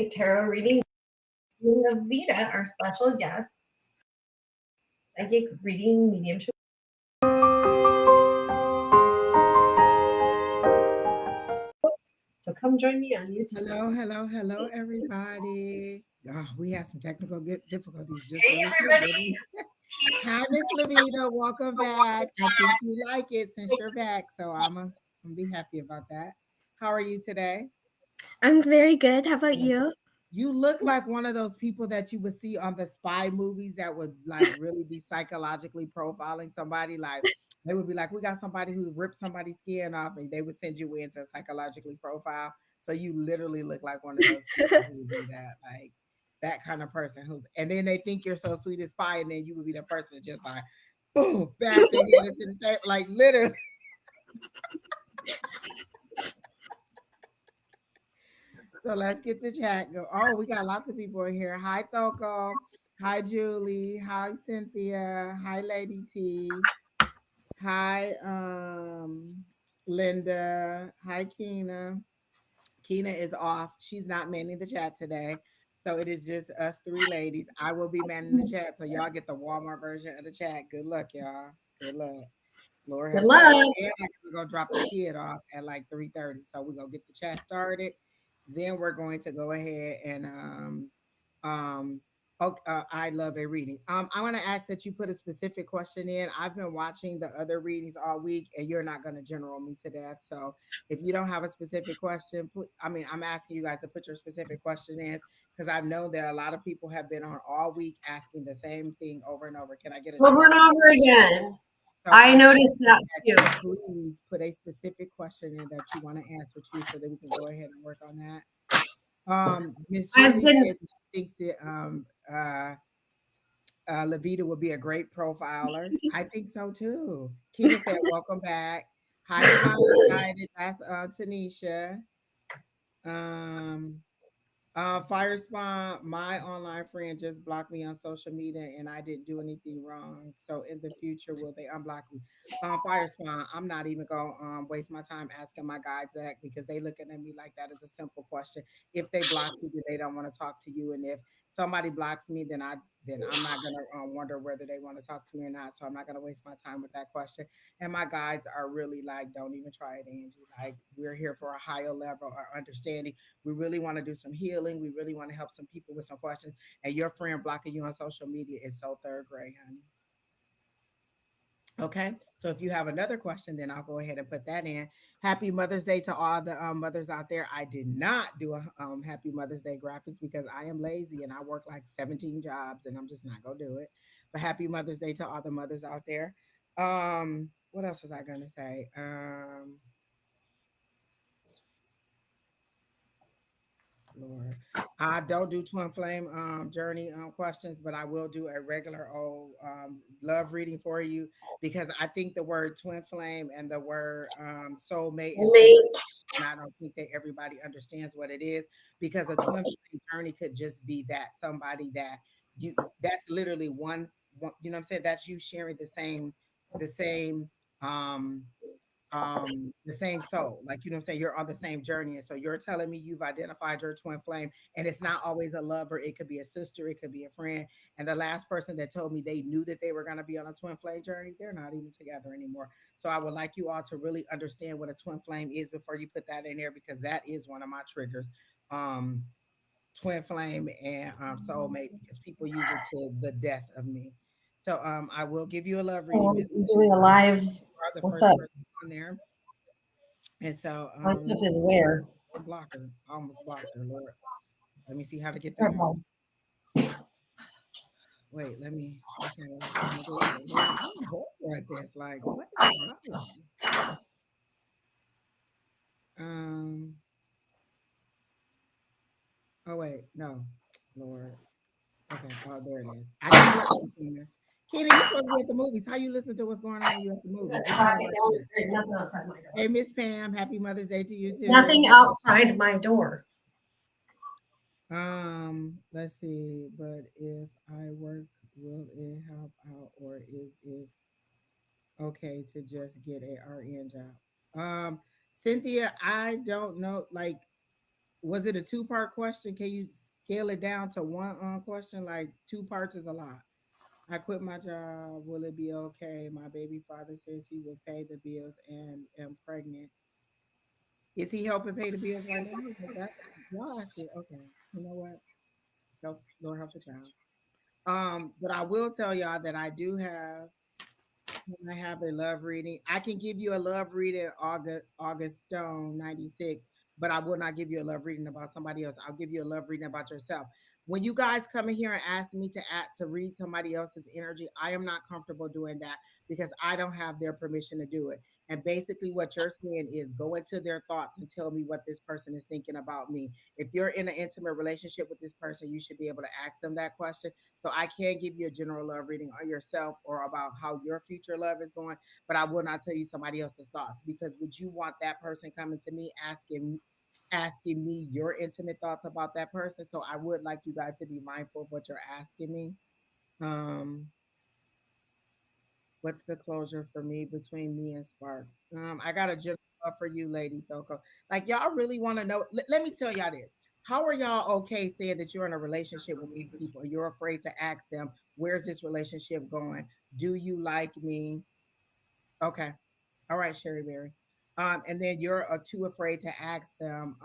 my tarot reading. Lavida, our special guest, psychic reading mediumship. So come join me on YouTube. Hello, hello, hello, everybody. Oh, we had some technical difficulties just Hey really quick, everybody. didn't we? Hi, Miss Lavida. Welcome back. I think you like it since you're back, so I'm be happy about that. How are you today? I'm very good. How about you? You look like one of those people that you would see on the spy movies that would like really be psychologically profiling somebody. Like they would be like, we got somebody who ripped somebody's skin off, and they would send you in to psychologically profile. So you literally look like one of those people who would do that, like that kind of person who's, and then they think you're so sweet as pie, and then you would be the person that just like, boom, bash their head into the table, like literally. So let's get the chat go. Oh, we got lots of people in here. Hi, Thoko. Hi, Julie. Hi, Cynthia. Hi, Lady T. Hi, Linda. Hi, Keena. Keena is off. She's not manning the chat today. So it is just us three ladies. I will be manning the chat. So y'all get the Walmart version of the chat. Good luck, y'all. Good luck. Lord Good have mercy. luck. And I'm gonna go drop the kid off at like 3:30. So we're gonna get the chat started. Then we're going to go ahead and um I love a reading. I want to ask that you put a specific question in. I've been watching the other readings all week, and you're not going to general me to death. So if you don't have a specific question, I mean, I'm asking you guys to put your specific question in because I know that a lot of people have been on all week asking the same thing over and over. Can I get a Over general? and over again. So I I'm noticed asking that that too. you please put a specific question in that you want to answer to so that we can go ahead and work on that. Miss I've Julie been says she thinks that Lavita would be a great profiler. I think so too. Keena said, "Welcome back." Hi, Divinely Guided. That's Tanisha. Um, Fire Spawn, my online friend just blocked me on social media and I didn't do anything wrong. So in the future, will they unblock me? Fire Spawn, I'm not even gonna waste my time asking my guides that because they looking at me like that is a simple question. If they block you, then they don't want to talk to you. And if somebody blocks me, then I'm not gonna wonder whether they want to talk to me or not. So I'm not gonna waste my time with that question. And my guides are really like, don't even try it, Angie. Like we're here for a higher level of understanding. We really want to do some healing. We really want to help some people with some questions. And your friend blocking you on social media is so third grade, honey. Okay. So if you have another question, then I'll go ahead and put that in. Happy Mother's Day to all the mothers out there. I did not do a Happy Mother's Day graphics because I am lazy and I work like 17 jobs and I'm just not going to do it. But happy Mother's Day to all the mothers out there. What else was I going to say? Lord. I don't do twin flame journey questions, but I will do a regular old love reading for you because I think the word twin flame and the word soulmate is late. different. And I don't think that everybody understands what it is because a twin flame journey could just be that somebody that that's literally one, you know what I'm saying? That's you sharing the same um the same soul, like, you know what I'm saying, you're on the same journey, and so you're telling me you've identified your twin flame, and it's not always a lover, it could be a sister, it could be a friend. And the last person that told me they knew that they were going to be on a twin flame journey, they're not even together anymore. So I would like you all to really understand what a twin flame is before you put that in there, because that is one of my triggers. um Twin flame and soulmate, because people use it to the death of me. So I will give you a love reading, Oh, Miss. I'm doing a live. You are the What's first up? person on there. And so My stuff is where? block her. I almost blocked her, Lord. Let me see how to get that off. Purple. Wait, that's not what I was trying to do either. Lord, I'm horrible at this. Like, what is wrong with me? Um, oh wait, no. Lord. Okay. Oh, there it is. I didn't block you, Keena. Keena, you supposed to be at the movies. How you listen to what's going on when you at the movies? What you know Traffic about that? downstairs. Nothing outside my door. Hey, Miss Pam, happy Mother's Day to you too. Nothing outside my door. Let's see, but if I work, will it help out or is it okay to just get a RN job? Cynthia, I don't know. Like, Was it a two-part question? Can you scale it down to one question? Like two parts is a lot. I quit my job. Will it be okay? My baby father says he will pay the bills and am pregnant. Is he helping pay the bills right now? Because that's y'all ask it. Okay. You know what? Help Lord help the child. But I will tell y'all that I do have when I have a love reading. I can give you a love reading August Stone 96, but I will not give you a love reading about somebody else. I'll give you a love reading about yourself. When you guys come in here and ask me to read somebody else's energy, I am not comfortable doing that because I don't have their permission to do it. And basically what you're saying is go into their thoughts and tell me what this person is thinking about me. If you're in an intimate relationship with this person, you should be able to ask them that question. So I can give you a general love reading on yourself or about how your future love is going, but I will not tell you somebody else's thoughts because would you want that person coming to me asking me your intimate thoughts about that person? So I would like you guys to be mindful of what you're asking me. Um, what's the closure for me between me and Sparks? I got a general love for you, Lady Thoko. Like y'all really want to know. Let me tell y'all this. How are y'all okay saying that you're in a relationship with these people? You're afraid to ask them, where's this relationship going? Do you like me? Okay. All right, Sherry Berry. And then you're too afraid to ask them,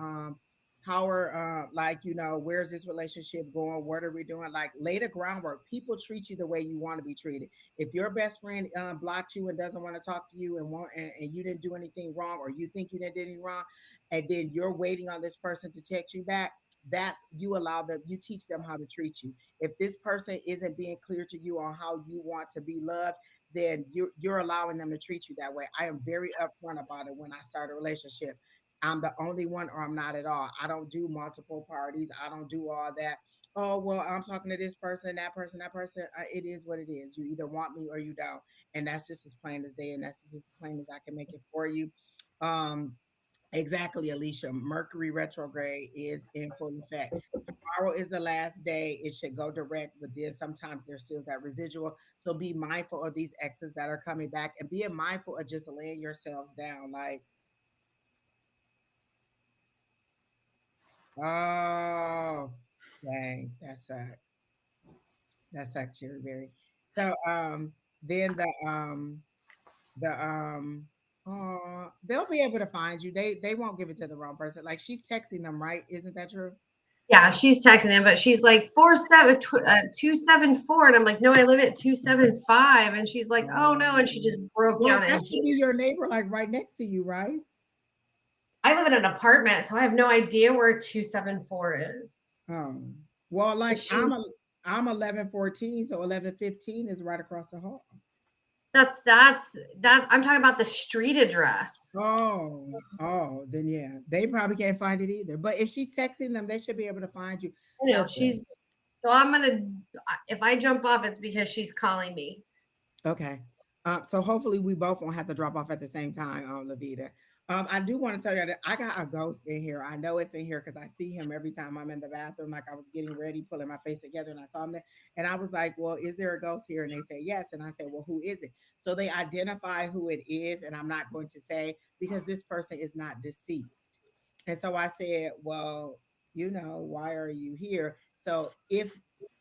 how are like, where's this relationship going? What are we doing? Like lay the groundwork. People treat you the way you want to be treated. If your best friend blocked you and doesn't want to talk to you and you didn't do anything wrong, or you think you didn't do anything wrong, and then you're waiting on this person to text you back, that's you allow them, you teach them how to treat you. If this person isn't being clear to you on how you want to be loved, then you're allowing them to treat you that way. I am very upfront about it when I start a relationship. I'm the only one or I'm not at all. I don't do multiple parties. I don't do all that. Oh, well, I'm talking to this person, that person, that person. It is what it is. You either want me or you don't. And that's just as plain as day. And that's just as plain as I can make it for you. Um, Exactly, Alicia. Mercury retrograde is in full effect. Tomorrow is the last day. It should go direct, but then sometimes there's still that residual. So be mindful of these exes that are coming back and being mindful of just laying yourselves down. Like, oh, dang, that sucks. That sucks, Cherry Berry. So then the they'll be able to find you. They won't give it to the wrong person. Like she's texting them, right? Isn't that true? Yeah, she's texting him, but she's like 274, and I'm like, no, I live at 275, and she's like, oh no, and she just Um, broke well, down in that should be tears. your neighbor, like right next to you, right? I live in an apartment, so I have no idea where 274 is. Oh, well, But like she I'm 1114, so 1115 is right across the hall. that's that I'm talking about the street address. Then yeah, they probably can't find it either. But if she's texting them, they should be able to find you. I know Listen, she's so I'm gonna if I jump off, it's because she's calling me. okay. So hopefully we both won't have to drop off at the same time, Lavita. I do want to tell you that I got a ghost in here. I know it's in here because I see him every time I'm in the bathroom. Like I was getting ready, pulling my face together, and I saw him there. And I was like, "Well, is there a ghost here?" And they said yes. And I said, "Well, who is it?" So they identify who it is, and I'm not going to say because this person is not deceased. And so I said, "Well, why are you here?" So if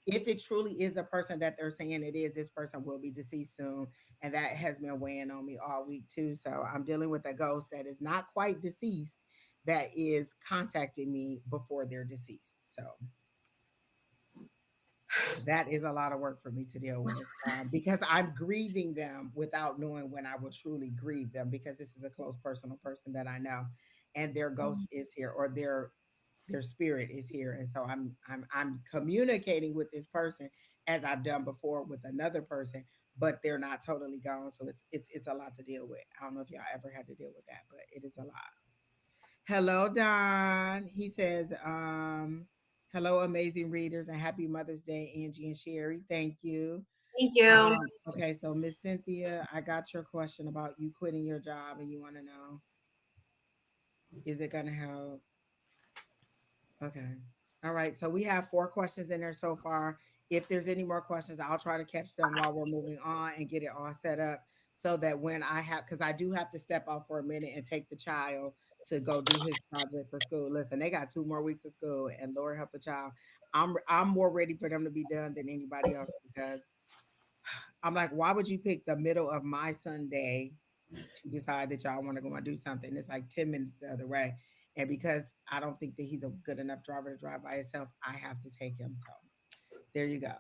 it truly is a person that they're saying it is, this person will be deceased soon. And that has been weighing on me all week too. So I'm dealing with a ghost that is not quite deceased that is contacting me before they're deceased. So that is a lot of work for me to deal with because I'm grieving them without knowing when I will truly grieve them because this is a close personal person that I know and their ghost is here or their spirit is here, and so I'm communicating with this person as I've done before with another person, but they're not totally gone. So it's a lot to deal with. I don't know if y'all ever had to deal with that, but it is a lot. Hello, Don. He says, hello, amazing readers, and happy Mother's Day, Angie and Sherry. Thank you. Thank you. Okay, so Miss Cynthia, I got your question about you quitting your job, and you want to know, is it gonna help? Okay. All right. So we have four questions in there so far. If there's any more questions, I'll try to catch them while we're moving on and get it all set up so that when I have, because I do have to step out for a minute and take the child to go do his project for school. Listen, they got 2 more weeks of school, and Lord help the child. I'm more ready for them to be done than anybody else because I'm like, why would you pick the middle of my Sunday to decide that y'all want to go and do something? It's like 10 minutes the other way, and because I don't think that he's a good enough driver to drive by himself, I have to take him. So there you go.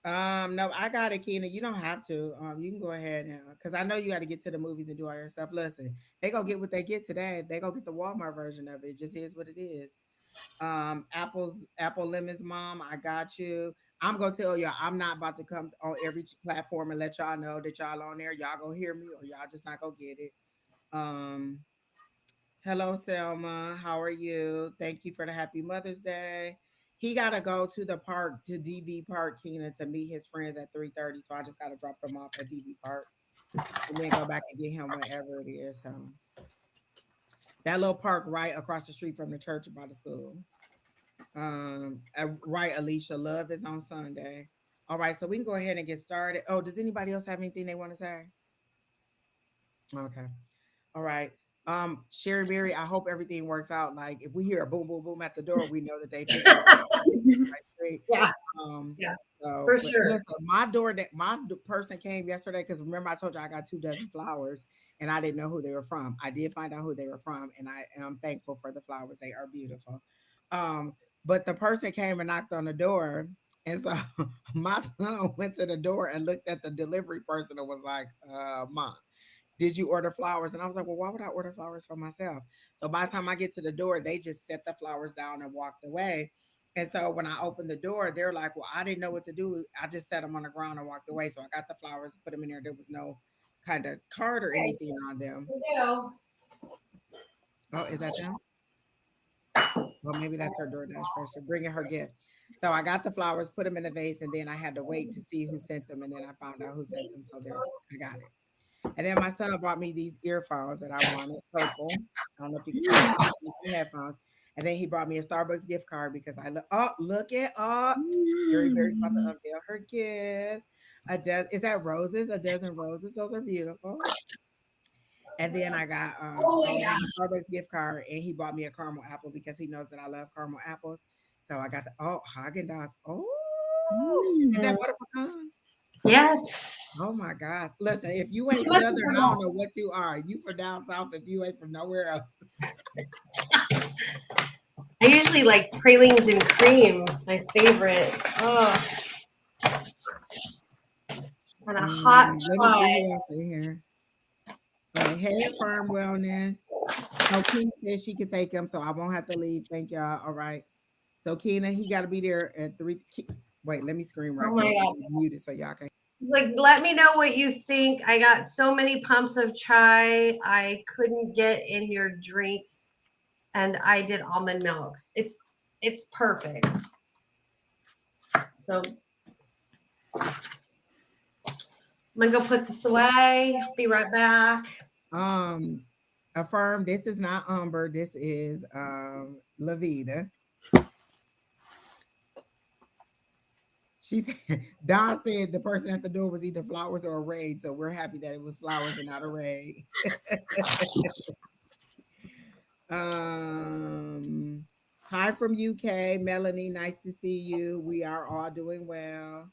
No, I got it, Keena. You don't have to. You can go ahead and because I know you got to get to the movies and do all your stuff. Listen, they gonna get what they get today. They gonna get the Walmart version of it. It just is what it is. Apple Lemons, mom. I got you. I'm gonna tell y'all. I'm not about to come on every platform and let y'all know that y'all on there. Y'all gonna hear me or y'all just not gonna get it. Um, Hello, Selma. How are you? Thank you for the happy Mother's Day. He gotta go to the park to DV Park, Keena, to meet his friends at 3:30. So I just gotta drop him off at DV Park and then go back and get him whenever it is. So that little park right across the street from the church by the school. Right, Alicia. Love is on Sunday. All right, so we can go ahead and get started. Oh, does anybody else have anything they want to say? Okay. All right. Sherry Beery, I hope everything works out. Like if we hear a boom, boom, boom at the door, we know that they picked up right straight. Yeah, Um, yeah, so for but sure. listen, my door that person came yesterday because remember I told you I got 2 dozen flowers and I didn't know who they were from. I did find out who they were from, and I am thankful for the flowers. They are beautiful. Um, but the person came and knocked on the door. And so my son went to the door and looked at the delivery person and was like, Mom, did you order flowers? And I was like, well, why would I order flowers for myself? So by the time I get to the door, they just set the flowers down and walked away. And so when I opened the door, they're like, well, I didn't know what to do. I just set them on the ground and walked away. So I got the flowers, put them in there. There was no kind of card or Okay, anything on them. you. Oh, is that them? Well, maybe that's her DoorDash person bringing her gift. So I got the flowers, put them in the vase, and then I had to wait to see who sent them. And then I found out who sent them. So there, I got it. And then my son brought me these earphones that I wanted, purple. I don't know if you can see them. These headphones. And then he brought me a Starbucks gift card because I look. Oh, look it up. Sherry Berry's about to Mm. unveil her gift. Is that roses? A dozen roses. Those are beautiful. And then I got Oh oh, my I got god. a Starbucks gift card, and he bought me a caramel apple because he knows that I love caramel apples. So I got the Haagen Dazs. Oh, is that Mm. butter pecan? Yes. Oh my gosh. Listen, if you ain't You must be Southern, from I don't know what you are. You from down south if you ain't from nowhere else. I usually like pralines and cream, my favorite. Oh, and a hot Let me see chai. who else in here. All right, Hair Firm Wellness. So Keena says she could take him, so I won't have to leave. Thank y'all. All right. So Keena, he got to be there at 3. Wait, let me screen Oh right my quick. god. Let me mute it so y'all can. It's like, let me know what you think. I got so many pumps of chai I couldn't get in your drink, and I did almond milk. It's perfect. So I'm gonna go put this away. Be right back. Um, Affirm. This is not Umber. This is Lavida. She said, Don said the person at the door was either flowers or a raid. So we're happy that it was flowers and not a raid. um, Hi from UK. Melanie, nice to see you. We are all doing well.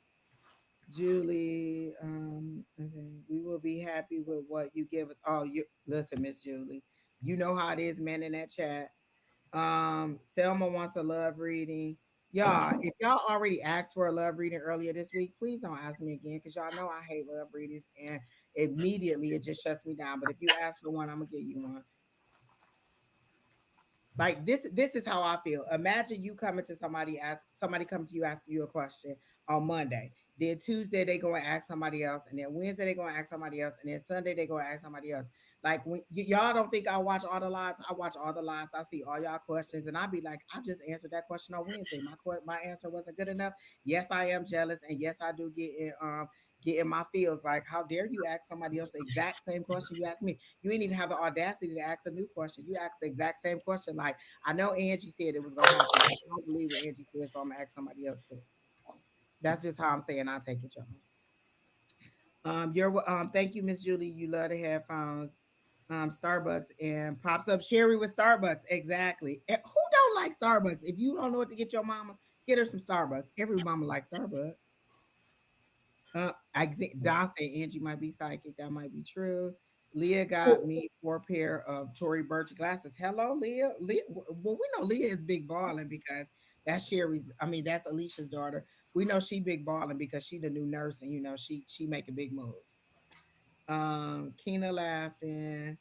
Julie, okay, we will be happy with what you give us. Oh, you listen, Miss Julie. You know how it is, man, in that chat. Selma wants a love reading. Y'all, if y'all already asked for a love reading earlier this week, please don't ask me again because y'all know I hate love readings and immediately it just shuts me down. But if you ask for one, I'm gonna give you one. Like this is how I feel. Imagine you coming to somebody coming to you asking you a question on Monday. Then Tuesday they go and ask somebody else, and then Wednesday they go and ask somebody else, and then Sunday they go and ask somebody else. Like when y'all don't think I watch all the lives, I watch all the lives. I see all y'all questions, and I be like, I just answered that question on Wednesday. My answer wasn't good enough. Yes, I am jealous, and yes, I do get in my feels. Like, how dare you ask somebody else the exact same question you asked me? You ain't even have the audacity to ask a new question. You asked the exact same question. Like, I know Angie said it was gonna happen, but I don't believe what Angie said, so I'm gonna ask somebody else too. That's just how I'm saying I take it, y'all. Thank you, Miss Julie. You love the headphones. Starbucks and pops up Sherry with Starbucks. Exactly. And who don't like Starbucks? If you don't know what to get your mama, get her some Starbucks. Every mama likes Starbucks. Don said Angie might be psychic. That might be true. Leah got me 4 pair of Tory Burch glasses. Hello, Leah. Leah. Well, we know Leah is big balling because that's Sherry's. I mean, that's Alicia's daughter. We know she big balling because she the new nurse, and she making big moves. Keena laughing.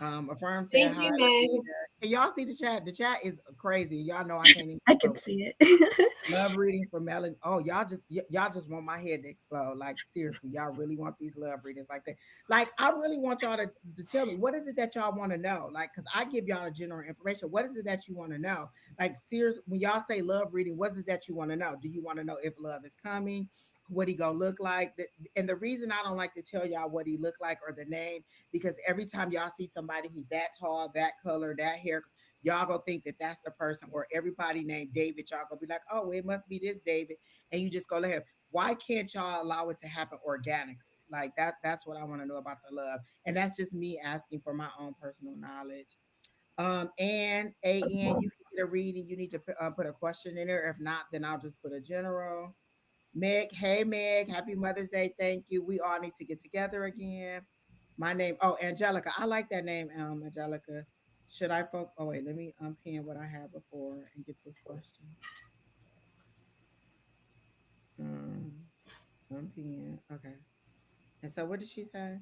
Affirm said Thank hi, you, Meg. Lavida. Can y'all see the chat? The chat is crazy. Y'all know I can't even I keep up can with see it. it. Love reading for Melon. Oh, y'all just want my head to explode. Like seriously, y'all really want these love readings like that. Like I really want y'all to tell me what is it that y'all want to know. Like, cause I give y'all the general information. What is it that you want to know? Like seriously, when y'all say love reading, what is it that you want to know? Do you want to know if love is coming? What he gonna look like? And the reason I don't like to tell y'all what he look like or the name, because every time y'all see somebody who's that tall, that color, that hair, y'all gonna think that that's the person, or everybody named David, y'all gonna be like, oh, it must be this David, and you just go let him. Why can't y'all allow it to happen organically? Like that's what I want to know about the love. And that's just me asking for my own personal knowledge. And you can get a reading. You need to put a question in there. If not, then I'll just put a general. Meg, hey Meg, happy Mother's Day. Thank you. We all need to get together again. My name, oh, Angelica. I like that name, Angelica. Should I oh wait, let me unpin what I had before and get this question. Um unpin. Okay. And so what did she say?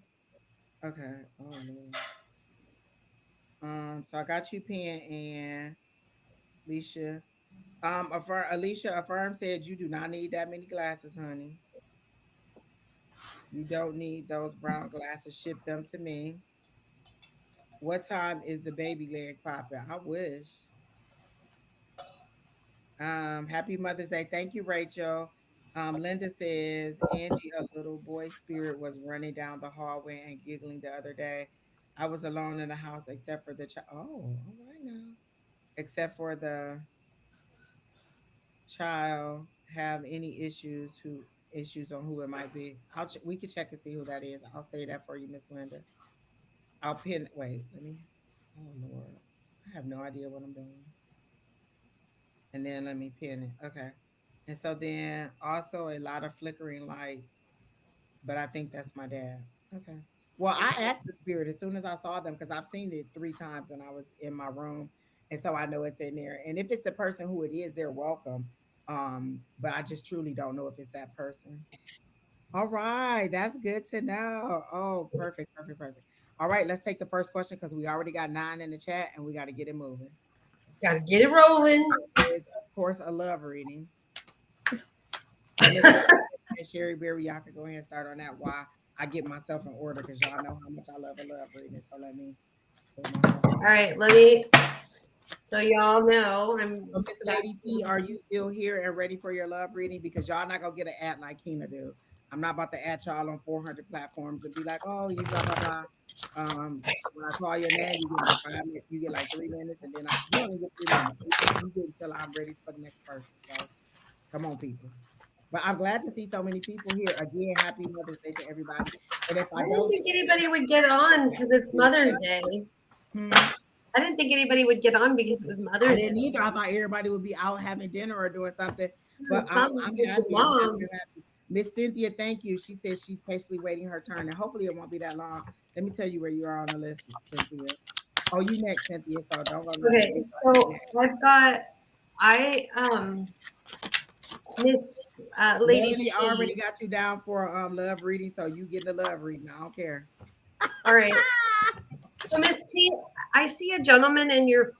Okay. Oh Lord. So I got you pin and Alicia. Alicia affirm said you do not need that many glasses, honey. You don't need those brown glasses. Ship them to me. What time is the baby leg popping? I wish. Happy Mother's Day. Thank you, Rachel. Linda says, Angie, a little boy spirit was running down the hallway and giggling the other day. I was alone in the house except for the child. Oh, all right now. Except for the child have any issues on who it might be. We can check and see who that is. I'll say that for you, Miss Linda. I'll pin. Wait, let me. Oh Lord, I have no idea what I'm doing. And then let me pin it. Okay. And so then also a lot of flickering light, but I think that's my dad. Okay. Well, I asked the spirit as soon as I saw them because I've seen it 3 times when I was in my room. And so I know it's in there. And if it's the person who it is, they're welcome. But I just truly don't know if it's that person. All right. That's good to know. Oh, perfect, perfect, perfect. All right, let's take the first question because we already got 9 in the chat and we got to get it moving. Gotta get it rolling. It's of course a love reading. So Miss Linda and Sheri Beery, y'all can go ahead and start on that while I get myself in order because y'all know how much I love a love reading. So let me put myself All right, let me. So y'all know I'm So Miss back. Lady T, are you still here and ready for your love reading? Because y'all not gonna get an ad like Keena do. I'm not about to add y'all on 400 platforms and be like, oh, you blah blah blah. When I call your name, you get like 5 minutes, you get like 3 minutes, and then you don't even get 3 minutes. You get until I'm ready for the next person. So come on, people. But I'm glad to see so many people here. Again, happy Mother's Day to everybody. And if I I didn't don't think anybody would get on because it's Mother's Day. hmm, I didn't think anybody would get on because it was I Mother's didn't Day. either. I thought everybody would be out having dinner or doing something. But Some I'm with your happy. I'm happy. mom. I'm happy. Miss Cynthia, thank you. She says she's patiently waiting her turn. And hopefully it won't be that long. Let me tell you where you are on the list, Cynthia. Oh, you next, Cynthia. So don't go nowhere. Okay, You go ahead so next. I've got I Miss Lady Melanie T. already got you down for love reading, so you get the love reading. I don't care. All right. So Miss T, I see a gentleman in your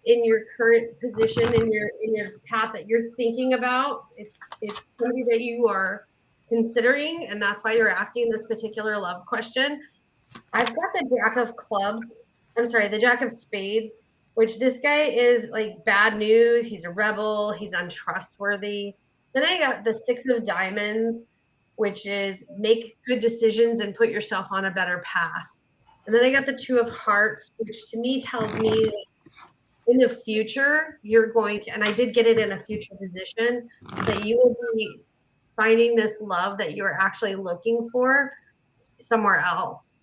current position in your path that you're thinking about. It's somebody that you are considering, and that's why you're asking this particular love question. I've got the Jack of Clubs. I'm sorry, the Jack of Spades, which this guy is like bad news. He's a rebel. He's untrustworthy. Then I got the Six of Diamonds, which is make good decisions and put yourself on a better path. And then I got the Two of Hearts, which to me tells me that in the future you're going to, and I did get it in a future position, that you will be finding this love that you're actually looking for somewhere else.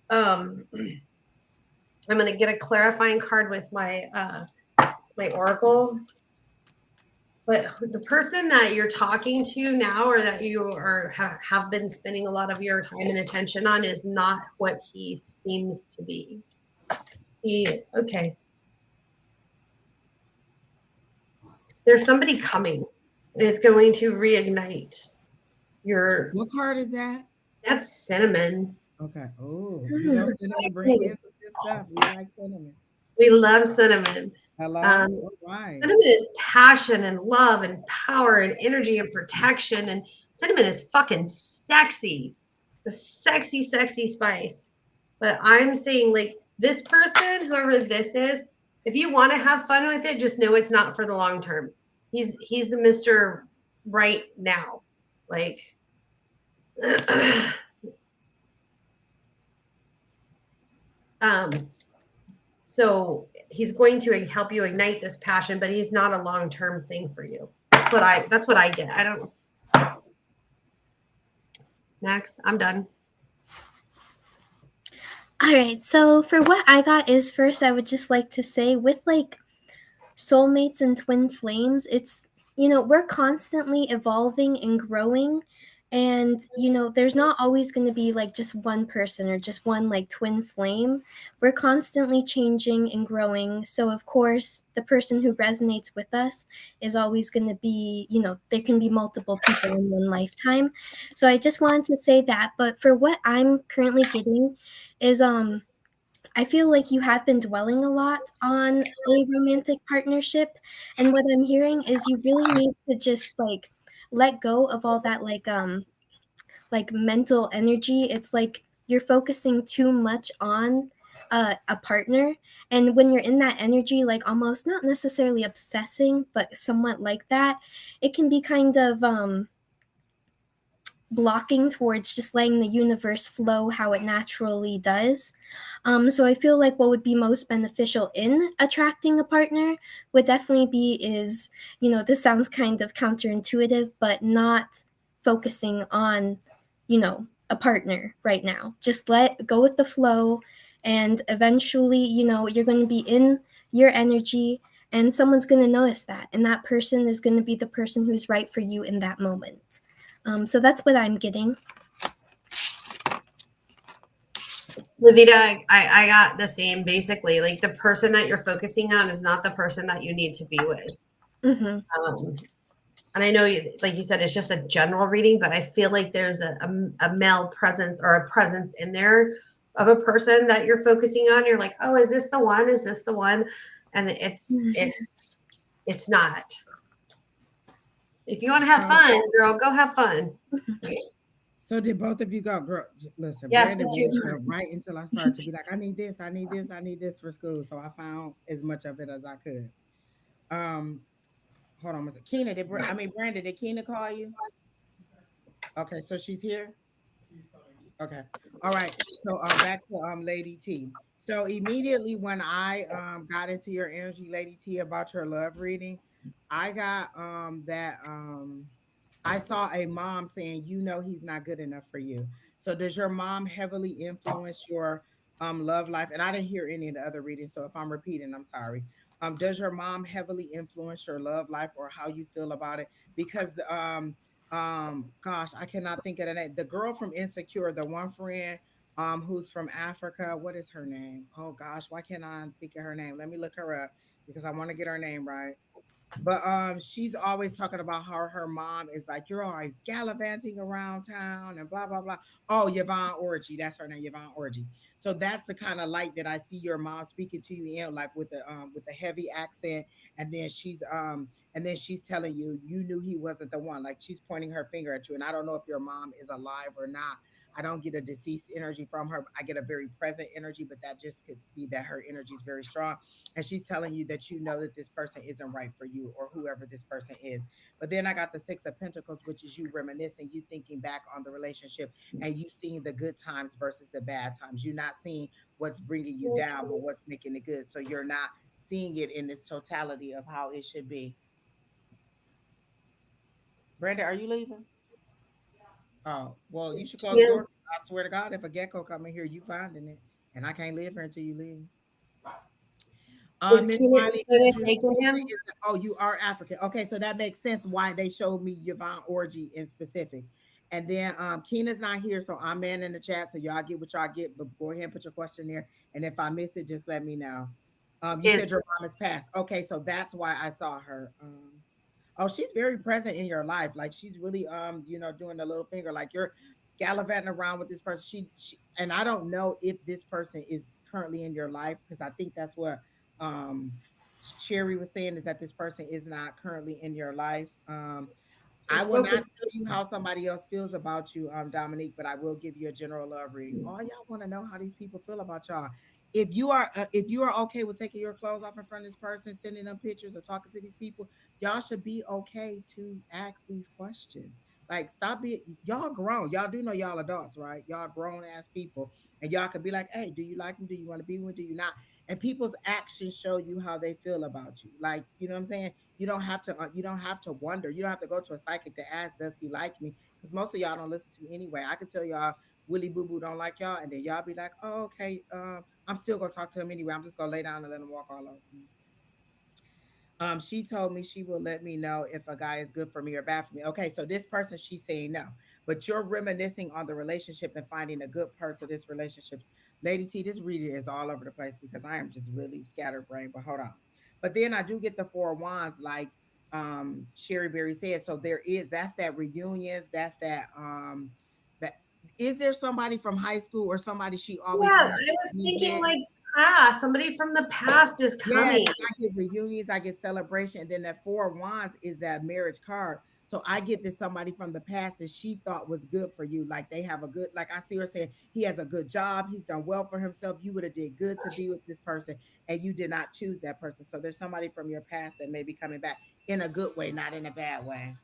I'm gonna get a clarifying card with my oracle. But the person that you're talking to now, or that you have been spending a lot of your time and attention on, is not what he seems to be. Okay. There's somebody coming, and it's going to reignite your. What card is that? That's cinnamon. Okay. Oh, cinnamon bring in Exciting. some good stuff. We like cinnamon. We love cinnamon. Hello. Um, All right. Cinnamon is passion and love and power and energy and protection. And cinnamon is fucking sexy. The sexy, sexy spice. But I'm saying, like, this person, whoever this is, if you want to have fun with it, just know it's not for the long term. He's the Mr. Right now. Like, um, so he's going to help you ignite this passion, but he's not a long-term thing for you. That's what I get. I don't. Next, I'm done. All right. So for what I got is, first I would just like to say, with like soulmates and twin flames, it's, we're constantly evolving and growing, and there's not always going to be like just one person or just one like twin flame. We're constantly changing and growing, so of course the person who resonates with us is always going to be, there can be multiple people in one lifetime. So I just wanted to say that. But for what I'm currently getting is, I feel like you have been dwelling a lot on a romantic partnership. And what I'm hearing is you really need to just like let go of all that like mental energy. It's like you're focusing too much on a partner. And when you're in that energy, like almost not necessarily obsessing, but somewhat like that, it can be kind of blocking towards just letting the universe flow how it naturally does. So I feel like what would be most beneficial in attracting a partner would definitely be is, this sounds kind of counterintuitive, but not focusing on, a partner right now. Just let go with the flow, and eventually, you're going to be in your energy, and someone's going to notice that, and that person is going to be the person who's right for you in that moment. So that's what I'm getting. Lavida, I got the same basically. Like, the person that you're focusing on is not the person that you need to be with. Mm-hmm. And I know, like you said, it's just a general reading, but I feel like there's a male presence or a presence in there of a person that you're focusing on. You're like, oh, is this the one? Is this the one? And it's not. If you want to have fun, girl, go have fun. So did both of you go, girl? Listen, Yes, Brandon it's was you. here right until I started to be like, I need this, I need this, I need this for school. So I found as much of it as I could. Um, Hold on a second. Brandon, did Keena call you? Okay, so she's here. Okay. All right. So back to Lady T. So immediately when I got into your energy, Lady T, about your love reading, I got that I saw a mom saying, he's not good enough for you. So does your mom heavily influence your love life? And I didn't hear any of the other readings, so if I'm repeating, I'm sorry. Does your mom heavily influence your love life or how you feel about it? Because gosh, I cannot think of the name. The girl from Insecure, the one friend who's from Africa, what is her name? Oh gosh, why can't I think of her name? Let me look her up because I want to get her name right. But she's always talking about how her mom is like, you're always gallivanting around town and blah blah blah. Oh, Yvonne Orgy, that's her name, Yvonne Orgy. So that's the kind of light that I see your mom speaking to you in, like with a heavy accent, and then she's telling you you knew he wasn't the one. Like she's pointing her finger at you, and I don't know if your mom is alive or not. I don't get a deceased energy from her. I get a very present energy, but that just could be that her energy is very strong, and she's telling you that you know that this person isn't right for you or whoever this person is. But then I got the Six of Pentacles, which is you reminiscing, you thinking back on the relationship, and you seeing the good times versus the bad times. You're not seeing what's bringing you down, but what's making it good. So you're not seeing it in this totality of how it should be. Brenda, are you leaving? Oh, well, you should close the Yeah. door. I swear to God, if a gecko come in here, you finding it. And I can't live here until you leave. Is Miss Keenan Riley, good at June taking him? is oh, you are African. Okay, so that makes sense why they showed me Yvonne Orgy in specific. And then Keena's not here, so I'm man in the chat. So y'all get what y'all get, but go ahead and put your question there. And if I miss it, just let me know. You Is said your mom is passed. Okay, so that's why I saw her. Oh, she's very present in your life. Like she's really doing the little finger, like you're gallivanting around with this person. She and I don't know if this person is currently in your life because I think that's what um Sherry was saying is that this person is not currently in your life. I will not focus. tell you how somebody else feels about you, Dominique, but I will give you a general love reading. All y'all want to know how these people feel about y'all. If you are okay with taking your clothes off in front of this person, sending them pictures or talking to these people, y'all should be okay to ask these questions. Like, stop being y'all grown. Y'all do know y'all adults, right? Y'all grown ass people, and y'all could be like, "Hey, do you like him? Do you want to be with him? Do you not?" And people's actions show you how they feel about you. Like, you know what I'm saying? You don't have to wonder. You don't have to go to a psychic to ask, does he like me? Because most of y'all don't listen to me anyway. I could tell y'all Willie Boo Boo don't like y'all, and then y'all be like, oh, okay, I'm still gonna talk to him anyway. I'm just gonna lay down and let him walk all over me. She told me she will let me know if a guy is good for me or bad for me. Okay, so this person, she's saying no, but you're reminiscing on the relationship and finding the good parts of this relationship. Lady T, this reader is all over the place because I am just really scatterbrained. But hold on. But then I do get the four of wands, like Sherry Beery said. So that's that reunions, that's that is there somebody from high school or somebody she always Yeah, wanted I was to be thinking with? like past. Somebody from the past is Yeah, coming. because I get reunions, I get celebration, and then that four of wands is that marriage card. So I get this somebody from the past that she thought was good for you. Like they have a good, like I see her saying he has a good job, he's done well for himself. You would have did good to be with this person, and you did not choose that person. So there's somebody from your past that may be coming back in a good way, not in a bad way.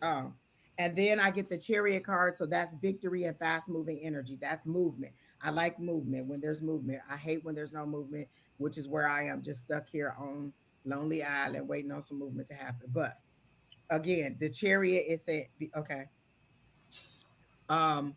Oh, and then I get the chariot card. So that's victory and fast moving energy. That's movement. I like movement when there's movement. I hate when there's no movement, which is where I am just stuck here on Lonely Island waiting on some movement to happen. But again, the chariot is saying, okay, um,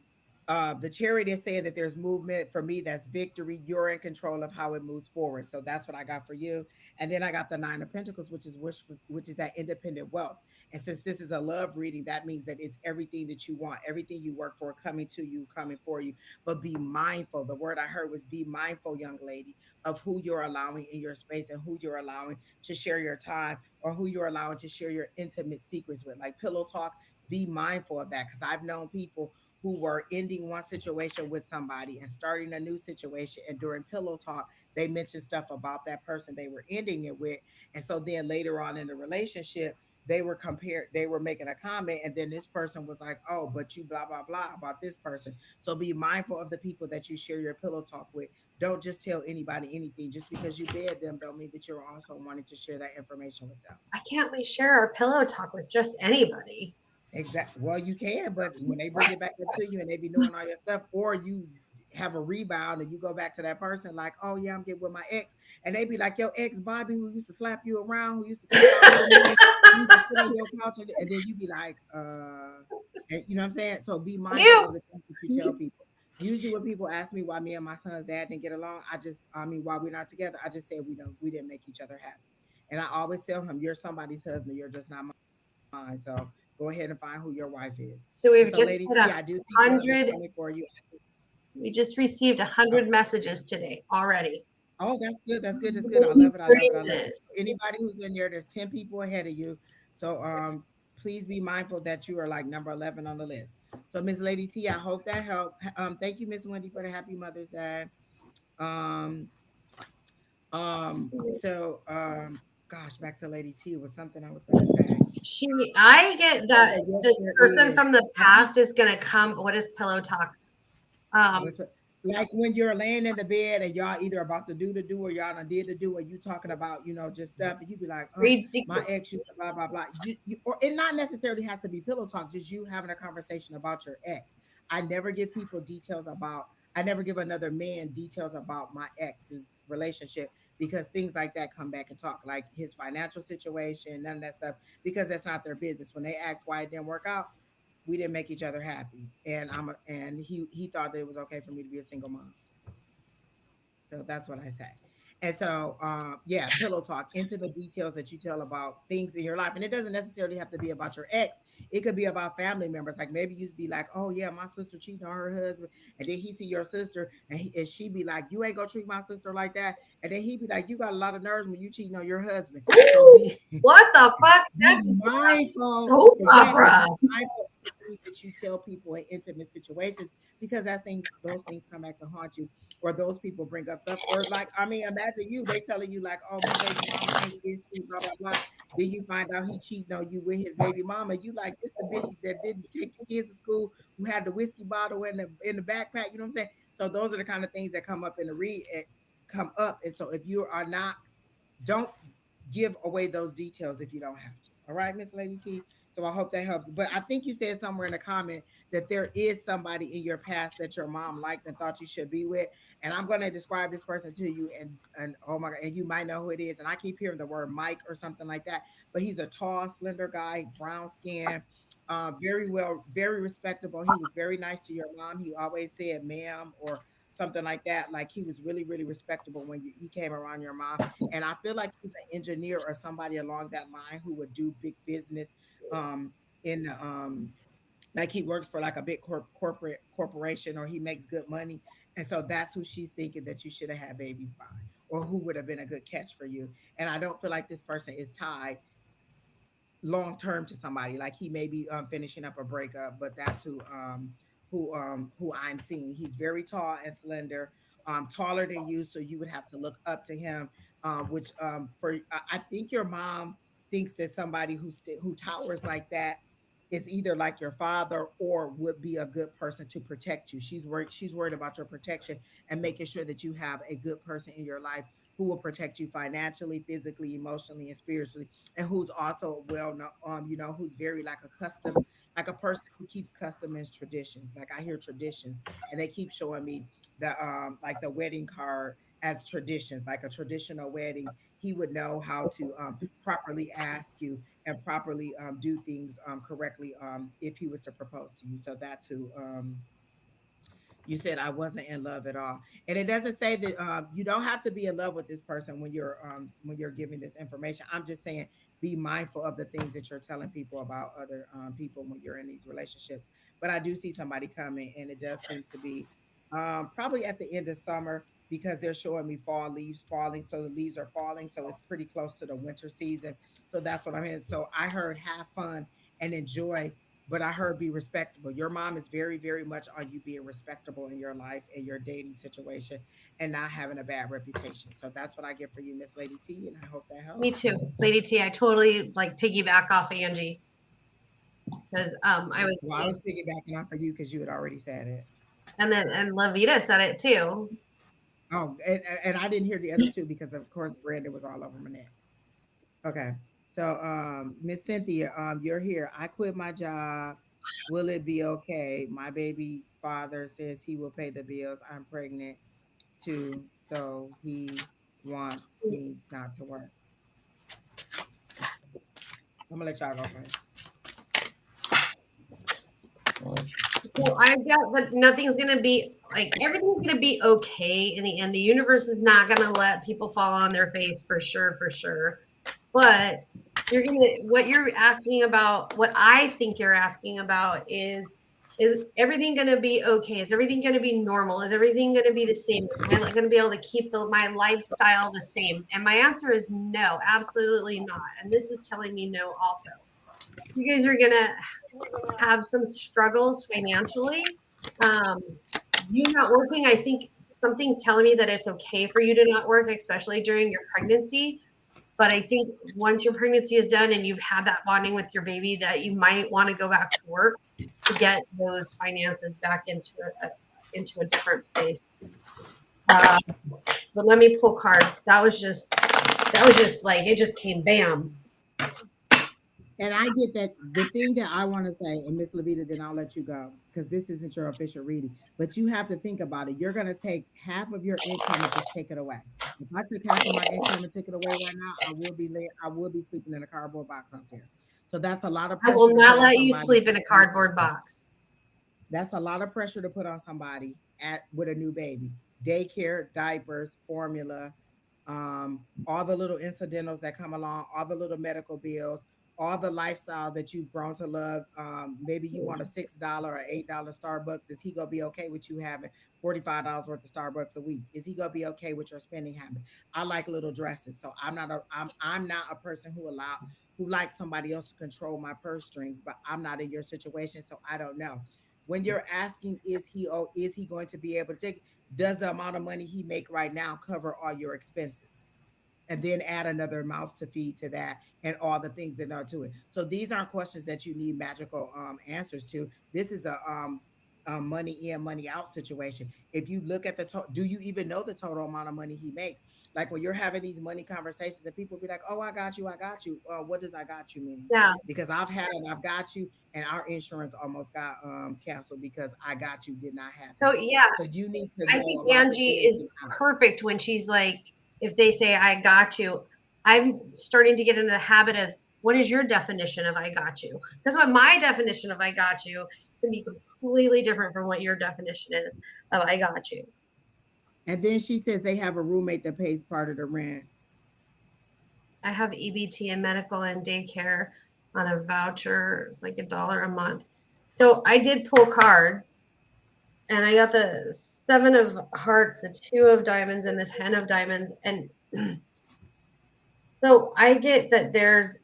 the chariot is saying that there's movement for me. That's victory. You're in control of how it moves forward. So that's what I got for you. And then I got the nine of pentacles, which is that independent wealth. And since this is a love reading, that means that it's everything that you want, everything you work for, coming to you, coming for you. But be mindful. The word I heard was be mindful, young lady, of who you're allowing in your space and who you're allowing to share your time or who you're allowing to share your intimate secrets with. Like pillow talk, be mindful of that because I've known people who were ending one situation with somebody and starting a new situation. And during pillow talk, they mentioned stuff about that person they were ending it with. And so then later on in the relationship, they were making a comment, and then this person was like, oh, but you blah blah blah about this person. So be mindful of the people that you share your pillow talk with. Don't just tell anybody anything. Just because you bed them don't mean that you're also wanting to share that information with them. I can't we share our pillow talk with just anybody? Exactly. Well, you can, but when they bring it back up to you and they be doing all your stuff, or you have a rebound and you go back to that person like, oh yeah, I'm getting with my ex, and they be like your ex Bobby who used to slap you around, who used to take all your money, who used to sit on your couch, and then you be like, and you know what I'm saying? So be I mindful do. of the things that you tell people. Usually, when people ask me why me and my son's dad didn't get along, why we're not together, I just said we didn't make each other happy, and I always tell him, you're somebody's husband, you're just not mine. So go ahead and find who your wife is. So And we've so, just Lady hit T, I do think love is 100. coming for you. We just received a Oh, hundred messages today already. oh, that's good. That's good. That's good. I Maybe love it. I 30 love it. I love it. minutes. So anybody who's in there, there's 10 people ahead of you. So please be mindful that you are like number 11 on the list. So Miss Lady T, I hope that helped. Thank you, Miss Wendy, for the happy Mother's Day. Um, gosh, back to Lady T was something I was gonna say. I get Oh that yeah, yes, this there person is. from the I think past is gonna come. What is pillow talk? Um, What's like when you're laying in the bed and y'all either about to do the do or y'all done did the do, and you talking about just stuff, and you be like, read my secrets. ex used to blah blah blah. Or it not necessarily has to be pillow talk, just you having a conversation about your ex. I never give people details about. I never give another man details about my ex's relationship because things like that come back and talk, like his financial situation, none of that stuff, because that's not their business. When they ask why it didn't work out, we didn't make each other happy, and and he thought that it was okay for me to be a single mom. So that's what I say. And so, yeah, pillow talk, intimate details that you tell about things in your life. And it doesn't necessarily have to be about your ex. It could be about family members. Like maybe you'd be like, oh, yeah, my sister cheating on her husband. And then he see your sister and she be like, you ain't gonna treat my sister like that. And then he be like, you got a lot of nerves when you cheating on your husband. So Ooh, what the fuck? be That's just like a mindful, soap exactly. opera. Be mindful of the things that you tell people in intimate situations because those things come back to haunt you, or those people bring up stuff, or like I mean, imagine they telling you like, oh, my baby mama ain't this, blah blah blah. Then you find out he cheating on you with his baby mama. You like this the baby that didn't take the kids to school, who had the whiskey bottle in the backpack. You know what I'm saying? So those are the kind of things that come up in the read, come up. And so if you are not, don't give away those details if you don't have to. All right, Miss Lady T. So I hope that helps. But I think you said somewhere in a comment that there is somebody in your past that your mom liked and thought you should be with. And I'm going to describe this person to you, and oh my god, and you might know who it is. And I keep hearing the word Mike or something like that. But he's a tall, slender guy, brown skin, very well, very respectable. He was very nice to your mom. He always said ma'am or something like that. Like he was really, really respectable when he came around your mom. And I feel like he's an engineer or somebody along that line who would do big business um in the like he works for like a big corporate corporation, or he makes good money. And so that's who she's thinking that you should have had babies by, or who would have been a good catch for you. And I don't feel like this person is tied long term to somebody. Like he may be finishing up a breakup, but that's who I'm seeing. He's very tall and slender, taller than you, so you would have to look up to him. Which for I think your mom thinks that somebody who towers like that is either like your father or would be a good person to protect you. She's worried about your protection and making sure that you have a good person in your life who will protect you financially, physically, emotionally, and spiritually, and who's also well known, who's very like a custom, like a person who keeps custom and traditions. Like I hear traditions, and they keep showing me the like the wedding card as traditions, like a traditional wedding. He would know how to properly ask you and properly do things correctly if he was to propose to you. So that's who you said I wasn't in love at all. And it doesn't say that you don't have to be in love with this person when you're giving this information. I'm just saying be mindful of the things that you're telling people about other people when you're in these relationships. But I do see somebody coming, and it does seem to be probably at the end of summer, because they're showing me fall leaves falling. So the leaves are falling, so it's pretty close to the winter season. So that's what I'm in. So I heard have fun and enjoy, but I heard be respectable. Your mom is very, very much on you being respectable in your life and your dating situation and not having a bad reputation. So that's what I get for you, Miss Lady T, and I hope that Me helps. too, Lady T. I totally like piggyback off Angie because I Okay. was Well, I was piggybacking off of you because you had already said it. and Lavida said it too. Oh, and I didn't hear the other two because, of course, Brandon was all over my neck. Okay. So, Miss Cynthia, you're here. I quit my job. Will it be okay? My baby father says he will pay the bills. I'm pregnant too, so he wants me not to work. I'm gonna let y'all go first. Well, I get, but nothing's gonna be like everything's gonna be okay in the end. The universe is not gonna let people fall on their face for sure, for sure. But you're gonna what you're asking about, what I think you're asking about is everything gonna be okay? Is everything gonna be normal? Is everything gonna be the same? Am I gonna be able to keep my lifestyle the same? And my answer is no, absolutely not. And this is telling me no also. You guys are gonna have some struggles financially. Um, you not working, I think something's telling me that it's okay for you to not work, especially during your pregnancy. But I think once your pregnancy is done and you've had that bonding with your baby, that you might want to go back to work to get those finances back into a different place. Uh, but let me pull cards. That was just like it just came bam. And I get that. The thing that I want to say, and Miss Lavita, then I'll let you go because this isn't your official reading. But you have to think about it. You're going to take half of your income and just take it away. If I took half of my income and took it away right now, I will be sleeping in a cardboard box out there. So that's a lot of I pressure will to put not on let you somebody. sleep in a cardboard box. That's a lot of pressure to put on somebody with a new baby. daycare, diapers, formula, all the little incidentals that come along, all the little medical bills, all the lifestyle that you've grown to love. Maybe you want a $6 or $8 Starbucks. Is he gonna be okay with you having $45 worth of Starbucks a week? Is he gonna be okay with your spending habit? I like little dresses, so I'm not a person who likes somebody else to control my purse strings. But I'm not in your situation, so I don't know. When you're asking, is he going to be able to take? Does the amount of money he make right now cover all your expenses? And then add another mouth to feed to that and all the things that are to it. So these aren't questions that you need magical answers to. This is a money in, money out situation. If you look at the total, do you even know the total amount of money he makes? Like when you're having these money conversations and people be like, oh, I got you, I got you. What does I got you mean? Yeah. Because I've had and I've got you, and our insurance almost got canceled because I got you did not happen. So yeah, So you need to I know think about the Angie ins is and outs. perfect when she's like, if they say, I got you, I'm starting to get into the habit as, what is your definition of I got you? Because what my definition of I got you can be completely different from what your definition is of I got you. And then she says they have a roommate that pays part of the rent. I have EBT and medical and daycare on a voucher. It's like $1 a month. So I did pull cards and I got the 7 of hearts, the 2 of diamonds, and the 10 of diamonds. And so I get that there's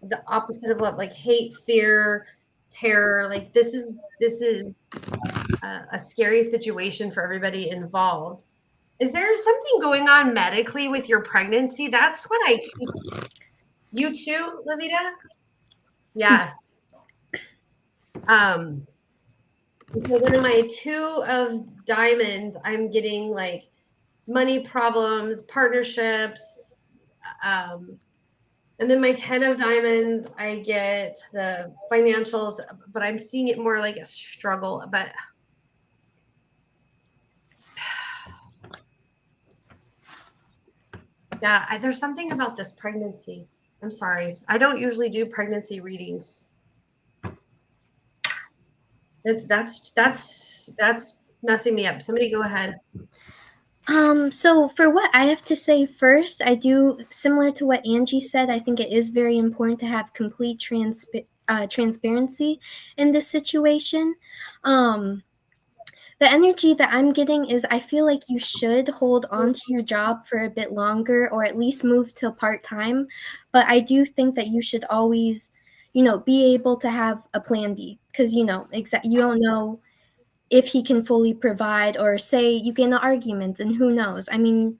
the opposite of love, like hate, fear, terror. Like this is a scary situation for everybody involved. Is there something going on medically with your pregnancy? That's what I keep. You too, Lavida? Yes. Um, so then in my 2 of diamonds, I'm getting like money problems, partnerships, um, and then my 10 of diamonds, I get the financials, but I'm seeing it more like a struggle. But yeah, there's something about this pregnancy. I'm sorry. I don't usually do pregnancy readings. That's messing me up. Somebody go ahead. So for what I have to say first, I do similar to what Angie said. I think it is very important to have complete transparency in this situation. Um, the energy that I'm getting is I feel like you should hold on to your job for a bit longer or at least move to part time. But I do think that you should always, be able to have a plan B because, you don't know if he can fully provide or say you get in an argument and who knows. I mean,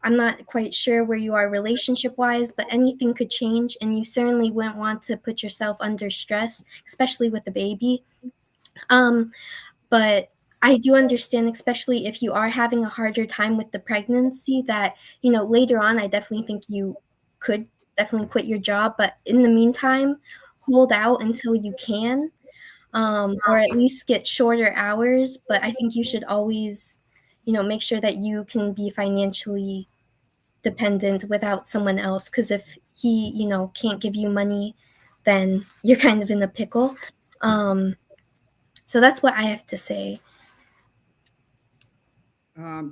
I'm not quite sure where you are relationship wise, but anything could change and you certainly wouldn't want to put yourself under stress, especially with a baby. Um, but I do understand, especially if you are having a harder time with the pregnancy, that, later on, I definitely think you could definitely quit your job. But in the meantime, hold out until you can, or at least get shorter hours. But I think you should always, make sure that you can be financially dependent without someone else. Because if he, can't give you money, then you're kind of in a pickle. Um, so that's what I have to say.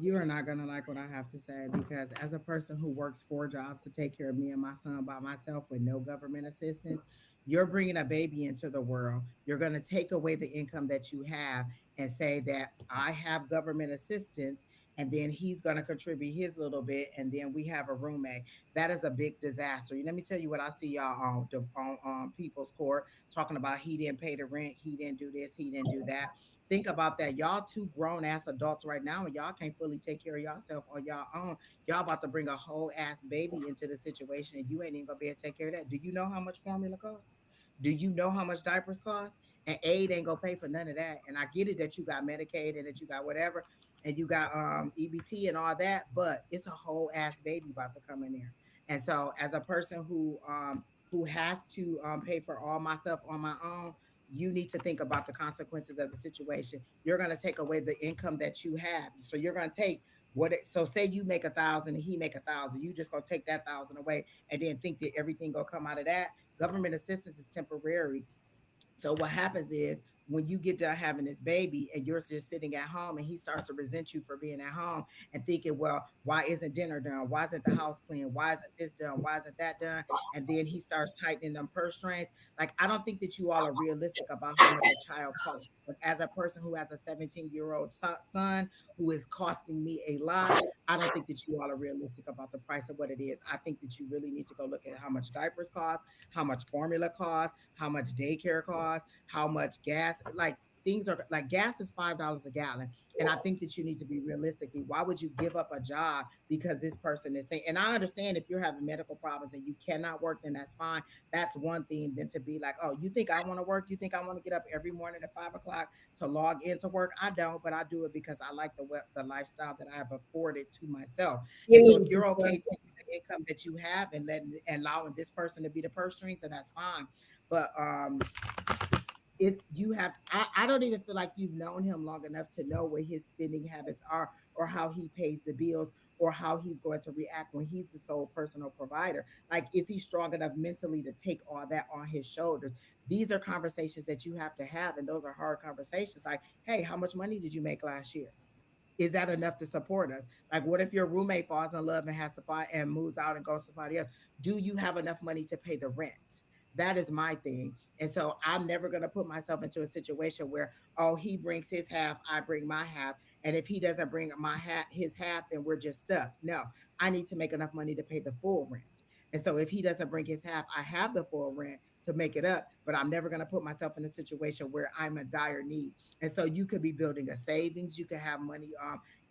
You are not gonna like what I have to say because as a person who works 4 jobs to take care of me and my son by myself with no government assistance, you're bringing a baby into the world. You're gonna take away the income that you have and say that I have government assistance, and then he's gonna contribute his little bit, and then we have a roommate. That is a big disaster. Let me tell you what I see y'all on people's court talking about. He didn't pay the rent. He didn't do this. He didn't do that. Think about that. Y'all two grown ass adults right now, and y'all can't fully take care of yourself on y'all own. Y'all about to bring a whole ass baby into the situation, and you ain't even gonna be able to take care of that. Do you know how much formula costs? Do you know how much diapers cost? And aid ain't gonna pay for none of that. And I get it that you got Medicaid and that you got whatever, and you got EBT and all that, but it's a whole ass baby about to come in there. And so, as a person who has to pay for all my stuff on my own, you need to think about the consequences of the situation. You're going to take away the income that you have. So you're going to take so say you make 1,000 and he make 1,000. You just going to take that 1,000 away and then think that everything going to come out of that. Government assistance is temporary. So what happens is when you get done having this baby and you're just sitting at home and he starts to resent you for being at home and thinking, well, why isn't dinner done? Why isn't the house clean? Why isn't this done? Why isn't that done? And then he starts tightening them purse strings. Like, I don't think that you all are realistic about how much a child costs. But as a person who has a 17-year-old son who is costing me a lot, I don't think that you all are realistic about the price of what it is. I think that you really need to go look at how much diapers cost, how much formula costs, how much daycare costs, how much gas. Like, things are like, gas is $5 a gallon. And I think that you need to be realistically, why would you give up a job because this person is saying, and I understand if you're having medical problems and you cannot work, then that's fine. That's one thing. Than to be like, oh, you think I want to work? You think I want to get up every morning at 5 o'clock to log into work? I don't, but I do it because I like the lifestyle that I have afforded to myself. You And so if need to. you're okay taking the income that you have and letting and allowing this person to be the purse strings, then that's fine. But it's you have I don't even feel like you've known him long enough to know what his spending habits are, or how he pays the bills, or how he's going to react when he's the sole personal provider. Like, is he strong enough mentally to take all that on his shoulders? These are conversations that you have to have, and those are hard conversations. Like, hey, how much money did you make last year? Is that enough to support us? Like, what if your roommate falls in love and has to find and moves out and goes to somebody else? Do you have enough money to pay the rent? That is my thing. And so I'm never going to put myself into a situation where, oh, he brings his half, I bring my half. And if he doesn't bring his half, then we're just stuck. No, I need to make enough money to pay the full rent. And so if he doesn't bring his half, I have the full rent to make it up, but I'm never going to put myself in a situation where I'm in dire need. And so you could be building a savings. You could have money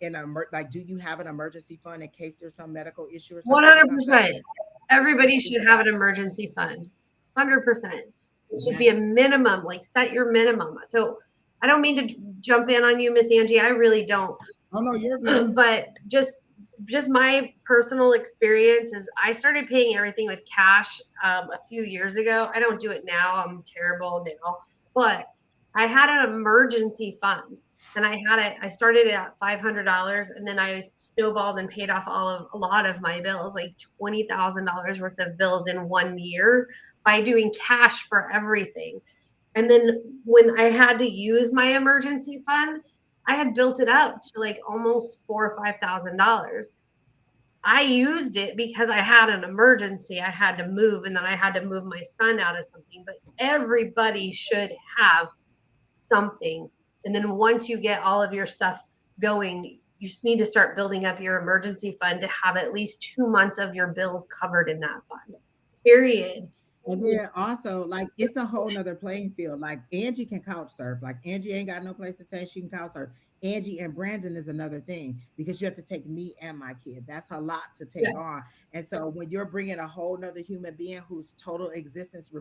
in a like, do you have an emergency fund in case there's some medical issue or something that comes up? 100%. Everybody Think should have about an emergency fund. 100%. It should be that. a minimum, like set your minimum. So I don't mean to jump in on you, Miss Angie. I really don't. Oh no, you're good. But just my personal experience is I started paying everything with cash a few years ago. I don't do it now. I'm terrible now. But I had an emergency fund, and I had it. I started it at $500, and then I snowballed and paid off a lot of my bills, like $20,000 worth of bills in 1 year by doing cash for everything. And then when I had to use my emergency fund, I had built it up to like almost $4,000 or $5,000. I used it because I had an emergency. I had to move, and then I had to move my son out of something. But everybody should have something. And then once you get all of your stuff going, you just need to start building up your emergency fund to have at least 2 months of your bills covered in that fund. Period. And then also, like, it's a whole nother playing field. Like, Angie can couch surf. Like, Angie ain't got no place to say she can couch surf. Angie and Brandon is another thing, because you have to take me and my kid. That's a lot to Yeah. take on. And so when you're bringing a whole nother human being whose total existence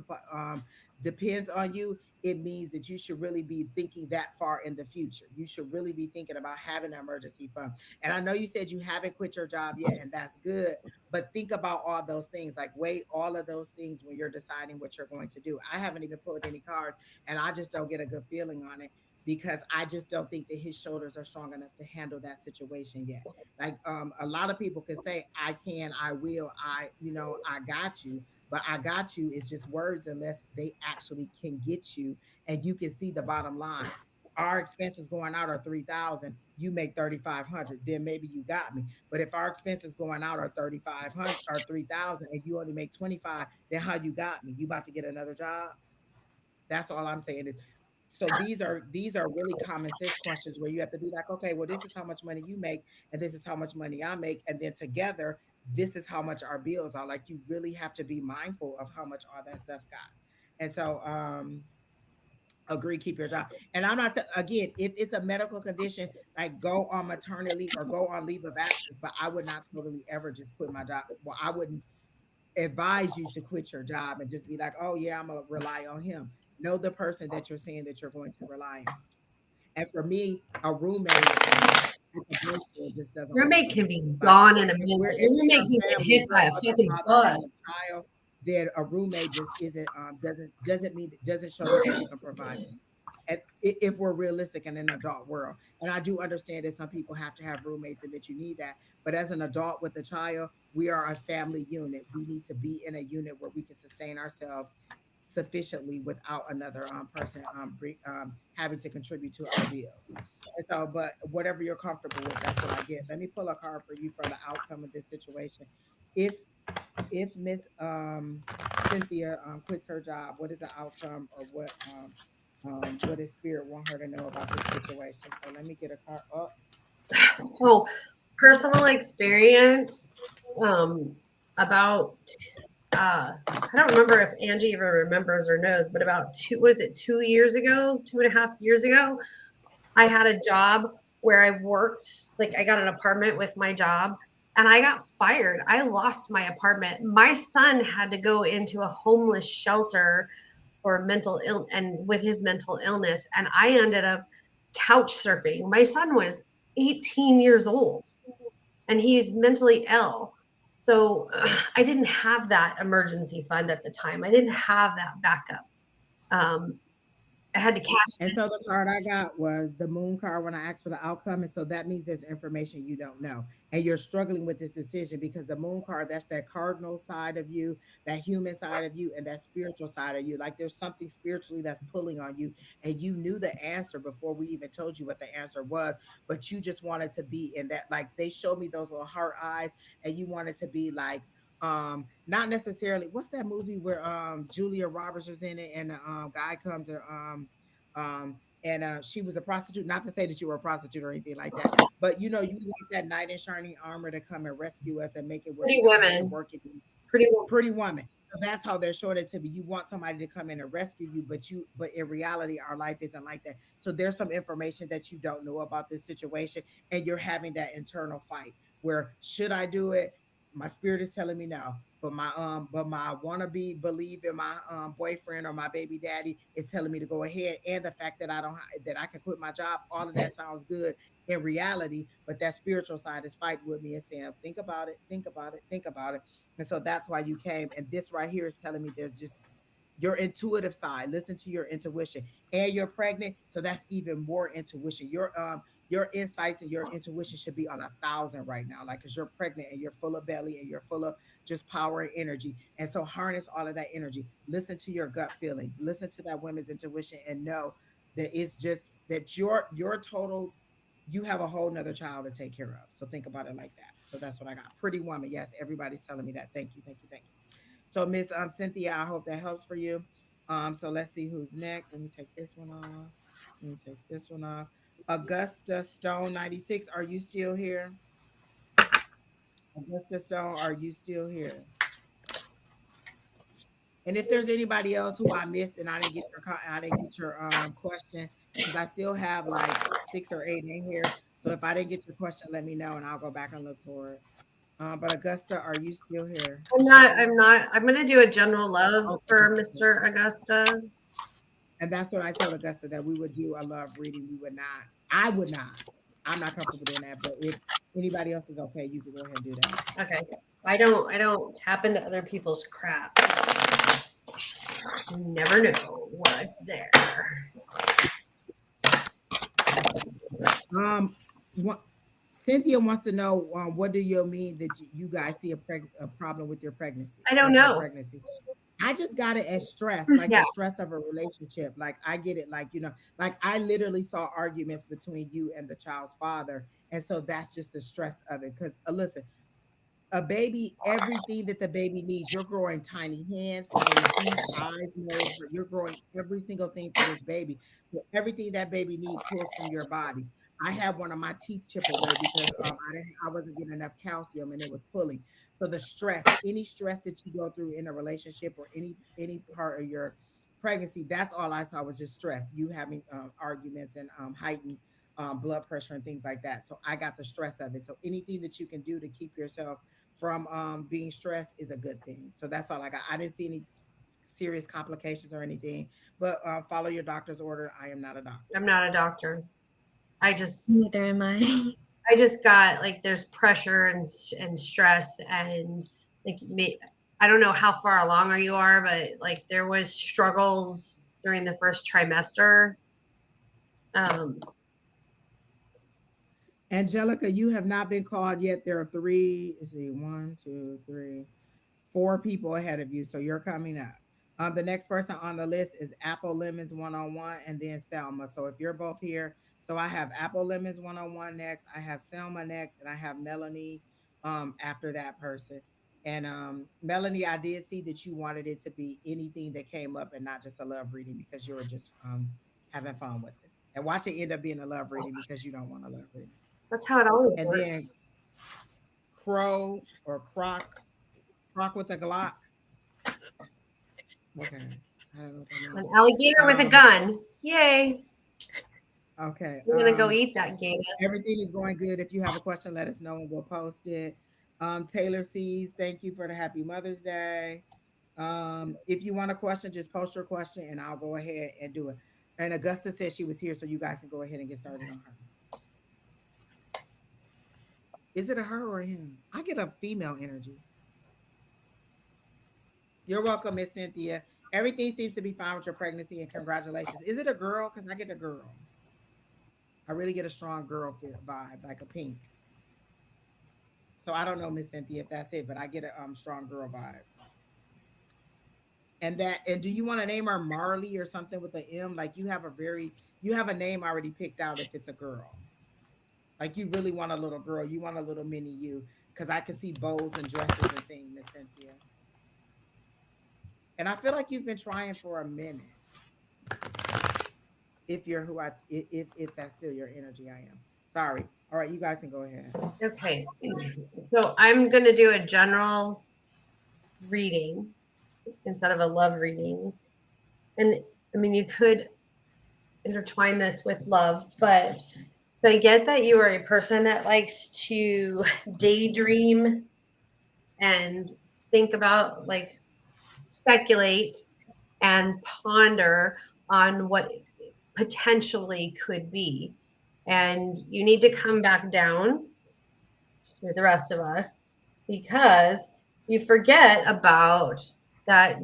depends on you, it means that you should really be thinking that far in the future. You should really be thinking about having an emergency fund. And I know you said you haven't quit your job yet, and that's good. But think about all those things, like, weigh all of those things when you're deciding what you're going to do. I haven't even pulled any cards, and I just don't get a good feeling on it, because I just don't think that his shoulders are strong enough to handle that situation yet. Like, a lot of people can say, I can, I will, I got you. But I got you is just words unless they actually can get you and you can see the bottom line. Our expenses going out are 3,000. You make 3,500. Then maybe you got me. But if our expenses going out are 3,500 or 3,000 and you only make 25, then how you got me? You about to get another job? That's all I'm saying is, so these are really common sense questions where you have to be like, okay, well, this is how much money you make, and this is how much money I make, and then together, this is how much our bills are. Like, you really have to be mindful of how much all that stuff got. And so, agree, keep your job. And I'm not again, if it's a medical condition, like, go on maternity leave or go on leave of absence. But I would not totally ever just quit my job. Well, I wouldn't advise you to quit your job and just be like, oh yeah, I'm gonna rely on him. Know the person that you're saying that you're going to rely on. And for me, a roommate at the daycare just doesn't work Roommate for can me. be Like, gone in a if minute. we're if Your we're roommate a can get family hit where by a a mother, fucking father, and bus. a child, then a roommate just isn't doesn't show me that you can provide for me. And if we're realistic in an adult world, and I do understand that some people have to have roommates and that you need that, but as an adult with a child, we are a family unit. We need to be in a unit where we can sustain ourselves sufficiently without another person having to contribute to our bills. And so, but whatever you're comfortable with, that's what I get. Let me pull a card for you for the outcome of this situation. If Miss Cynthia quits her job, what is the outcome, or what does spirit want her to know about this situation? So let me get a card up. So, personal experience um, about I don't remember if Angie even remembers or knows, but about 2 years ago, 2.5 years ago, I had a job where I worked, like I got an apartment with my job and I got fired. I lost my apartment. My son had to go into a homeless shelter for mental ill and with his mental illness. And I ended up couch surfing. My son was 18 years old and he's mentally ill. So I didn't have that emergency fund at the time. I didn't have that backup. Um, I had to cash And it. so the card I got was the moon card when I asked for the outcome. And so that means there's information you don't know. And you're struggling with this decision because the moon card, that's that cardinal side of you, that human side of you, and that spiritual side of you. Like there's something spiritually that's pulling on you. And you knew the answer before we even told you what the answer was, but you just wanted to be in that. Like they showed me those little heart eyes, and you wanted to be like, not necessarily what's that movie where Julia Roberts was in it and the guy comes and she was a prostitute. Not to say that you were a prostitute or anything like that, but you want that knight in shining armor to come and rescue us and make it where we Pretty don't have to women, work it. pretty women. Pretty woman. So that's how they're showing it to me. You want somebody to come in and rescue you, but in reality, our life isn't like that. So there's some information that you don't know about this situation, and you're having that internal fight where should I do it? My spirit is telling me no, but my wannabe believe in my boyfriend or my baby daddy is telling me to go ahead, and the fact that that I can quit my job, all of that sounds good in reality, but that spiritual side is fighting with me and saying, think about it, think about it, think about it. And so that's why you came. And this right here is telling me there's just your intuitive side. Listen to your intuition. And you're pregnant, so that's even more intuition. Your insights and your intuition should be on 1,000 right now, like because you're pregnant and you're full of belly and you're full of just power and energy. And so harness all of that energy. Listen to your gut feeling. Listen to that women's intuition and know that it's just that your total you have a whole nother child to take care of. So think about it like that. So that's what I got. Pretty woman. Yes, everybody's telling me that. Thank you, thank you, thank you. So Miss Cynthia, I hope that helps for you. So let's see who's next. Let me take this one off. Let me take this one off. Augusta Stone 96. Are you still here? Augusta Stone, are you still here? And if there's anybody else who I missed and I didn't get your question, because I still have like 6 or 8 in here. So if I didn't get your question, let me know and I'll go back and look for it. But Augusta, are you still here? I'm not. I'm not. I'm gonna do a general love Okay, for just Mr. Augusta. and that's what I told Augusta that we would do a love reading. We would not. I would not. I'm not comfortable doing that. But if anybody else is okay, you can go ahead and do that. Okay. I don't tap into other people's crap. You never know what's there. What Cynthia wants to know, what do you mean that you guys see a problem with your pregnancy, I don't with her know. pregnancy? I just got it as stress, like Yeah. the stress of a relationship. Like I get it, like like I literally saw arguments between you and the child's father, and so that's just the stress of it. Because listen, a baby, everything that the baby needs. You're growing tiny hands, tiny feet, eyes, nose. You're growing every single thing for this baby. So everything that baby need pulls from your body. I had one of my teeth chip away because I wasn't getting enough calcium and it was pulling. So the stress, any stress that you go through in a relationship or any part of your pregnancy, that's all I saw was just stress. You having arguments and heightened blood pressure and things like that. So I got the stress of it. So anything that you can do to keep yourself from being stressed is a good thing. So that's all I got. I didn't see any serious complications or anything, but follow your doctor's order. I am not a doctor. I'm not a doctor. I just Neither am I. I just got like there's pressure and stress and like I don't know how far along are you are, but like there was struggles during the first trimester. Um, Angelica, you have not been called yet. There are three, let's see, one, two, three, 4 people ahead of you. So you're coming up. The next person on the list is Apple Lemons 101 and then Selma. So if you're both here, so I have Apple Lemons 101 next, I have Selma next, and I have Melanie after that person. And Melanie, I did see that you wanted it to be anything that came up and not just a love reading because you were just having fun with this. And watch it end up being a love reading because you don't want a love reading. That's how it always And then works. Crow or Croc with a Glock. Okay. I don't know what that An means. alligator with a Um, gun. Yay. okay. I'm gonna go eat that gator. Everything is going good. If you have a question, let us know and we'll post it. Taylor sees, thank you for the happy Mother's Day. If you want a question, just post your question and I'll go ahead and do it. And Augusta said she was here, so you guys can go ahead and get started on her. Is it a her or a him? I get a female energy. You're welcome, Miss Cynthia. Everything seems to be fine with your pregnancy and congratulations. Is it a girl? Because I get a girl. I really get a strong girl vibe, like a pink. So I don't know, Miss Cynthia, if that's it, but I get a strong girl vibe. And do you want to name her Marley or something with the M? Like you have a name already picked out if it's a girl. Like you really want a little girl. You want a little mini you. Because I can see bows and dresses and things, Miss Cynthia. And I feel like you've been trying for a minute. If you're who I if that's still your energy, I am. Sorry. All right, you guys can go ahead. Okay. So I'm gonna do a general reading instead of a love reading. And I mean, you could intertwine this with love, but so I get that you are a person that likes to daydream and think about, like, speculate and ponder on what potentially could be. And you need to come back down to the rest of us because you forget about that.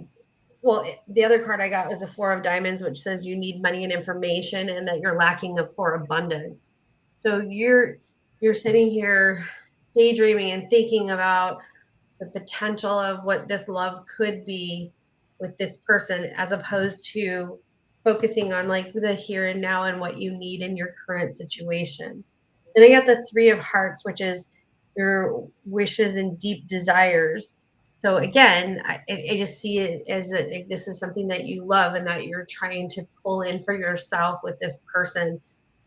Well, the other card I got was the Four of Diamonds, which says you need money and information and that you're lacking for abundance. So you're sitting here daydreaming and thinking about the potential of what this love could be with this person, as opposed to focusing on like the here and now and what you need in your current situation. Then I got the Three of Hearts, which is your wishes and deep desires. So again, I just see it as this is something that you love and that you're trying to pull in for yourself with this person.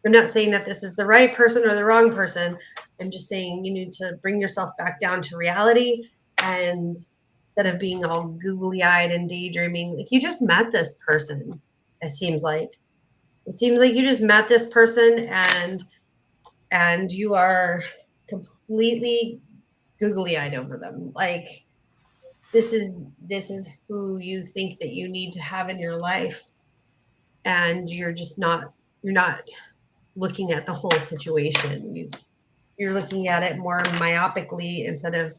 I'm not saying that this is the right person or the wrong person. I'm just saying you need to bring yourself back down to reality, and instead of being all googly eyed and daydreaming, like you just met this person. It seems like you just met this person, and you are completely googly eyed over them. Like this is who you think that you need to have in your life, and you're not looking at the whole situation. You're looking at it more myopically instead of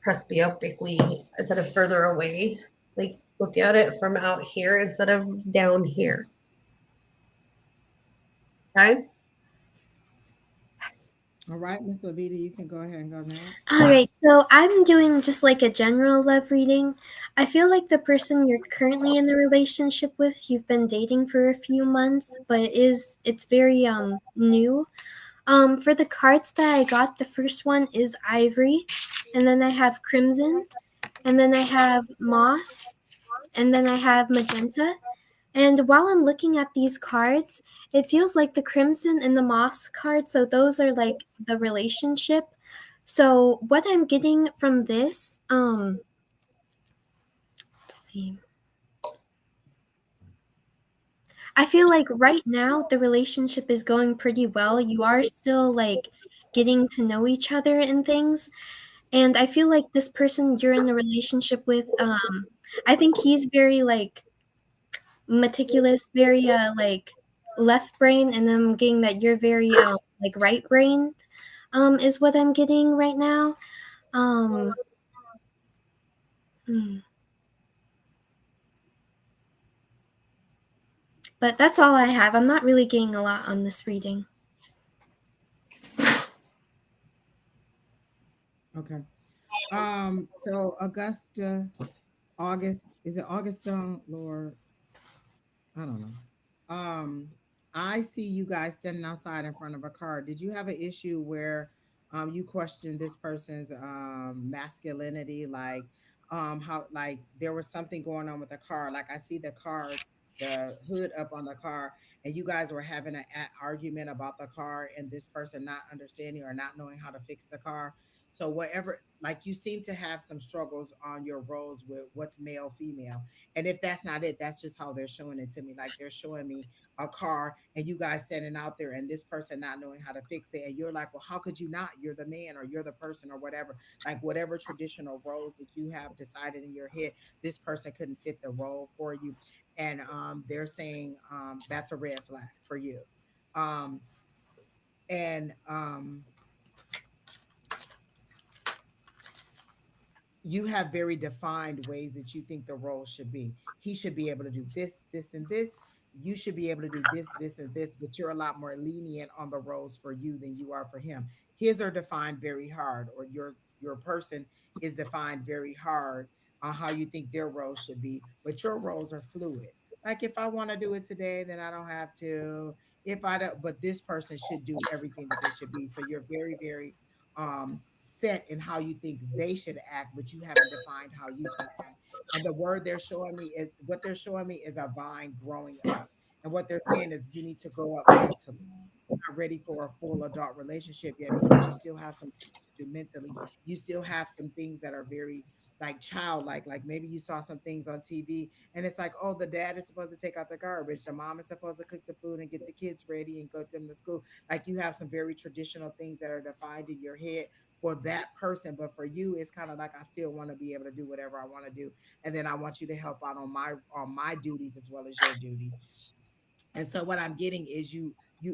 presbyopically, instead of further away. Like look at it from out here instead of down here. Okay. All right, Miss Lavida, you can go ahead and go next. All right, so I'm doing just like a general love reading. I feel like the person you're currently in a relationship with, you've been dating for a few months, but it's very new. For the cards that I got, the first one is Ivory, and then I have Crimson, and then I have Moss, and then I have Magenta. And while I'm looking at these cards, it feels like the Crimson and the Moss cards, so those are like the relationship. So what I'm getting from this, let's see. I feel like right now the relationship is going pretty well. You are still like getting to know each other and things. And I feel like this person you're in a relationship with, I think he's very like meticulous, very like left brain, and I'm getting that you're very like right brained, is what I'm getting right now. Um, hmm. But that's all I have. I'm not really getting a lot on this reading. Okay. So Augusta, August, is it Augustine, Lord? I don't know. Um, I see you guys standing outside in front of a car. Did you have an issue where you questioned this person's masculinity, like how like there was something going on with the car? Like I see the car, the hood up on the car, and you guys were having an argument about the car and this person not understanding or not knowing how to fix the car. So whatever, like you seem to have some struggles on your roles with what's male, female, and if that's not it, that's just how they're showing it to me. Like they're showing me a car and you guys standing out there and this person not knowing how to fix it. And you're like, well, how could you not? You're the man or you're the person or whatever. Like whatever traditional roles that you have decided in your head, this person couldn't fit the role for you. And they're saying that's a red flag for you. Um, and you have very defined ways that you think the role should be. He should be able to do this, this, and this. You should be able to do this, this, and this, but you're a lot more lenient on the roles for you than you are for him. His are defined very hard, or your person is defined very hard on how you think their roles should be, but your roles are fluid. Like if I want to do it today, then I don't have to. If I don't, but this person should do everything that they should be. So you're very, very set in how you think they should act, but you haven't defined how you should act. And the word they're showing me is what they're showing me is a vine growing up. And what they're saying is you need to grow up mentally. You're not ready for a full adult relationship yet because you still have some things to do mentally. You still have some things that are very like childlike. Like maybe you saw some things on TV and it's like, oh, the dad is supposed to take out the garbage. The mom is supposed to cook the food and get the kids ready and go them to school. Like you have some very traditional things that are defined in your head for that person, but for you it's kind of like I still want to be able to do whatever I want to do, and then I want you to help out on my duties as well as your duties. And so what I'm getting is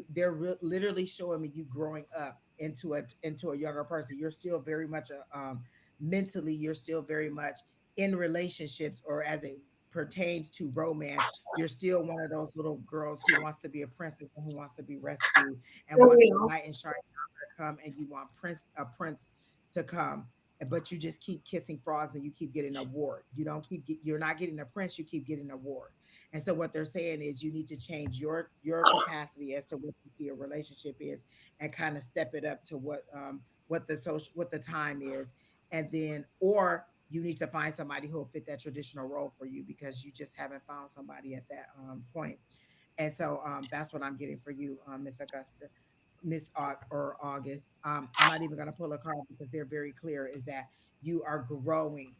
they're literally showing me you growing up into a younger person. You're still very much a mentally, you're still very much in relationships, or as it pertains to romance, you're still one of those little girls who wants to be a princess and who wants to be rescued and For wants a real. knight in shining armor to come, and you want a prince to come, but you just keep kissing frogs and you keep getting a ward. You don't you're not getting a prince, you keep getting a ward. And so what they're saying is you need to change your capacity as to what you see a relationship is, and kind of step it up to what the time is, and then or you need to find somebody who'll fit that traditional role for you because you just haven't found somebody at that point. And so that's what I'm getting for you, Miss Augusta, or August. I'm not even going to pull a card because they're very clear. Is that you are growing,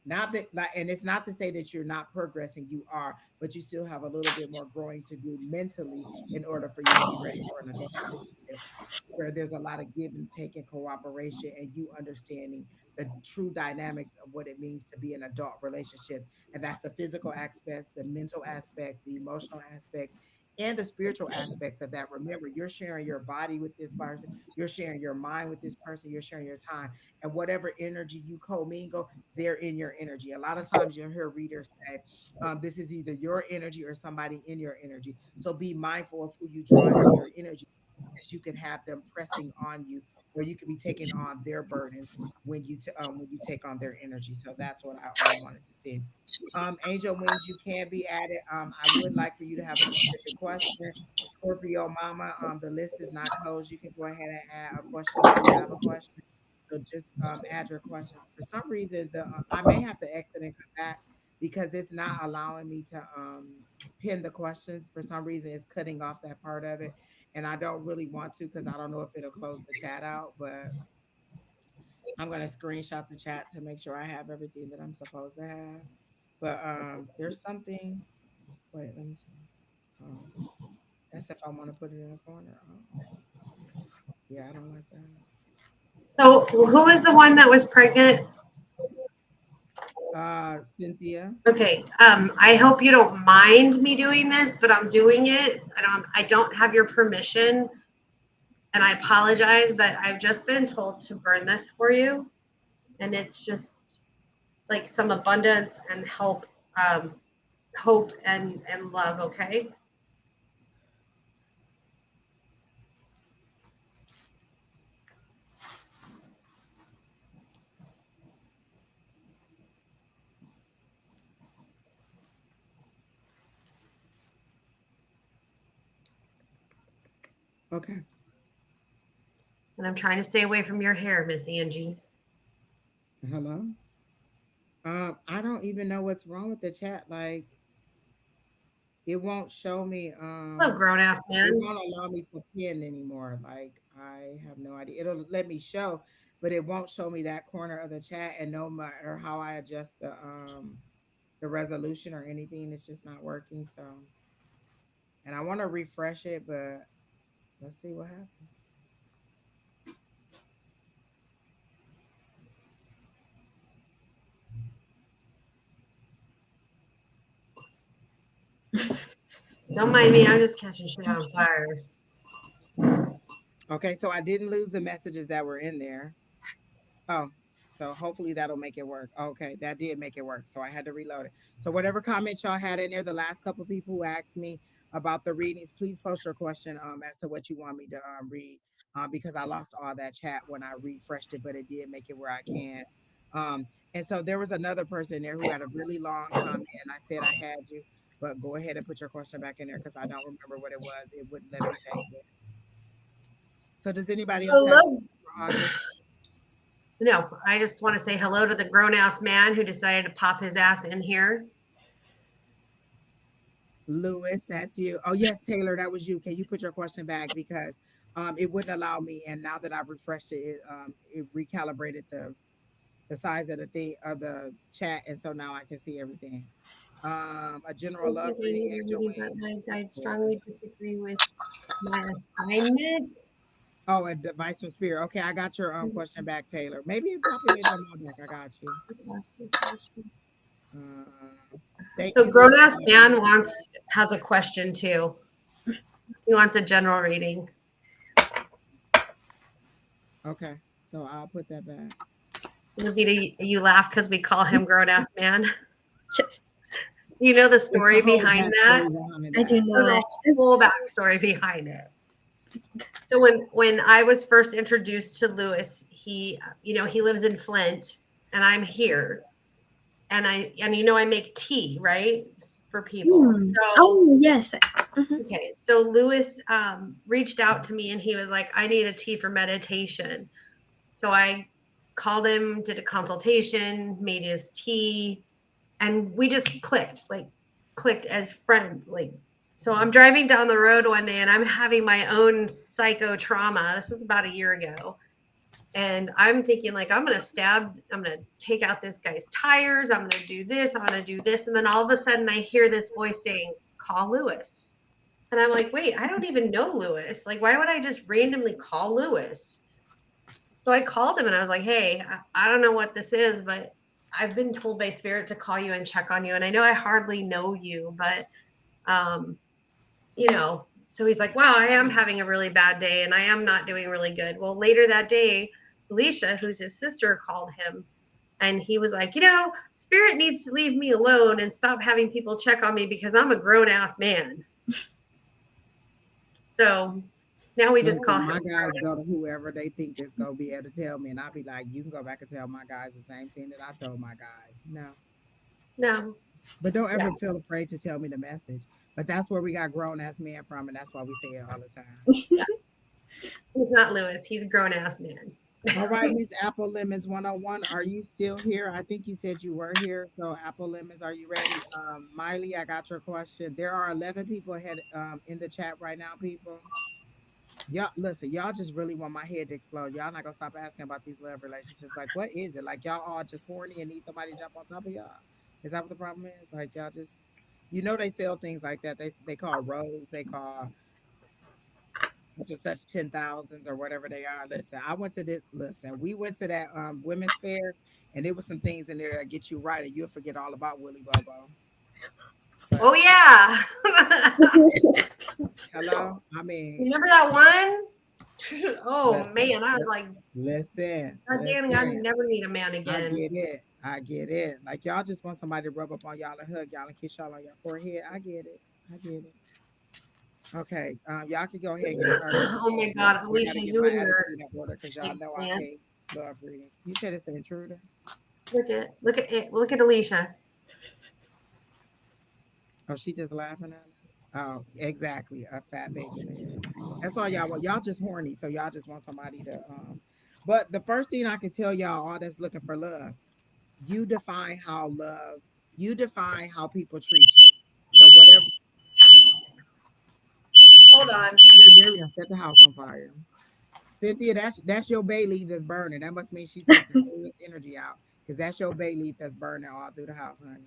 not that, like, and it's not to say that you're not progressing. You are, but you still have a little bit more growing to do mentally in order for you to be ready for an adult relationship where there's a lot of give and take and cooperation and you understanding the true dynamics of what it means to be an adult relationship. And that's the physical aspects, the mental aspects, the emotional aspects, and the spiritual aspects of that. Remember, you're sharing your body with this person, you're sharing your mind with this person, you're sharing your time. And whatever energy you commingle, they're in your energy. A lot of times you'll hear readers say, this is either your energy or somebody in your energy. So be mindful of who you draw into your energy, because you can have them pressing on you, or you could be taking on their burdens when you take on their energy. So that's what I wanted to see. Angel Wings, you can be added. I would like for you to have a specific question. Scorpio Mama, the list is not closed. You can go ahead and add a question if you have a question. So just add your questions. For some reason, the I may have to exit and come back because it's not allowing me to pin the questions. For some reason, it's cutting off that part of it, and I don't really want to because I don't know if it'll close the chat out. But I'm gonna screenshot the chat to make sure I have everything that I'm supposed to have. But there's something. Wait, let me see. Oh, that's if I want to put it in a corner. Oh, yeah, I don't like that. So who was the one that was pregnant? Cynthia. Okay. I hope you don't mind me doing this, but I'm doing it. I don't have your permission, and I apologize, but I've just been told to burn this for you, and it's just like some abundance and um, hope and love. Okay. Okay. And I'm trying to stay away from your hair, Miss Angie. Hello. I don't even know what's wrong with the chat. Like, it won't show me. Hello, grown ass It man. won't allow me to pin anymore. Like, I have no idea. It'll let me show, but it won't show me that corner of the chat. And no matter how I adjust the resolution or anything, it's just not working. So, and I want to refresh it, but let's see what happens. Don't mind me. I'm just catching shit on fire. Okay, so I didn't lose the messages that were in there. Oh, so hopefully that'll make it work. Okay, that did make it work. So I had to reload it. So whatever comments y'all had in there, the last couple of people who asked me about the readings, please post your question as to what you want me to read, because I lost all that chat when I refreshed it, but it did make it where I can. And so there was another person there who had a really long comment, and I said I had you, but go ahead and put your question back in there because I don't remember what it was. It wouldn't let me say it. So does anybody else have Hello. for August? No, I just want to say hello to the grown ass man who decided to pop his ass in here. Lewis, that's you. Oh yes, Taylor, that was you. Can you put your question back because it wouldn't allow me, and now that I've refreshed it, it recalibrated the size of the thing of the chat, and so now I can see everything. A I general don't love think I reading, need a Angel reading, but Wings, of I strongly course. disagree with my assignment. Oh, a device from spirit. Okay, I got your question back, Taylor. Maybe pop in and jump on back. I got you. Thank So you, Lewis, grown for ass popping man in. has a question too. He wants a general reading. Okay, so I'll put that back. Lavida, you laugh because we call him grown ass man. Yes, You know the It's the story whole behind that? backstory behind I do that. There's know a whole backstory behind it. So when I was first introduced to Lewis, he lives in Flint and I'm here. And I make tea, right? For people. Hmm. So Oh, yes. Mhm. okay, so Lewis reached out to me and he was like, I need a tea for meditation. So I called him, did a consultation, made his tea, and we just clicked as friends. So I'm driving down the road one day and I'm having my own psycho trauma. This was about a year ago. And I'm thinking like I'm gonna take out this guy's tires, I'm gonna do this, I'm gonna do this. And then all of a sudden I hear this voice saying, call Lewis. And I'm like, wait, I don't even know Lewis. Like, why would I just randomly call Lewis? So I called him and I was like, hey, I don't know what this is, but I've been told by spirit to call you and check on you. And I know I hardly know you, but, um, so he's like, wow, I am having a really bad day and I am not doing really good. Well, later that day, Alicia, who's his sister, called him and he was like, spirit needs to leave me alone and stop having people check on me because I'm a grown ass man. So now we just call Listen, him. my guys go to whoever they think is gonna be able to tell me, and I'll be like, you can go back and tell my guys the same thing that I told my guys. No, No, but don't yeah, ever feel afraid to tell me the message. But that's where we got grown ass men from, and that's why we say it all the time. yeah. He's not Lewis. He's a grown ass man. All right, Miss Apple Lemons 101, are you still here? I think you said you were here. So Apple Lemons, are you ready? Miley, I got your question. There are 11 people ahead in the chat right now, people. Y'all listen, y'all just really want my head to explode. Y'all not gonna stop asking about these love relationships. Like, what is it? Like y'all all just horny and need somebody to jump on top of y'all? Is that what the problem is? Like y'all just they sell things like that. They call rose, they call such and such 10,000s or whatever they are. Listen, we went to that women's fair and there was some things in there that get you right and you'll forget all about Willy Bobo. Oh But yeah. hello? I mean, Remember that one? Oh listen, man, I was like, listen, God damn, I listen. never need a man I again. get it. I get it. Like y'all just want somebody to rub up on y'all and hug y'all and kiss y'all on your forehead. I get it. I get it. Okay. Y'all can go ahead and get started with this Oh my love reading God, because I Alicia, gotta get you my and your attitude in order because y'all know I man. hate love reading. You said it's an intruder. Look at Alicia. Oh, she just laughing at us. Oh, exactly. A fat baby man. That's all y'all want. Y'all just horny, so y'all just want somebody to. But the first thing I can tell y'all, all that's looking for love, you define how love. You define how people treat you. So whatever. Hold on. Mary set the house on fire. Cynthia, that's your bay leaf that's burning. That must mean she sent the serious energy out because that's your bay leaf that's burning all through the house, honey.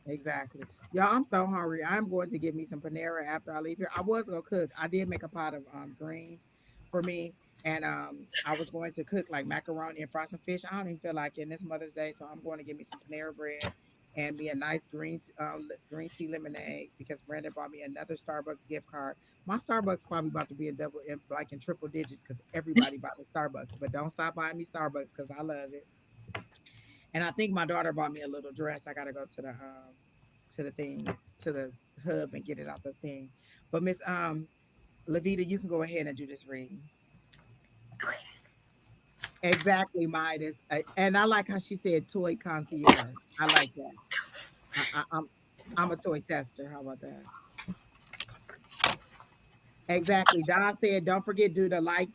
Exactly. Y'all, I'm so hungry. I'm going to get me some Panera after I leave here. I was gonna cook. I did make a pot of greens for me. And I was going to cook like macaroni and fry some fish. I don't even feel like it. And it's Mother's Day, so I'm going to get me some Panera bread and me a nice green tea lemonade because Brandon bought me another Starbucks gift card. My Starbucks probably about to be in like in triple digits because everybody bought me Starbucks. But don't stop buying me Starbucks because I love it. And I think my daughter bought me a little dress. I gotta go to the thing, to the hub and get it out the thing. But Miss Lavida, you can go ahead and do this reading. Exactly, Midas. And I like how she said toy concierge. I like that. I'm a toy tester. How about that? Exactly. Don said, don't forget do the like,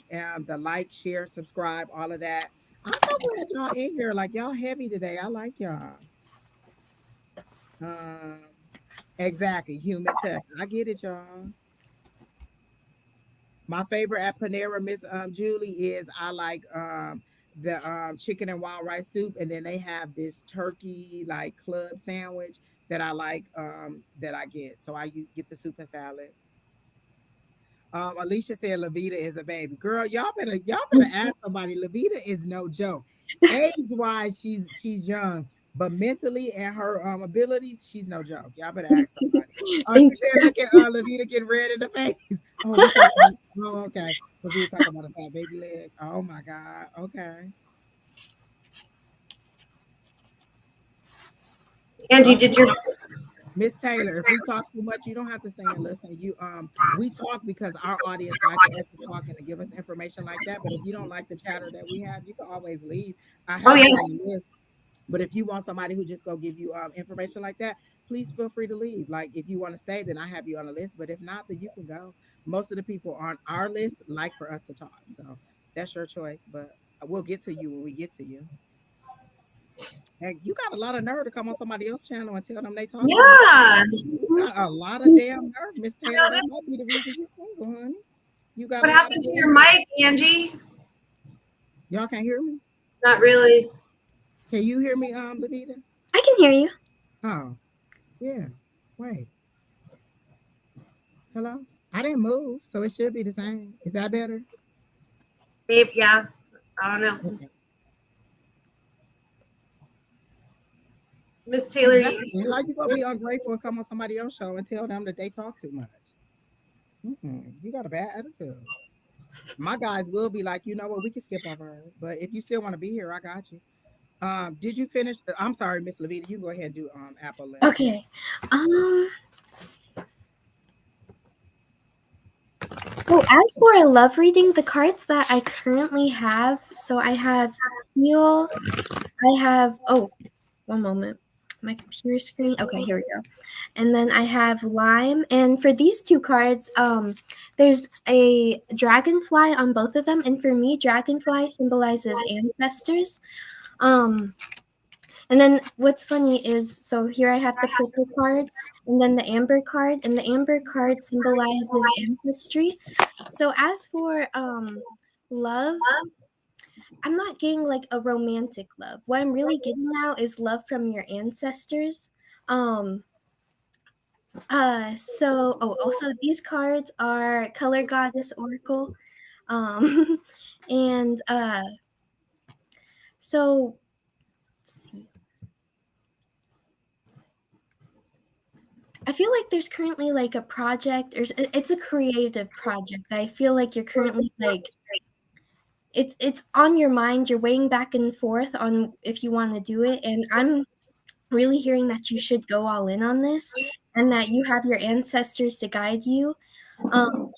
share, subscribe, all of that. I'm so glad y'all in here. Like y'all heavy today. I like y'all. Um, exactly. Human touch. I get it, y'all. My favorite at Panera, Miss Julie, is I like the chicken and wild rice soup, and then they have this turkey like club sandwich that I like that I get. So get the soup and salad. Alicia said Lavita is a baby. Girl, y'all better ask somebody. Lavita is no joke. Age wise, she's young, but mentally and her abilities, she's no joke. Y'all better ask somebody. Oh, she Thanks. said, look at Lavita getting red in the face. Oh, we talking about, oh, okay. Lavita talking about a fat baby leg. Oh my God. Okay. Angie, Okay. did your Miss Taylor, if we talk too much, you don't have to stay and listen. We talk because our audience likes for us to talk and to give us information like that. But if you don't like the chatter that we have, you can always leave. I Oh have yeah. you on the list. But if you want somebody who just go give you information like that, please feel free to leave. Like if you want to stay, then I have you on the list. But if not, then you can go. Most of the people on our list like for us to talk, so that's your choice. But we'll get to you when we get to you. And you got a lot of nerve to come on somebody else's channel and tell them they talk too much. Yeah. You got a lot of damn nerve, Miss You Taylor. know, That might be the reason you're single, honey. You got what a lot of happened to your damn nerve. mic, Angie? Y'all can't hear me? Not really. Can you hear me, Lavita? I can hear you. Oh, yeah. Wait. Hello? I didn't move, so it should be the same. Is that better? Maybe, yeah. I don't know. Okay. Miss Taylor, Exactly. How you gonna be ungrateful and come on somebody else's show and tell them that they talk too much? You got a bad attitude. My guys will be like, you know what, we can skip over her. But if you still want to be here, I got you. Did you finish? I'm sorry, Miss Lavita. You go ahead and do Apple Lens. Okay. Um. So as for a love reading, the cards that I currently have, so I have Heal. I have. Oh, one moment. My computer screen. Okay, here we go. And then I have Lime. And for these two cards, there's a dragonfly on both of them. And for me, dragonfly symbolizes ancestors. Um, and then what's funny is, so here I have the purple card and then the amber card, and the amber card symbolizes ancestry. So as for love, I'm not getting like a romantic love. What I'm really getting now is love from your ancestors. Um also these cards are Color Goddess Oracle. Um and so let's see. I feel like there's currently like a project, or it's a creative project that I feel like you're currently like it's on your mind. You're weighing back and forth on if you want to do it, and I'm really hearing that you should go all in on this, and that you have your ancestors to guide you. Um,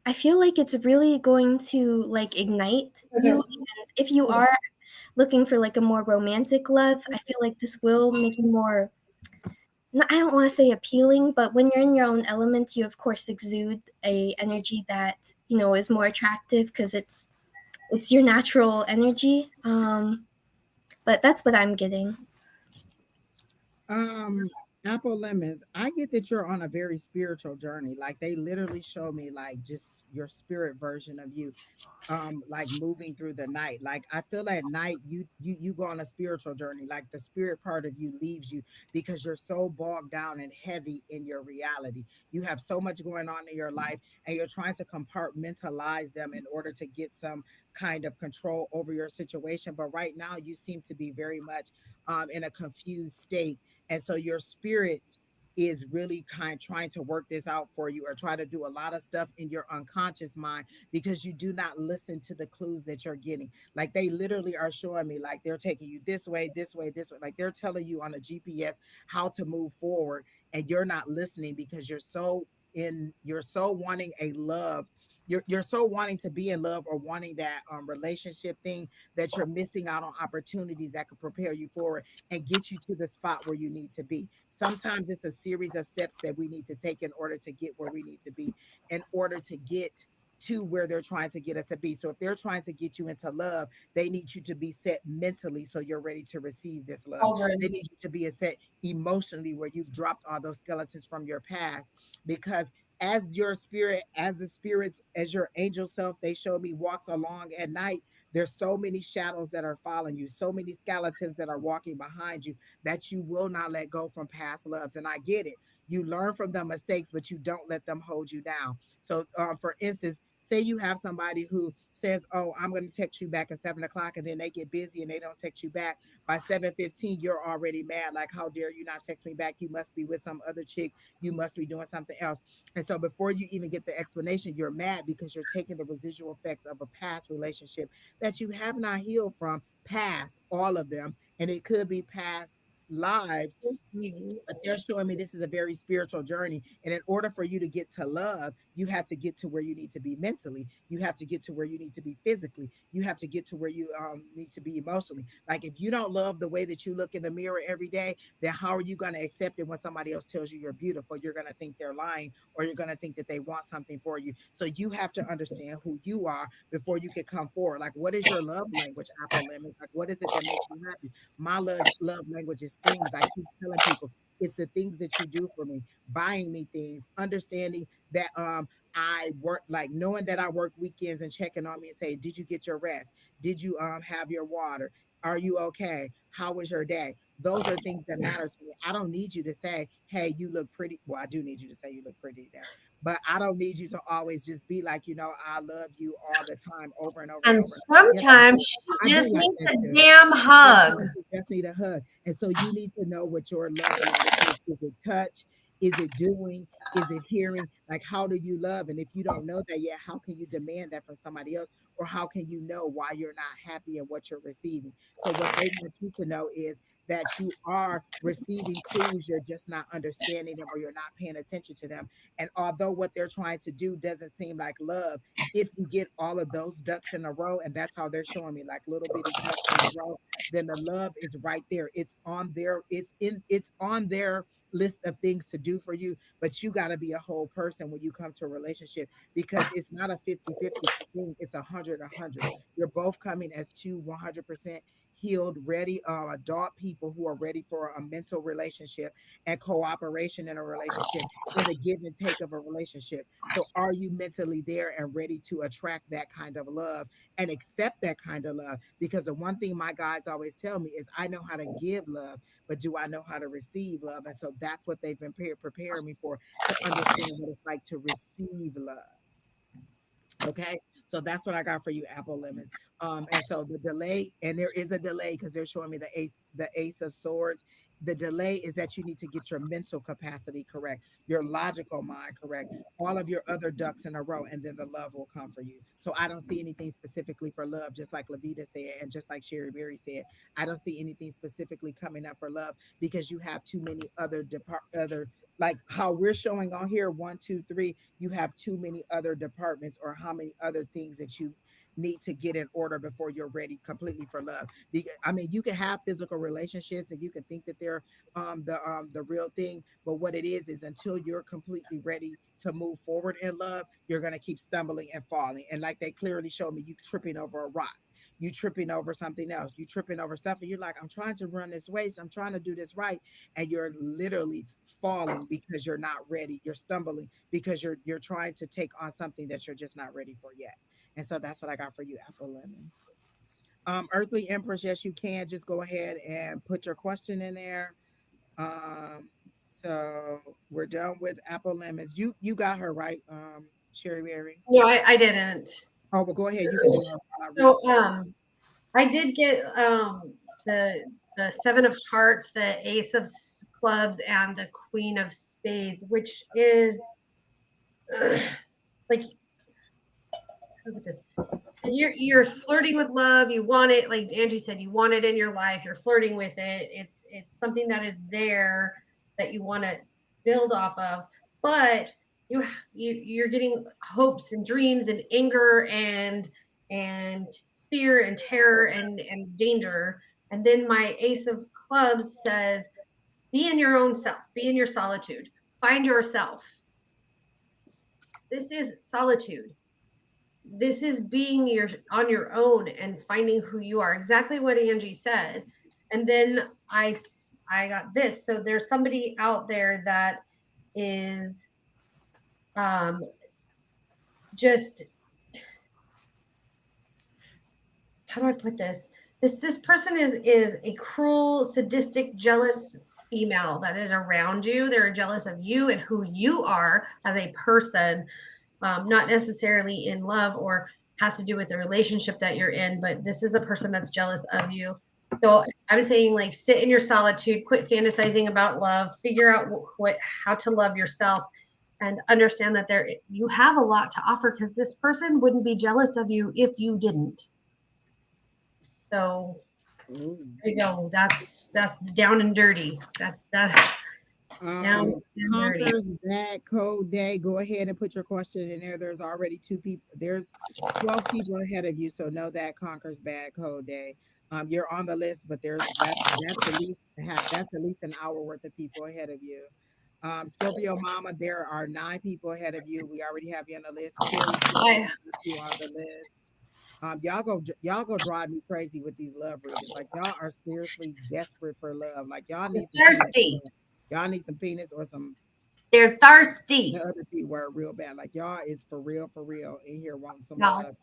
I feel like it's really going to like ignite you. And if you are looking for like a more romantic love, I feel like this will make you more I don't want to say appealing, but when you're in your own element, you of course exude a energy that is more attractive because it's your natural energy. But that's what I'm getting. Um, Apple lemons. I get that you're on a very spiritual journey. Like they literally show me like just your spirit version of you, like moving through the night. Like I feel at night you go on a spiritual journey. Like the spirit part of you leaves you because you're so bogged down and heavy in your reality. You have so much going on in your life and you're trying to compartmentalize them in order to get some kind of control over your situation. But right now you seem to be very much in a confused state, and so your spirit is really kind trying to work this out for you or try to do a lot of stuff in your unconscious mind because you do not listen to the clues that you're getting. Like they literally are showing me like they're taking you this way, this way, this way. Like they're telling you on a GPS how to move forward, and you're not listening because you're so wanting a love. You're so wanting to be in love or wanting that relationship thing that you're missing out on opportunities that could prepare you forward and get you to the spot where you need to be. Sometimes it's a series of steps that we need to take in order to get where we need to be, in order to get to where they're trying to get us to be. So if they're trying to get you into love, they need you to be set mentally so you're ready to receive this love. They Children. need you to be set emotionally where you've dropped all those skeletons from your past, because as your spirit, as the spirits, as your angel self, they show me walks along at night, there's so many shadows that are following you, so many skeletons that are walking behind you that you will not let go from past loves. And I get it. You learn from the mistakes, but you don't let them hold you down. So, for instance, say you have somebody who says, "Oh, I'm going to text you back at 7 o'clock," and then they get busy and they don't text you back by 7:15. You're already mad, like, "How dare you not text me back? You must be with some other chick. You must be doing something else." And so, before you even get the explanation, you're mad because you're taking the residual effects of a past relationship that you have not healed from, past all of them, and it could be past lives. Mhm. But they're showing me this is a very spiritual journey. And in order for you to get to love, you have to get to where you need to be mentally. You have to get to where you need to be physically. You have to get to where you need to be emotionally. Like if you don't love the way that you look in the mirror every day, then how are you going to accept it when somebody else tells you you're beautiful? You're going to think they're lying, or you're going to think that they want something for you. So you have to understand who you are before you can come forward. Like, what is your love language, Apple Lemons? Like, what is it that makes you happy? My love language is things. I keep telling people it's the things that you do for me, buying me things, understanding that I work, like knowing that I work weekends and checking on me and say, "Did you get your rest? Did you have your water? Are you okay? How was your day?" Those are things that matter to me. I don't need you to say, "Hey, you look pretty." Well, I do need you to say you look pretty today, but I don't need you to always just be like, "I love you" all the time, over and over and And over. Yes, sometimes she I do just like needs that a too. damn hug. Sometimes you just need a hug. And so you need to know what your love language is. Is it touch? Is it doing? Is it hearing? Like, how do you love? And if you don't know that yet, how can you demand that from somebody else? Or how can you know why you're not happy in what you're receiving? So, what they want you to know is that you are receiving clues, you're just not understanding them or you're not paying attention to them. And although what they're trying to do doesn't seem like love, if you get all of those ducks in a row, and that's how they're showing me, like little bitty ducks in a row, then the love is right there. It's on their list of things to do for you, but you got to be a whole person when you come to a relationship, because it's not a 50-50 thing. It's 100-100. You're both coming as two 100% healed, ready adult people who are ready for a mental relationship and cooperation in a relationship, in the give and take of a relationship. So are you mentally there and ready to attract that kind of love and accept that kind of love? Because the one thing my guides always tell me is, I know how to give love, but do I know how to receive love? And so that's what they've been preparing me for, to understand what it's like to receive love. Okay, so that's what I got for you, Apple Lemons. And so the delay, and there is a delay because they're showing me the Ace of Swords. The delay is that you need to get your mental capacity correct, your logical mind correct, all of your other ducks in a row, and then the love will come for you. So I don't see anything specifically for love, just like Lavida said, and just like Sheri Beery said. I don't see anything specifically coming up for love because you have too many other, like how we're showing on here, 1, 2, 3. You have too many other departments or how many other things that need to get in order before you're ready completely for love. I mean, you can have physical relationships and you can think that they're the real thing, but what it is until you're completely ready to move forward in love, you're gonna keep stumbling and falling. And like they clearly showed me, you tripping over a rock, you tripping over something else, you tripping over stuff, and you're like, I'm trying to run this race, I'm trying to do this right, and you're literally falling because you're not ready. You're stumbling because you're trying to take on something that you're just not ready for yet. And so that's what I got for you, Apple Lemon. Earthly Empress, yes, you can just go ahead and put your question in there. Um, so we're done with Apple Lemons. You got her right, Sheri Beery. No, I didn't. Oh, well, go ahead. You can do her while I read. So I did get the Seven of Hearts, the Ace of Clubs, and the Queen of Spades, which is like, look at this. You're flirting with love. You want it, like Angie said, you want it in your life. You're flirting with it. It's something that is there that you want to build off of, but you're getting hopes and dreams and anger and fear and terror and danger. And then my Ace of Clubs says, be in your own self, be in your solitude, find yourself. This is solitude. This is being on your own and finding who you are, exactly what Angie said. And then I got this, so there's somebody out there that is um just, how do I put this, this person is a cruel, sadistic, jealous female that is around you. They're jealous of you and who you are as a person, not necessarily in love or has to do with the relationship that you're in, but this is a person that's jealous of you. So I was saying, like, sit in your solitude, quit fantasizing about love, figure out how to love yourself, and understand that you have a lot to offer, because this person wouldn't be jealous of you if you didn't. So Ooh. there you go. That's down and dirty. That's down and dirty. Conquers Bad Code Day. Go ahead and put your question in there. There's already 2 people. There's 12 people ahead of you, so know that Conquers Bad Code Day. You're on the list, but that's at least an hour worth of people ahead of you. Scorpio Mama, there are 9 people ahead of you. We already have you on the list. Carrie, you on the list. Y'all go drive me crazy with these love readings. Like, y'all are seriously desperate for love. Like, y'all need some Thirsty. penis. Y'all need some penis or some They're thirsty. the other P word real bad. Like, y'all is for real in here wanting some No, love.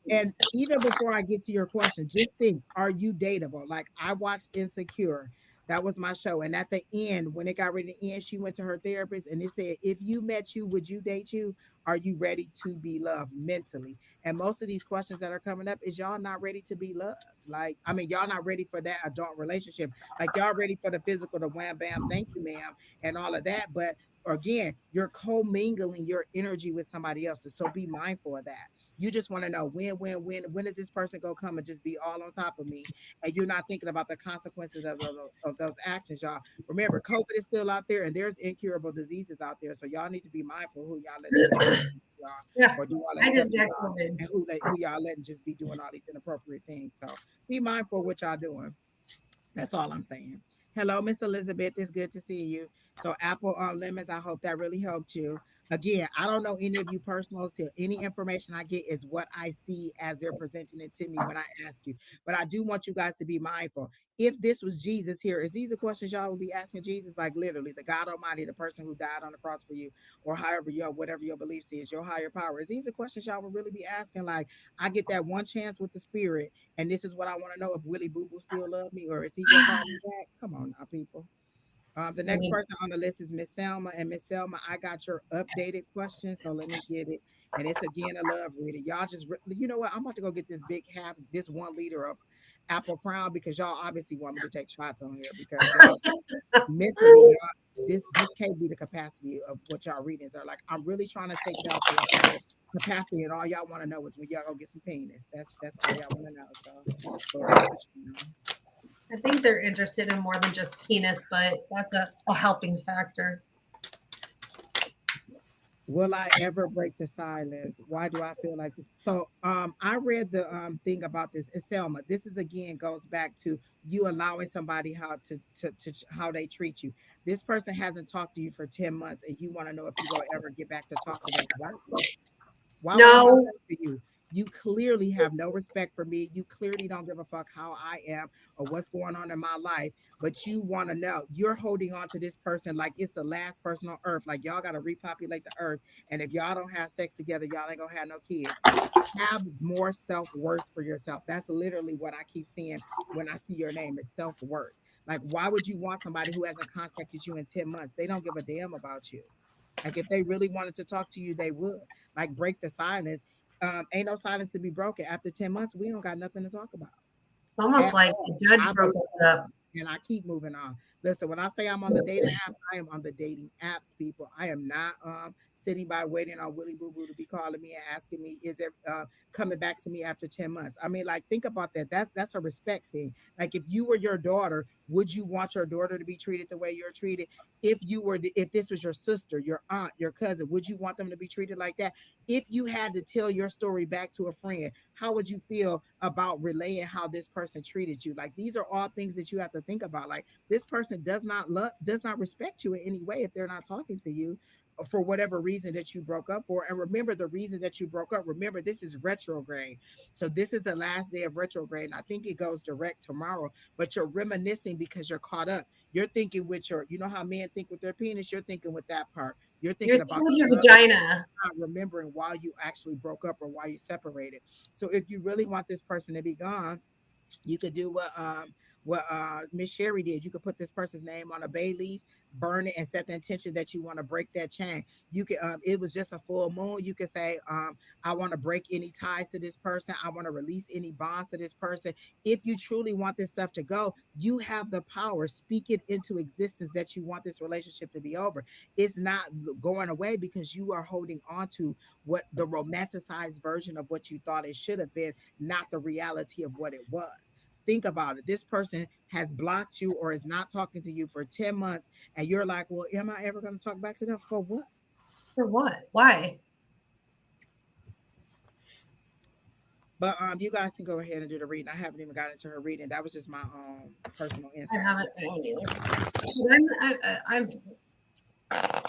And even before I get to your question, just think: are you dateable? Like, I watched Insecure. That was my show, and at the end, when it got ready to end, she went to her therapist, and it said, "If you met you, would you date you? Are you ready to be loved mentally?" And most of these questions that are coming up is y'all not ready to be loved. Like, I mean, y'all not ready for that adult relationship. Like, y'all ready for the physical, the wham bam, thank you, ma'am, and all of that. But again, you're co-mingling your energy with somebody else's. So be mindful of that. You just want to know when is this person gonna come and just be all on top of me? And you're not thinking about the consequences of those actions, y'all. Remember, COVID is still out there, and there's incurable diseases out there. So y'all need to be mindful who y'all letting y'all yeah, or do all I that just stuff to got y'all, COVID. and who y'all letting just be doing all these inappropriate things. So be mindful of what y'all doing. That's all I'm saying. Hello, Miss Elizabeth. It's good to see you. So Apple lemons, I hope that really helped you. Again, I don't know any of you personal, so any information I get is what I see as they're presenting it to me when I ask you. But I do want you guys to be mindful. If this was Jesus here, is these the questions y'all would be asking Jesus? Like, literally, the God Almighty, the person who died on the cross for you, or however whatever your beliefs is, your higher power. Is these the questions y'all would really be asking? Like, I get that one chance with the spirit, and this is what I want to know: if Willie Boo Boo still love me, or is he gonna call me back? Come on now, people. The next person on the list is Miss Selma. And Miss Selma, I got your updated question, so let me get it. And it's again a love reading. Y'all just, you know what? I'm about to go get this 1 liter of Apple Crown, because y'all obviously want me to take shots on here, because y'all mentally, this can't be the capacity of what y'all readings are. Like, I'm really trying to take y'all to a higher capacity, and all y'all want to know is when y'all go get some penis. That's all y'all want to know. So that's what you know. I think they're interested in more than just penis, but that's a helping factor. Will I ever break the silence? Why do I feel like this? So I read the thing about this. It's Selma. This is again goes back to you allowing somebody how how they treat you. This person hasn't talked to you for 10 months and you want to know if you go ever get back to talk to them. Why would I want to No, talk to you? You clearly have no respect for me. You clearly don't give a fuck how I am or what's going on in my life. But you want to know. You're holding on to this person like it's the last person on earth. Like y'all got to repopulate the earth. And if y'all don't have sex together, y'all ain't gonna have no kids. Have more self worth for yourself. That's literally what I keep seeing when I see your name is self worth. Like, why would you want somebody who hasn't contacted you in 10 months? They don't give a damn about you. Like if they really wanted to talk to you, they would. Like break the silence. Ain't no silence to be broken. After 10 months, we don't got nothing to talk about it's almost at like all. the judge I broke move us up. on and I keep moving on. Listen, when I say I'm on the dating apps, I am on the dating apps, people. I am not sitting by waiting on Willie Boo Boo to be calling me and asking me, is it coming back to me after 10 months? I mean, like, think about that. That's a respect thing. Like, if you were your daughter, would you want your daughter to be treated the way you're treated? If this was your sister, your aunt, your cousin, would you want them to be treated like that? If you had to tell your story back to a friend, how would you feel about relaying how this person treated you? Like these are all things that you have to think about. Like this person does not respect you in any way if they're not talking to you for whatever reason that you broke up for. And remember the reason that you broke up. Remember, this is retrograde. So this is the last day of retrograde. And I think it goes direct tomorrow, but you're reminiscing because you're caught up. You're thinking with your, you know how men think with their penis, you're thinking with that part. You're You're thinking about thinking with your the love, vagina. not remembering why you actually broke up or why you separated. So if you really want this person to be gone, you could do what Miss Sherry did. You could put this person's name on a bay leaf, burn it, and set the intention that you want to break that chain. You could it was just a full moon. You could say, I want to break any ties to this person. I want to release any bonds to this person. If you truly want this stuff to go, you have the power. Speak it into existence that you want this relationship to be over. It's not going away because you are holding on to what the romanticized version of what you thought it should have been, not the reality of what it was. Think about it. This person has blocked you or is not talking to you for 10 months, and you're like, well, am I ever going to talk back to them? For what? For what? Why? But you guys can go ahead and do the reading. I haven't even got into her reading. That was just my personal I insight. haven't. I don't either. But I'm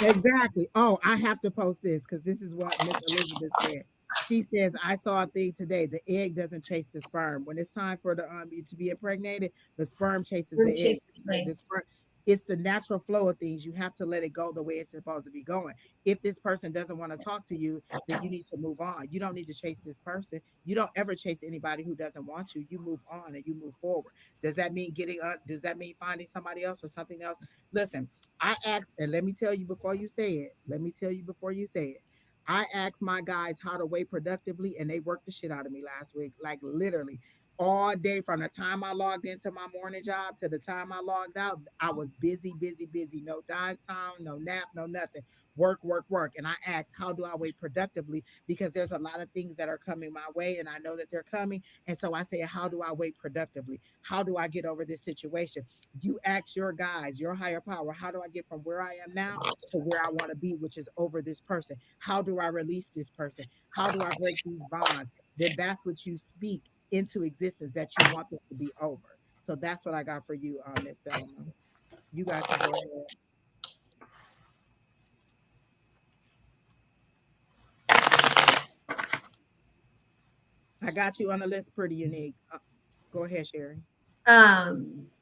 Exactly. Oh, I have to post this because this is what Miss Elizabeth said. She says, I saw a thing today. The egg doesn't chase the sperm. When it's time for the you to be impregnated, the sperm chases I'm the egg. chasing me. The sperm, it's the natural flow of things. You have to let it go the way it's supposed to be going. If this person doesn't want to talk to you, then you need to move on. You don't need to chase this person. You don't ever chase anybody who doesn't want you. You move on and you move forward. Does that mean getting up? Does that mean finding somebody else or something else? Listen, I asked, and let me tell you before you say it. Let me tell you before you say it. I asked my guys how to wait productively, and they worked the shit out of me last week. Like literally, all day from the time I logged into my morning job to the time I logged out, I was busy, busy, busy. No downtime, no nap, no nothing. Work, work, work. And I asked, how do I wait productively? Because there's a lot of things that are coming my way, and I know that they're coming. And so I say, how do I wait productively? How do I get over this situation? You ask your guys, your higher power, how do I get from where I am now to where I want to be, which is over this person? How do I release this person? How do I break these bonds? Then that's what you speak into existence that you want this to be over. So that's what I got for you, Miss Selma. You guys can go ahead. I got you on the list, pretty unique. Go ahead, Sherry.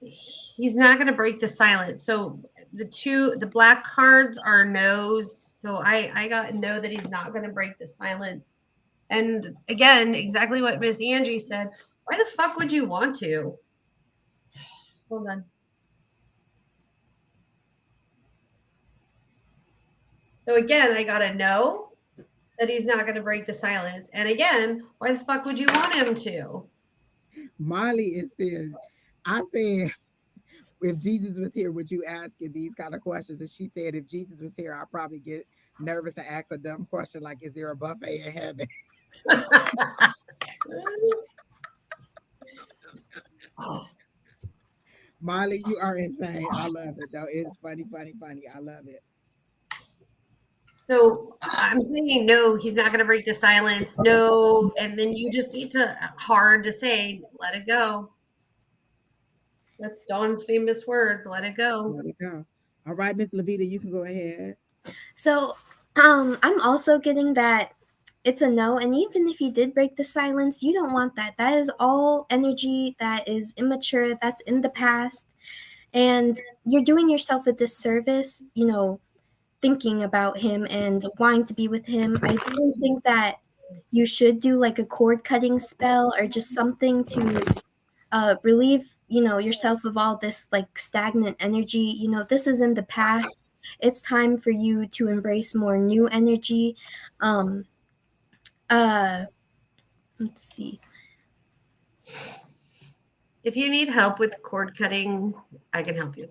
He's not going to break the silence. So the black cards are no's. So I got no that he's not going to break the silence. And again, exactly what Miss Angie said. Why the fuck would you want to? Hold on. So again, I got a no that he's not going to break the silence. And again, why the fuck would you want him to? Molly is saying, I said, if Jesus was here, would you ask him these kind of questions? And she said, if Jesus was here, I'd probably get nervous and ask a dumb question like, is there a buffet in heaven? Molly, you are insane. I love it though. It's funny, funny, funny. I love it. So I'm saying no, he's not going to break the silence. No, and then you just need to hard to say, let it go. That's Dawn's famous words. Let it go. Let it go. All right, Miss Lavida, you can go ahead. So, I'm also getting that it's a no, and even if you did break the silence, you don't want that. That is all energy that is immature, that's in the past, and you're doing yourself a disservice, thinking about him and wanting to be with him. I do think that you should do like a cord cutting spell or just something to relieve yourself of all this like stagnant energy. This is in the past. It's time for you to embrace more new energy. um uh let's see. If you need help with cord cutting, I can help you.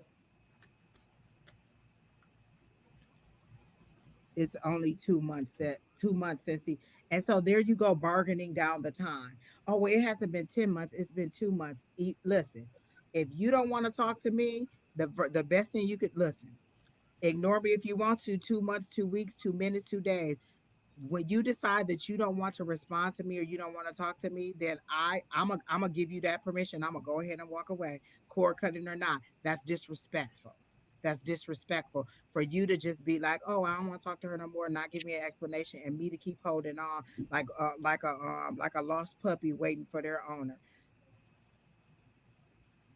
It's only 2 months, 2 months since he, and so there you go, bargaining down the time. Oh, well, it hasn't been 10 months, it's been 2 months. Listen, if you don't want to talk to me, the best thing you could, listen, ignore me if you want to. 2 months, 2 weeks, 2 minutes, 2 days. When you decide that you don't want to respond to me or you don't want to talk to me, then I'm gonna give you that permission. I'm gonna go ahead and walk away, cord cutting or not. That's disrespectful. That's disrespectful for you to just be like, oh, I don't want to talk to her no more, not give me an explanation, and me to keep holding on like a lost puppy waiting for their owner.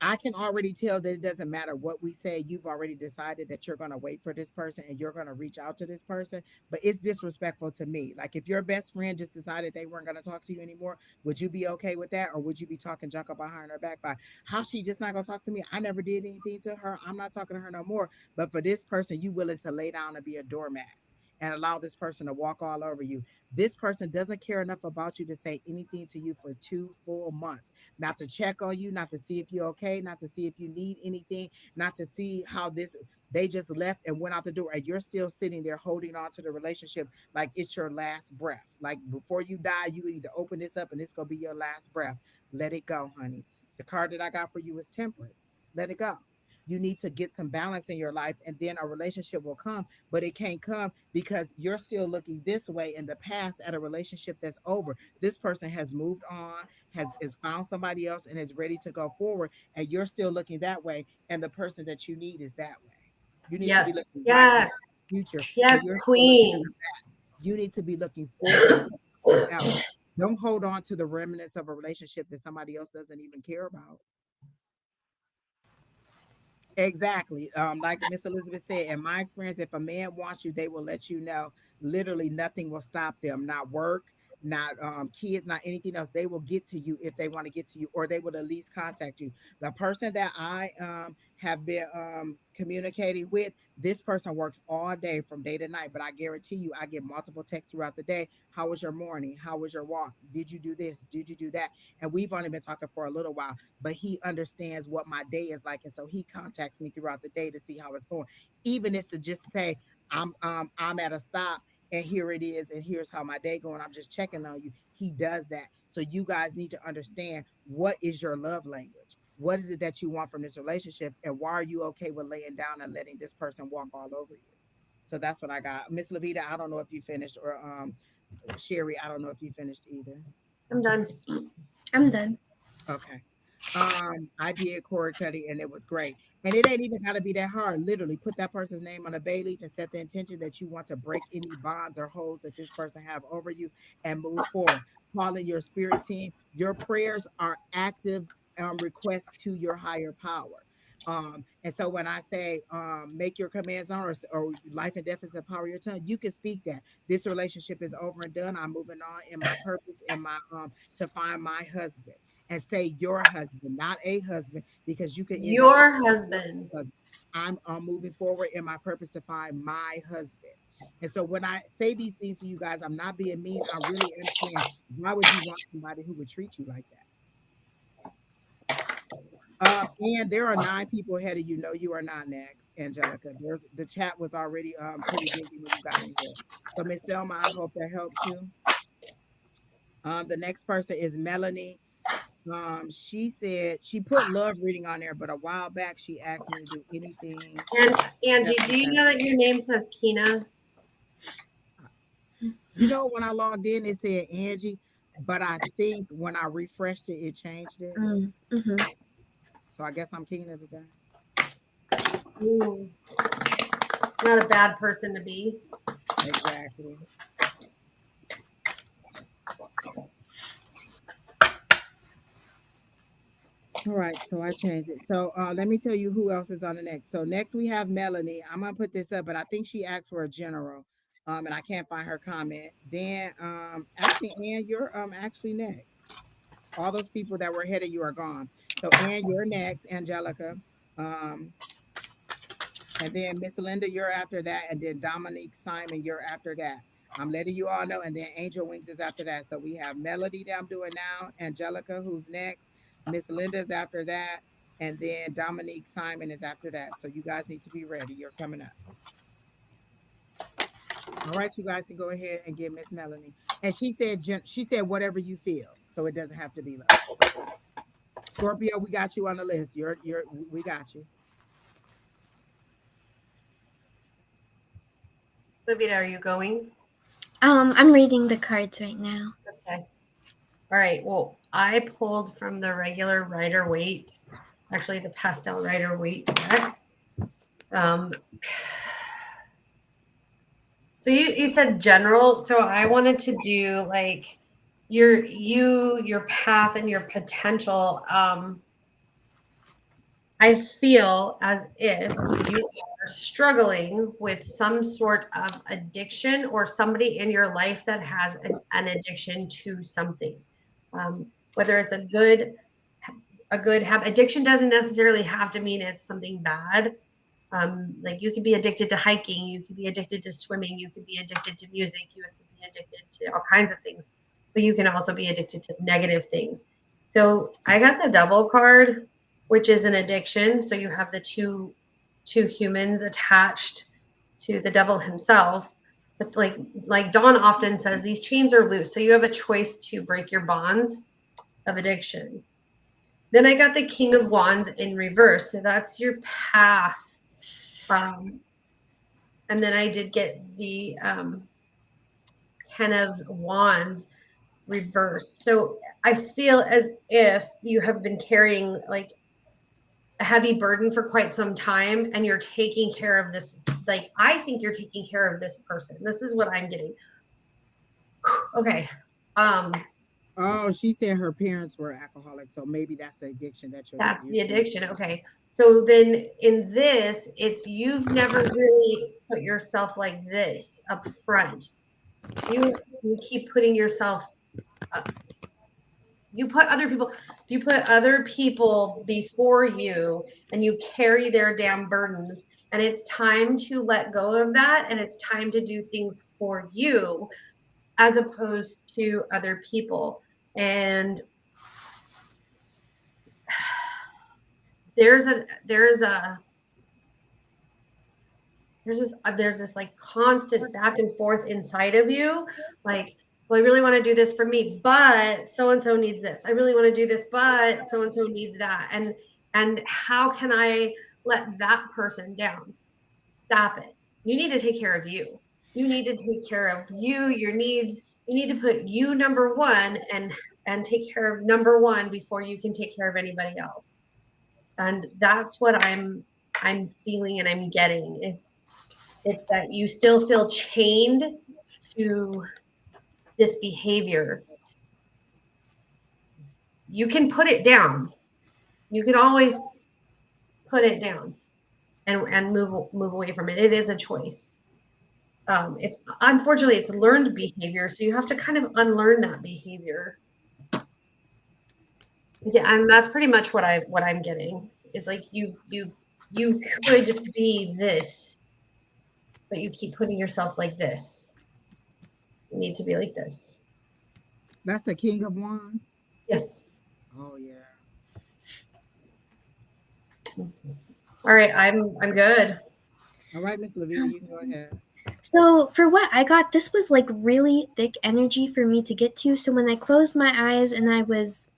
I can already tell that it doesn't matter what we say. You've already decided that you're going to wait for this person and you're going to reach out to this person. But it's disrespectful to me. Like if your best friend just decided they weren't going to talk to you anymore, would you be okay with that? Or would you be talking junk behind her back by how she just not going to talk to me? I never did anything to her. I'm not talking to her no more. But for this person, you willing to lay down and be a doormat and allow this person to walk all over you. This person doesn't care enough about you to say anything to you for 2 full months, not to check on you, not to see if you're okay, not to see if you need anything, not to see how this, they just left and went out the door and you're still sitting there holding on to the relationship like it's your last breath. Like before you die, you need to open this up and it's gonna be your last breath. Let it go, honey. The card that I got for you is temperance. Let it go. You need to get some balance in your life and then a relationship will come, but it can't come because you're still looking this way in the past at a relationship that's over. This person has moved on, has is found somebody else and is ready to go forward, and you're still looking that way, and the person that you need is that way. You need to be Yes, looking right now, yes, future, and yes, you're still looking in queen. the back. You need to be looking forward and something else. Don't hold on to the remnants of a relationship that somebody else doesn't even care about. Exactly. Like Miss Elizabeth said, in my experience, if a man wants you, they will let you know. Literally, nothing will stop them. Not work, not kids, not anything else. They will get to you if they want to get to you, or they will at least contact you. The person that I have been communicating with, this person works all day from day to night. But I guarantee you, I get multiple texts throughout the day. How was your morning? How was your walk? Did you do this? Did you do that? And we've only been talking for a little while, but he understands what my day is like, and so he contacts me throughout the day to see how it's going. Even if to just say I'm at a stop and here it is and here's how my day going. I'm just checking on you. He does that. So you guys need to understand, what is your love language? What is it that you want from this relationship, and why are you okay with laying down and letting this person walk all over you? So that's what I got. Miss Lavita, I don't know if you finished, or Sheri, I don't know if you finished either. I'm done. I'm done. Okay. I did cord cutting and it was great. And it ain't even gotta be that hard. Literally put that person's name on a bay leaf and set the intention that you want to break any bonds or holds that this person have over you and move forward. Calling your spirit team. Your prayers are active requests to your higher power. And so when I say make your commands known, or life and death is the power of your tongue, you can speak that. This relationship is over and done. I'm moving on in my purpose, in my to find my husband, and say your husband, not a husband, because you could end up Your husband. husband. I'm moving forward in my purpose to find my husband. And so when I say these things to you guys, I'm not being mean. I really understand, why would you want somebody who would treat you like that? And there are 9 people ahead of you. No, you are not next, Angelica. There's the chat was already pretty busy when you got in here. So Miss Selma, I hope that helps you. The next person is Melanie. She said she put love reading on there, but a while back she asked me to do anything And else Angie, with do you her. know that your name says Kina? When I logged in, it said Angie, but I think when I refreshed it, it changed it. Mm-hmm. So I guess I'm King of the day. Ooh, not a bad person to be. Exactly. All right, so I changed it. So let me tell you who else is on the next. So next we have Melanie. I'm gonna put this up, but I think she asked for a general, and I can't find her comment. Then actually, Ann, you're actually next. All those people that were ahead of you are gone. So Ann, you're next. Angelica, um, and then Miss Linda, you're after that, and then Dominique Simon, you're after that. I'm letting you all know, and then Angel Wings is after that. So we have Melody that I'm doing now, Angelica, who's next, Miss Linda's after that, and then Dominique Simon is after that. So you guys need to be ready. You're coming up. All right, you guys can go ahead and get Miss Melanie. And she said whatever you feel, so it doesn't have to be love. Scorpio, we got you on the list. We got you. Lavida, are you going? I'm reading the cards right now. Okay. All right. Well, I pulled from the regular Rider Waite, actually the pastel Rider Waite deck. Um, so you said general. So I wanted to do like your path and your potential. I feel as if you are struggling with some sort of addiction or somebody in your life that has an addiction to something. Whether it's a good habit. Addiction doesn't necessarily have to mean it's something bad. Like you could be addicted to hiking, you could be addicted to swimming, you could be addicted to music, you could be addicted to all kinds of things, but you can also be addicted to negative things. So I got the double card, which is an addiction. So you have the two humans attached to the devil himself. But like Dawn often says, these chains are loose. So you have a choice to break your bonds of addiction. Then I got the King of Wands in reverse. So that's your path. Um, and then I did get the Ten of Wands reversed. So I feel as if you have been carrying like a heavy burden for quite some time and you're taking care of this. Like, I think you're taking care of this person. This is what I'm getting. Okay. Um, Oh, she said her parents were alcoholics, so maybe that's the addiction that that's you're the seeing. addiction. Okay. So then in this, it's you've never really put yourself like this up front. You keep putting yourself you put other people before you and you carry their damn burdens, and it's time to let go of that, and it's time to do things for you as opposed to other people. And there's this like constant back and forth inside of you, like, well, I really want to do this for me, but so and so needs this. I really want to do this, but so and so needs that. And how can I let that person down? Stop it. You need to take care of you. You need to take care of your needs. You need to put you number one, and take care of number one before you can take care of anybody else. And that's what I'm feeling and I'm getting. It's that you still feel chained to this behavior. You can put it down. You can always put it down and move away from it. It is a choice. It's unfortunately it's learned behavior, so you have to kind of unlearn that behavior. Yeah, and that's pretty much what I'm getting is like you could be this, but you keep putting yourself like this. You need to be like this. That's the King of Wands. Yes. Oh yeah. All right, I'm good. All right, Miss Lavita, you can go ahead. So for what I got, this was like really thick energy for me to get to. So when I closed my eyes and I was,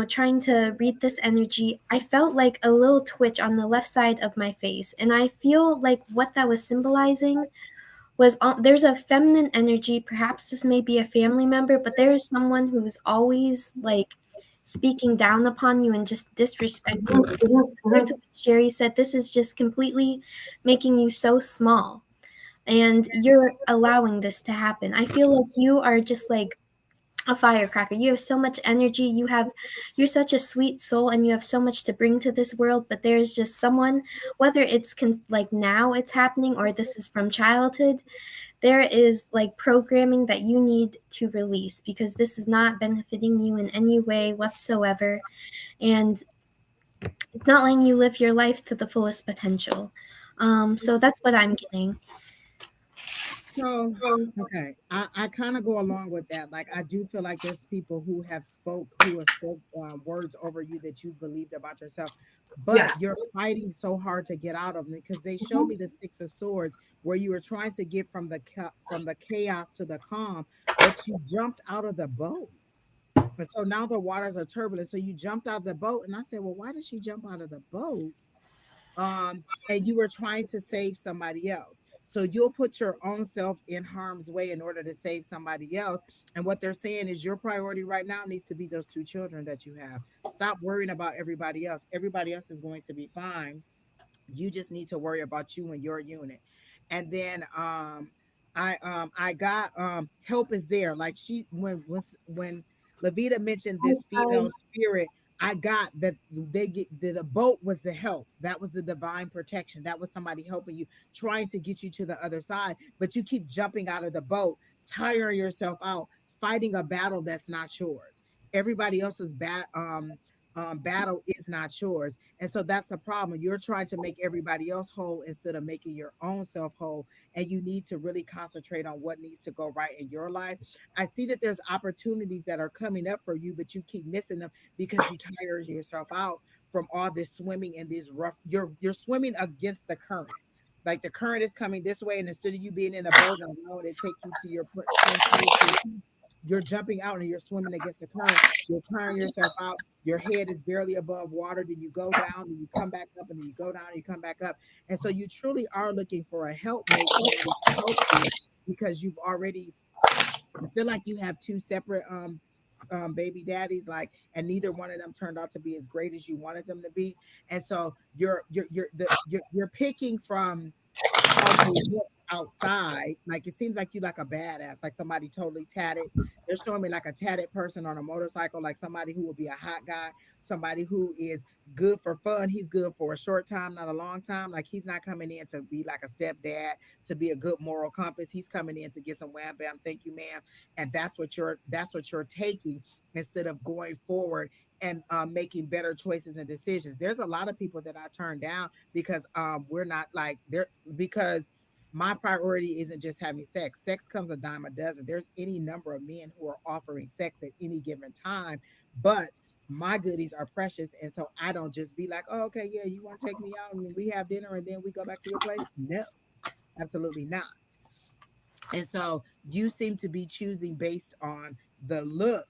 trying to read this energy, I felt like a little twitch on the left side of my face. And I feel like what that was symbolizing there's a feminine energy. Perhaps this may be a family member, but there is someone who's always like speaking down upon you and just disrespecting you. Similar to what Sherry said, this is just completely making you so small, and you're allowing this to happen. I feel like you are just like a firecracker. You have so much energy. You're such a sweet soul, and you have so much to bring to this world. But there's just someone, whether it's like now it's happening or this is from childhood, there is like programming that you need to release because this is not benefiting you in any way whatsoever, and it's not letting you live your life to the fullest potential. So that's what I'm getting. So, okay, I kind of go along with that. Like, I do feel like there's people who have spoke words over you that you believed about yourself, but you're Yes. fighting so hard to get out of them because they showed me the Six of Swords where you were trying to get from from the chaos to the calm, but you jumped out of the boat. And so now the waters are turbulent. So you jumped out of the boat, and I said, "Well, why did she jump out of the boat?" And you were trying to save somebody else. So you'll put your own self in harm's way in order to save somebody else. And what they're saying is your priority right now needs to be those two children that you have. Stop worrying about everybody else. Everybody else is going to be fine. You just need to worry about you and your unit. And then I got help is there. Like she when Lavida mentioned this female spirit, I got that they get the boat was the help. That was the divine protection. That was somebody helping you, trying to get you to the other side. But you keep jumping out of the boat, tiring yourself out, fighting a battle that's not yours. Everybody else's battle is not yours. And so that's the problem. You're trying to make everybody else whole instead of making your own self whole. And you need to really concentrate on what needs to go right in your life. I see that there's opportunities that are coming up for you, but you keep missing them because you tire yourself out from all this swimming in these rough. You're swimming against the current. Like the current is coming this way, and instead of you being in a boat and allowing it to take you to your tranquility, you're jumping out and you're swimming against the current. You're tiring yourself out. Your head is barely above water. Then you go down, then you come back up, and then you go down, and you come back up. And so you truly are looking for a helpmate, somebody to help you because you've already I feel like you have two separate baby daddies, like, and neither one of them turned out to be as great as you wanted them to be. And so you're picking from how they look outside. Like it seems like you like a badass, like somebody totally tatted. They're showing me like a tatted person on a motorcycle, like somebody who will be a hot guy, somebody who is good for fun. He's good for a short time, not a long time. Like he's not coming in to be like a stepdad, to be a good moral compass. He's coming in to get some wham bam, thank you, ma'am. And that's what you're taking instead of going forward and making better choices and decisions. There's a lot of people that I turn down because we're not like there because my priority isn't just having sex. Sex comes a dime a dozen. There's any number of men who are offering sex at any given time, but my goodies are precious. And so I don't just be like, oh, okay, yeah, you want to take me out and we have dinner and then we go back to your place? No, absolutely not. And so you seem to be choosing based on the look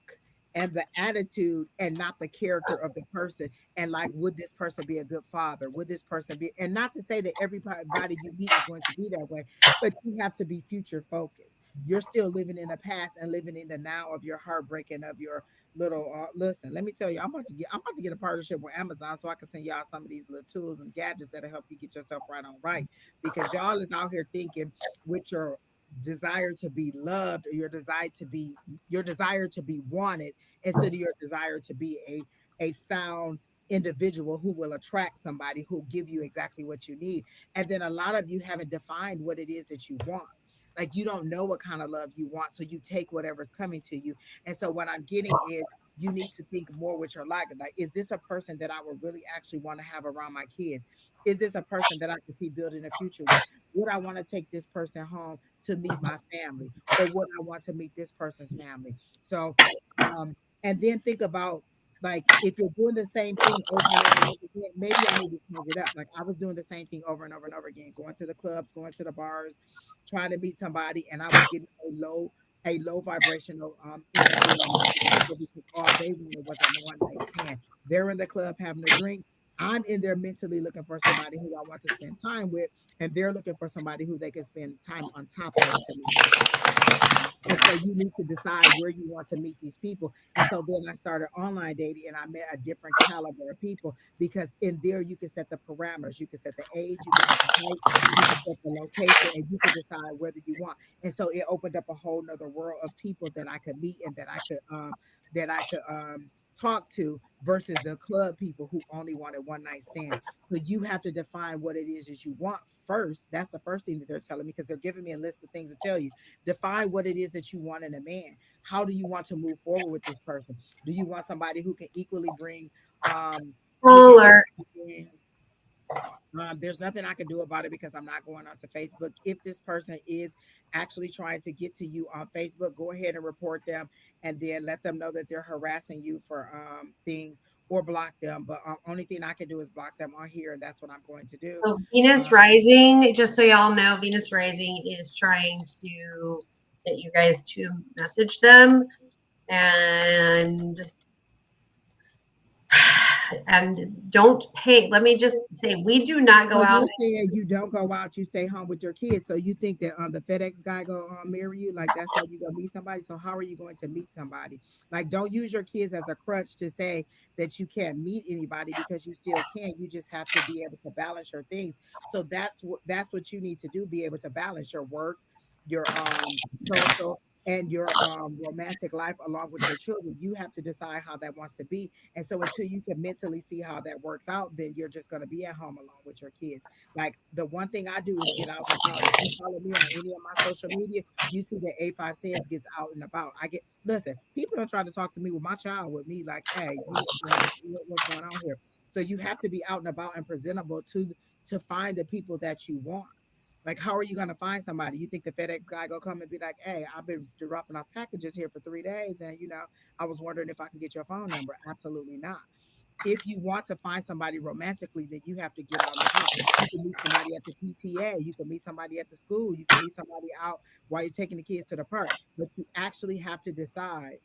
and the attitude and not the character of the person. And like, would this person be a good father? Would this person be, and not to say that everybody you meet is going to be that way, but you have to be future focused. You're still living in the past and living in the now of your heartbreak and of your little listen, let me tell you, I'm about to get a partnership with Amazon so I can send y'all some of these little tools and gadgets that'll help you get yourself right on right. Because y'all is out here thinking with your desire to be loved or your desire to be wanted instead of your desire to be a sound individual who will attract somebody who'll give you exactly what you need. And then a lot of you haven't defined what it is that you want. Like you don't know what kind of love you want, so you take whatever's coming to you. And so what I'm getting is you need to think more with your life. Like, is this a person that I would really actually want to have around my kids? Is this a person that I can see building a future with? Would I want to take this person home to meet my family, or would I want to meet this person's family? So, um, and then think about like if you're doing the same thing over and over and over again, maybe I need to change it up. Like I was doing the same thing over and over and over again, going to the clubs, going to the bars, trying to meet somebody, and I was getting a low vibrational energy on these people because all they wanted was a one night stand. They're in the club having a drink. I'm in there mentally looking for somebody who I want to spend time with, and they're looking for somebody who they can spend time on top of to me. And so you need to decide where you want to meet these people. And so then I started online dating and I met a different caliber of people because in there you can set the parameters. You can set the age, you can set the height, you can set the location, and you can decide whether you want. And so it opened up a whole nother world of people that I could meet and that I could talk to versus the club people who only wanted one night stands. So you have to define what it is you want first. That's the first thing that they're telling me because they're giving me a list of things to tell you. Define what it is that you want in a man. How do you want to move forward with this person? Do you want somebody who can equally bring who can Fuller. equally bring there's nothing I can do about it because I'm not going onto Facebook. If this person is actually trying to get to you on Facebook, go ahead and report them and then let them know that they're harassing you for things or block them. But only thing I can do is block them on here, and that's what I'm going to do. So Venus Um, rising, just so y'all know, Venus rising is trying to get you guys to message them and and don't pay. Let me just say, we do not So go out. you're saying you don't go out, you stay home with your kids. So you think that the FedEx guy go marry you? Like that's how you gonna meet somebody. So how are you going to meet somebody? Like don't use your kids as a crutch to say that you can't meet anybody because you still can. You just have to be able to balance your things. So that's what you need to do. Be able to balance your work, your social, and your romantic life along with your children. You have to decide how that wants to be, and so until you can mentally see how that works out, then you're just going to be at home alone with your kids. Like the one thing I do is get out and about. If you follow me on any of my social media, you see that A5says gets out and about. I get listen. People don't try to talk to me with my child with me like, hey, what's going on here? So you have to be out and about and presentable to find the people that you want. Like, how are you going to find somebody? You think the FedEx guy go come and be like, "Hey, I've been dropping off packages here for 3 days, and I was wondering if I can get your phone number." Absolutely not. If you want to find somebody romantically, then you have to get out and about. You can meet somebody at the PTA. You can meet somebody at the school. You can meet somebody out while you're taking the kids to the park. But you actually have to decide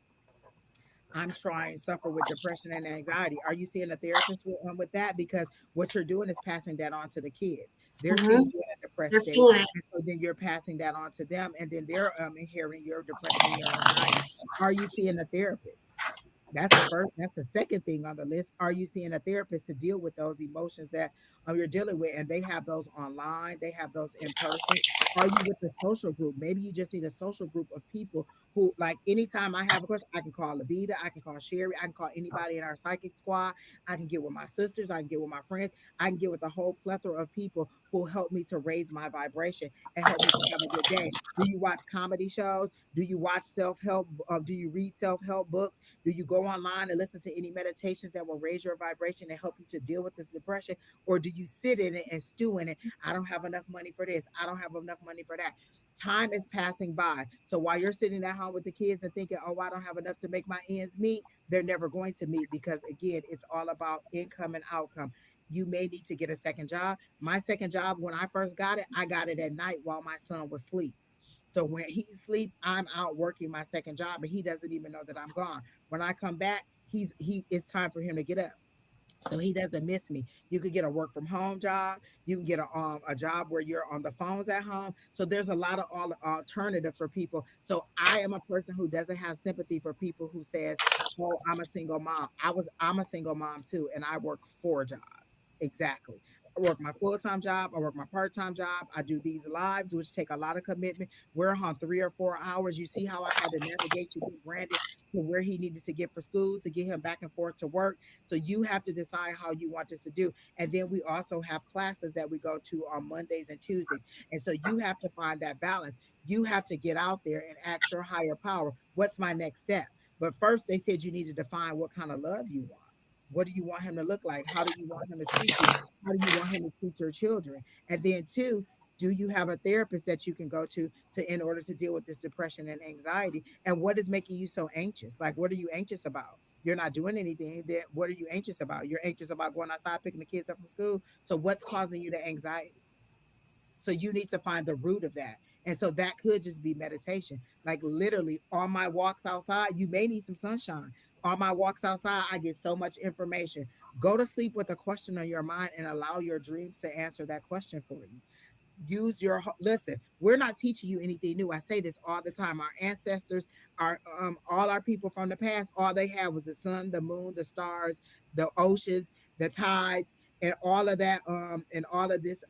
I'm trying suffer with depression and anxiety. Are you seeing a therapist with that? Because what you're doing is passing that on to the kids. They're Mhm. seeing you in a depressed They're state, feeling it. and so then you're passing that on to them, and then they're inheriting your depression and your anxiety. Are you seeing a therapist? That's the first. That's the second thing on the list. Are you seeing a therapist to deal with those emotions that you're dealing with? And they have those online. They have those in person. Are you with the social group? Maybe you just need a social group of people who, like, anytime I have a question, I can call Lavida, I can call Sheri, I can call anybody in our psychic squad. I can get with my sisters. I can get with my friends. I can get with a whole plethora of people who help me to raise my vibration and help me to have a good day. Do you watch comedy shows? Do you watch self help? Do you read self help books? Do you go online and listen to any meditations that will raise your vibration and help you to deal with this depression? Or do you sit in it and stew in it? I don't have enough money for this. I don't have enough money for that. Time is passing by. So while you're sitting at home with the kids and thinking, oh, I don't have enough to make my ends meet, they're never going to meet because, again, it's all about income and outcome. You may need to get a second job. My second job, when I first got it, I got it at night while my son was asleep. So when he's asleep, I'm out working my second job and he doesn't even know that I'm gone. When I come back, it's time for him to get up. So he doesn't miss me. You could get a work from home job. You can get a job where you're on the phones at home. So there's a lot of all alternatives for people. So I am a person who doesn't have sympathy for people who says, "Oh, I'm a single mom." I'm a single mom too, and I work 4 jobs exactly. I work my full time job. I work my part time job. I do these lives, which take a lot of commitment. We're on 3 or 4 hours. You see how I had to navigate to get Brandon to where he needed to get for school to get him back and forth to work. So you have to decide how you want this to do. And then we also have classes that we go to on Mondays and Tuesdays. And so you have to find that balance. You have to get out there and ask your higher power, what's my next step? But first, they said you need to define what kind of love you want. What do you want him to look like? How do you want him to treat you? How do you want him to treat your children? And then, two, do you have a therapist that you can go to in order to deal with this depression and anxiety? And what is making you so anxious? Like, what are you anxious about? You're not doing anything. Then what are you anxious about? You're anxious about going outside picking the kids up from school. So what's causing you the anxiety? So you need to find the root of that. And so that could just be meditation. Like literally on my walks outside, you may need some sunshine. On my walks outside, I get so much information. Go to sleep with a question on your mind and allow your dreams to answer that question for you. Use your listen. We're not teaching you anything new. I say this all the time. Our ancestors, our all our people from the past, all they had was the sun, the moon, the stars, the oceans, the tides, and all of that and all of this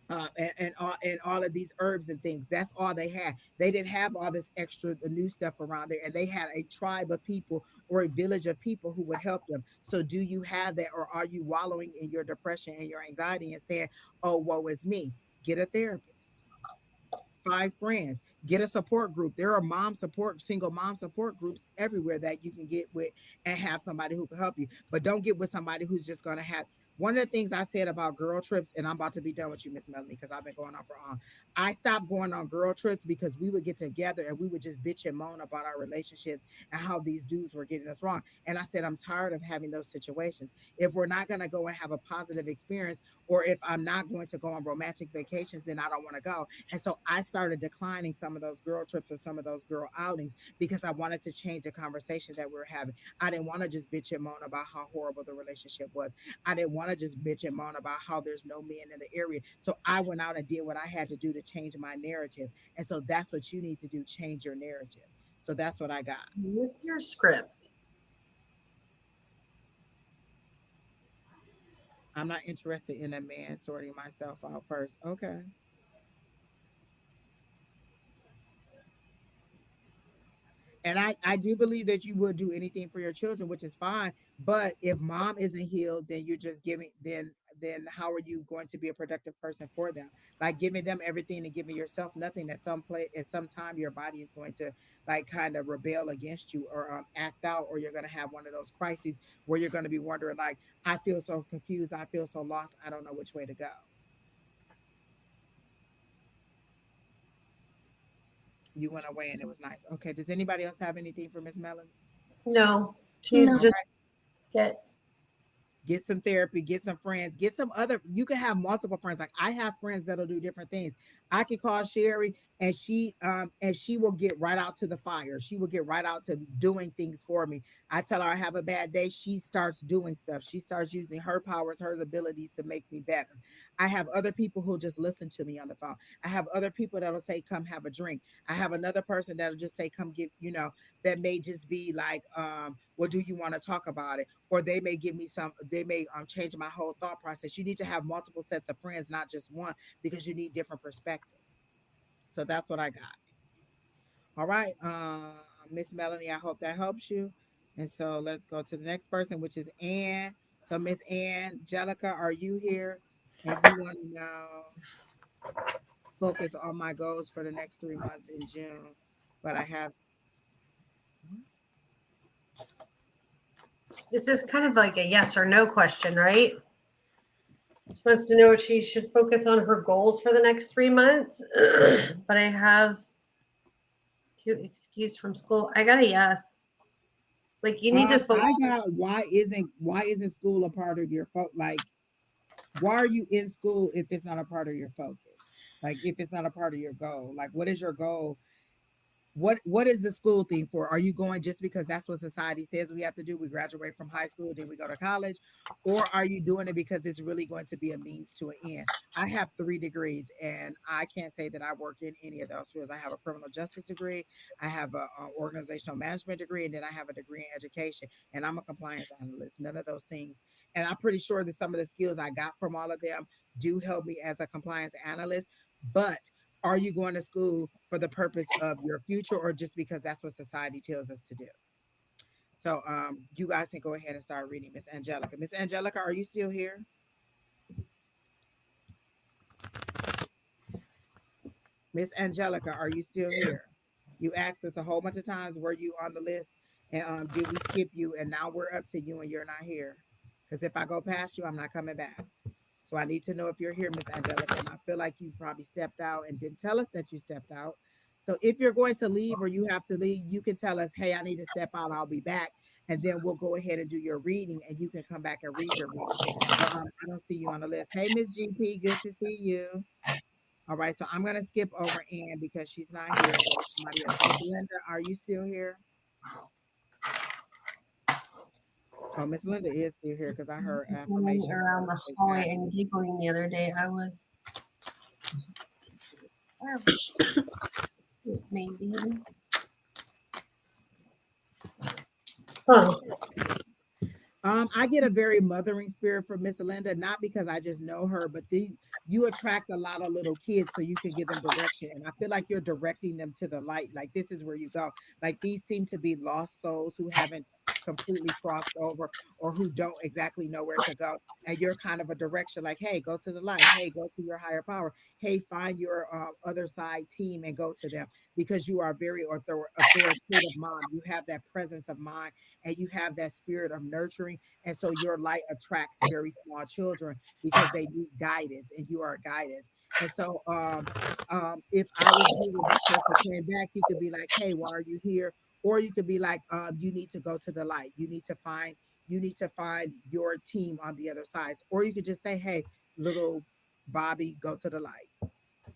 and all of these herbs and things. That's all they had. They didn't have all this extra new stuff around there, and they had a tribe of people or a village of people who would help them. So, do you have that, or are you wallowing in your depression and your anxiety and saying, "Oh, woe is me"? Get a therapist, find friends, get a support group. There are single mom support groups everywhere that you can get with and have somebody who can help you. But don't get with somebody who's just going to have. One of the things I said about girl trips, and I'm about to be done with you, Miss Melanie, because I've been going on for on. I stopped going on girl trips because we would get together and we would just bitch and moan about our relationships and how these dudes were getting us wrong. And I said, I'm tired of having those situations. If we're not going to go and have a positive experience, or if I'm not going to go on romantic vacations, then I don't want to go. And so I started declining some of those girl trips or some of those girl outings because I wanted to change the conversation that we were having. I didn't want to just bitch and moan about how horrible the relationship was. I didn't want to just bitch and moan about how there's no men in the area. So I went out and did what I had to do to change my narrative. And so that's what you need to do, change your narrative. So that's what I got. With your script. I'm not interested in a man sorting myself out first. Okay. And I do believe that you would do anything for your children, which is fine. But if mom isn't healed, then you're just giving then how are you going to be a productive person for them? Like giving them everything and giving yourself nothing. At some time your body is going to like kind of rebel against you or act out, or you're going to have one of those crises where you're going to be wondering like, I feel so confused, I feel so lost, I don't know which way to go. You went away and it was nice. Okay. Does anybody else have anything for Miss Melanie? No, she's No. just All get. get some therapy, get some friends, get some other. You can have multiple friends. Like I have friends that'll do different things. I can call Sheri and she will get right out to the fire. She will get right out to doing things for me. I tell her I have a bad day, she starts doing stuff. She starts using her powers, her abilities to make me better. I have other people who just listen to me on the phone. I have other people that'll say come have a drink. I have another person that'll just say come give, that may just be like well, do you want to talk about it? Or they may give me some, they may change my whole thought process. You need to have multiple sets of friends, not just one, because you need different perspectives. So that's what I got. All right, Miss Melanie, I hope that helps you. And so let's go to the next person, which is Ann. So Miss Ann, Jellica, are you here? And you want to know, focus on my goals for the next 3 months in June. But I have, This is kind of like a yes or no question, right? She wants to know if she should focus on her goals for the next 3 months. But I have to excuse from school. I got a yes. Like you need to focus. I got why isn't school a part of your like why are you in school if it's not a part of your focus? Like if it's not a part of your goal, like what is your goal? What is the school thing for? Are you going just because that's what society says we have to do? We graduate from high school, then we go to college, or are you doing it because it's really going to be a means to an end? I have 3 degrees, and I can't say that I work in any of those fields. I have a criminal justice degree, I have a organizational management degree, and then I have a degree in education, and I'm a compliance analyst. None of those things, and I'm pretty sure that some of the skills I got from all of them do help me as a compliance analyst, but are you going to school for the purpose of your future or just because that's what society tells us to do? So you guys can go ahead and start reading Miss Angelica. Miss Angelica, are you still here? Miss Angelica, are you still here? You asked us a whole bunch of times, were you on the list? And did we skip you? And now we're up to you and you're not here. Because if I go past you, I'm not coming back. So I need to know if you're here, Miss Angelica. And I feel like you probably stepped out and didn't tell us that you stepped out. So if you're going to leave or you have to leave, you can tell us, hey, I need to step out. I'll be back. And then we'll go ahead and do your reading and you can come back and read your reading. But I don't see you on the list. Hey, Miss GP, good to see you. All right. So I'm going to skip over Ann because she's not here and go to somebody else. Miss Linda, are you still here? Oh, Miss Linda is still here because I heard Running affirmation around the hallway exactly. and giggling the other day. I was maybe. Oh, I get a very mothering spirit from Miss Linda, not because I just know her, but you attract a lot of little kids so you can give them direction. And I feel like you're directing them to the light. Like this is where you go. Like these seem to be lost souls who haven't completely crossed over or who don't exactly know where to go. And you're kind of a direction like, hey, go to the light. Hey, go to your higher power. Hey, find your other side team and go to them because you are very authoritative mom. You have that presence of mind and you have that spirit of nurturing. And so your light attracts very small children because they need guidance and you are guidance. And so if I was here when this person came back, you could be like, hey, why are you here? Or you could be like, you need to go to the light. You need to find your team on the other side. Or you could just say, hey, little Bobby, go to the light.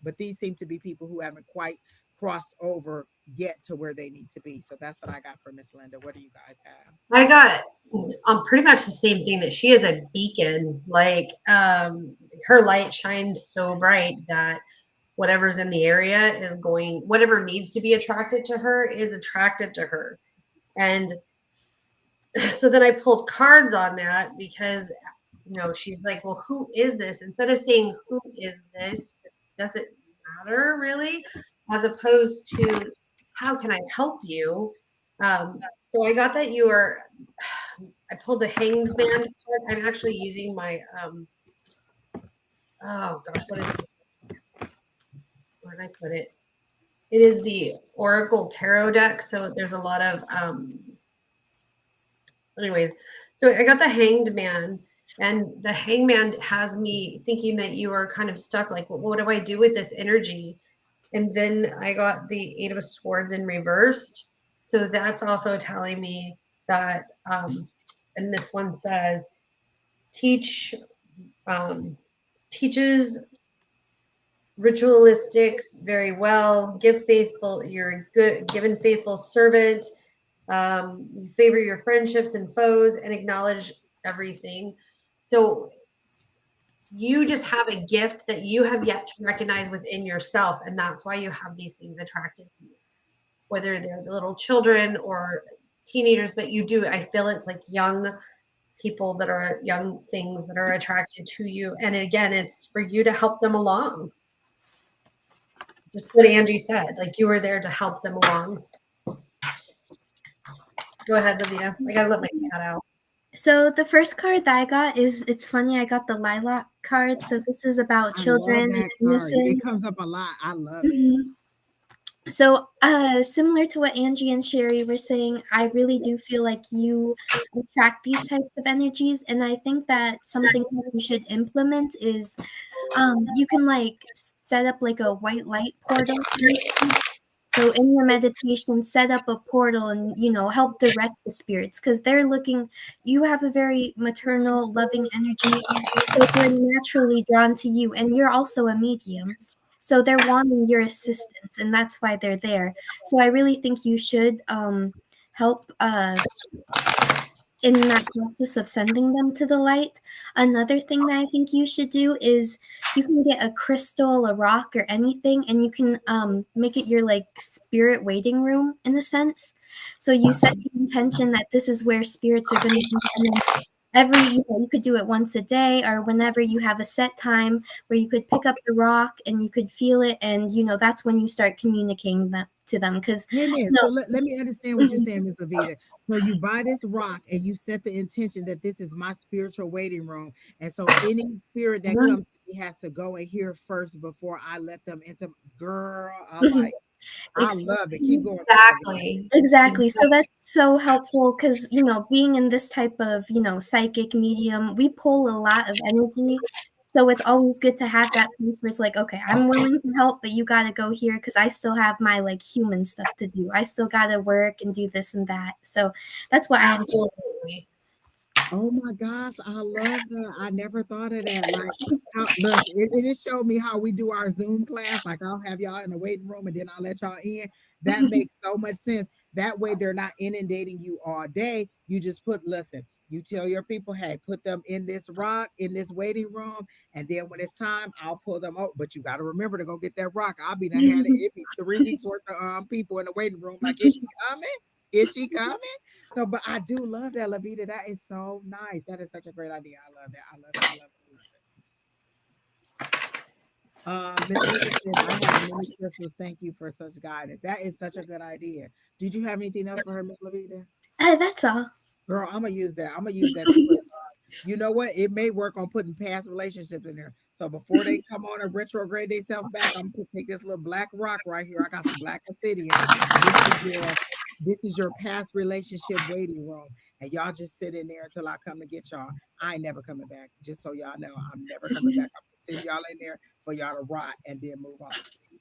But these seem to be people who haven't quite crossed over yet to where they need to be. So that's what I got from Miss Linda. What do you guys have? I got pretty much the same thing that she is a beacon. Like her light shines so bright that whatever's in the area is going, whatever needs to be attracted to her is attracted to her. And so then I pulled cards on that because she's like, well, who is this? Instead of saying who is this, does it matter really? As opposed to how can I help you? So I got that you are I pulled the hanged man card. I'm actually using my oh gosh, what is it? Where did I put it? It is the Oracle Tarot deck. So there's a lot of anyways, so I got the hanged man, and the hangman has me thinking that you are kind of stuck, like, well, what do I do with this energy? And then I got the Eight of Swords in reversed. So that's also telling me that and this one says teach um teaches ritualistics very well, give faithful, you're a good given faithful servant. You favor your friendships and foes and acknowledge everything. So you just have a gift that you have yet to recognize within yourself. And that's why you have these things attracted to you, whether they're the little children or teenagers, but you do, I feel it's like young people that are young things that are attracted to you. And again, it's for you to help them along. Just what Angie said, like you were there to help them along. Go ahead, Lavida. I gotta let my cat out. So the first card that I got is, it's funny, I got the lilac card. So this is about I children love and that card. It innocence. comes up a lot. I love it. Mhm. So, similar to what Angie and Sheri were saying, I really do feel like you attract these types of energies, and I think that some things that you should implement is, you can like set up like a white light portal, for instance. So in your meditation, set up a portal and help direct the spirits because they're looking. You have a very maternal, loving energy, so they're naturally drawn to you, and you're also a medium. So they're wanting your assistance, and that's why they're there. So I really think you should help in that process of sending them to the light. Another thing that I think you should do is you can get a crystal, a rock, or anything, and you can make it your like spirit waiting room in a sense. So you set the intention that this is where spirits are going to be, and then you could do it once a day or whenever you have a set time where you could pick up the rock and you could feel it, and that's when you start communicating that to them because Wait a minute. no. So let me understand what you're saying, Miss Lavita. So you buy this rock and you set the intention that this is my spiritual waiting room. And so any spirit that Mhm. comes to me has to go in here first before I let them into. Girl, I love it. Keep going, Miss Lavita. Exactly. Exactly. So Exactly. that's so helpful because, being in this type of, psychic medium, we pull a lot of energy. So it's always good to have that piece where it's like, okay, I'm willing to help, but you got to go here because I still have my like human stuff to do. I still got to work and do this and that. So that's what I have. Absolutely. Oh my gosh, I love that. I never thought of that. Like, how look, it showed me how we do our Zoom class. Like, I'll have y'all in the waiting room and then I'll let y'all in. That makes so much sense. That way, they're not inundating you all day. You just listen. You tell your people, hey, put them in this rock, in this waiting room, and then when it's time, I'll pull them out. But you got to remember to go get that rock. I'll be done had it be 3 weeks worth of people in the waiting room. Like, is she coming? Is she coming? So, but I do love that, Lavita. That is so nice. That is such a great idea. I love that. I love it. I love it. I love it. Miss Linda said, I have many crystals. Thank you for such guidance. That is such a good idea. Did you have anything else for her, Miss Lavita? That's all. Girl, I'm gonna use that. I'm gonna use that to put. You know what? It may work on putting past relationships in there. So before they come on and retrograde themselves back, I'm gonna take this little black rock right here. I got some black obsidian. This is your past relationship waiting room, and y'all just sit in there until I come to get y'all. I ain't never coming back. Just so y'all know, I'm never coming back. I'm gonna send y'all in there for y'all to rot and then move on.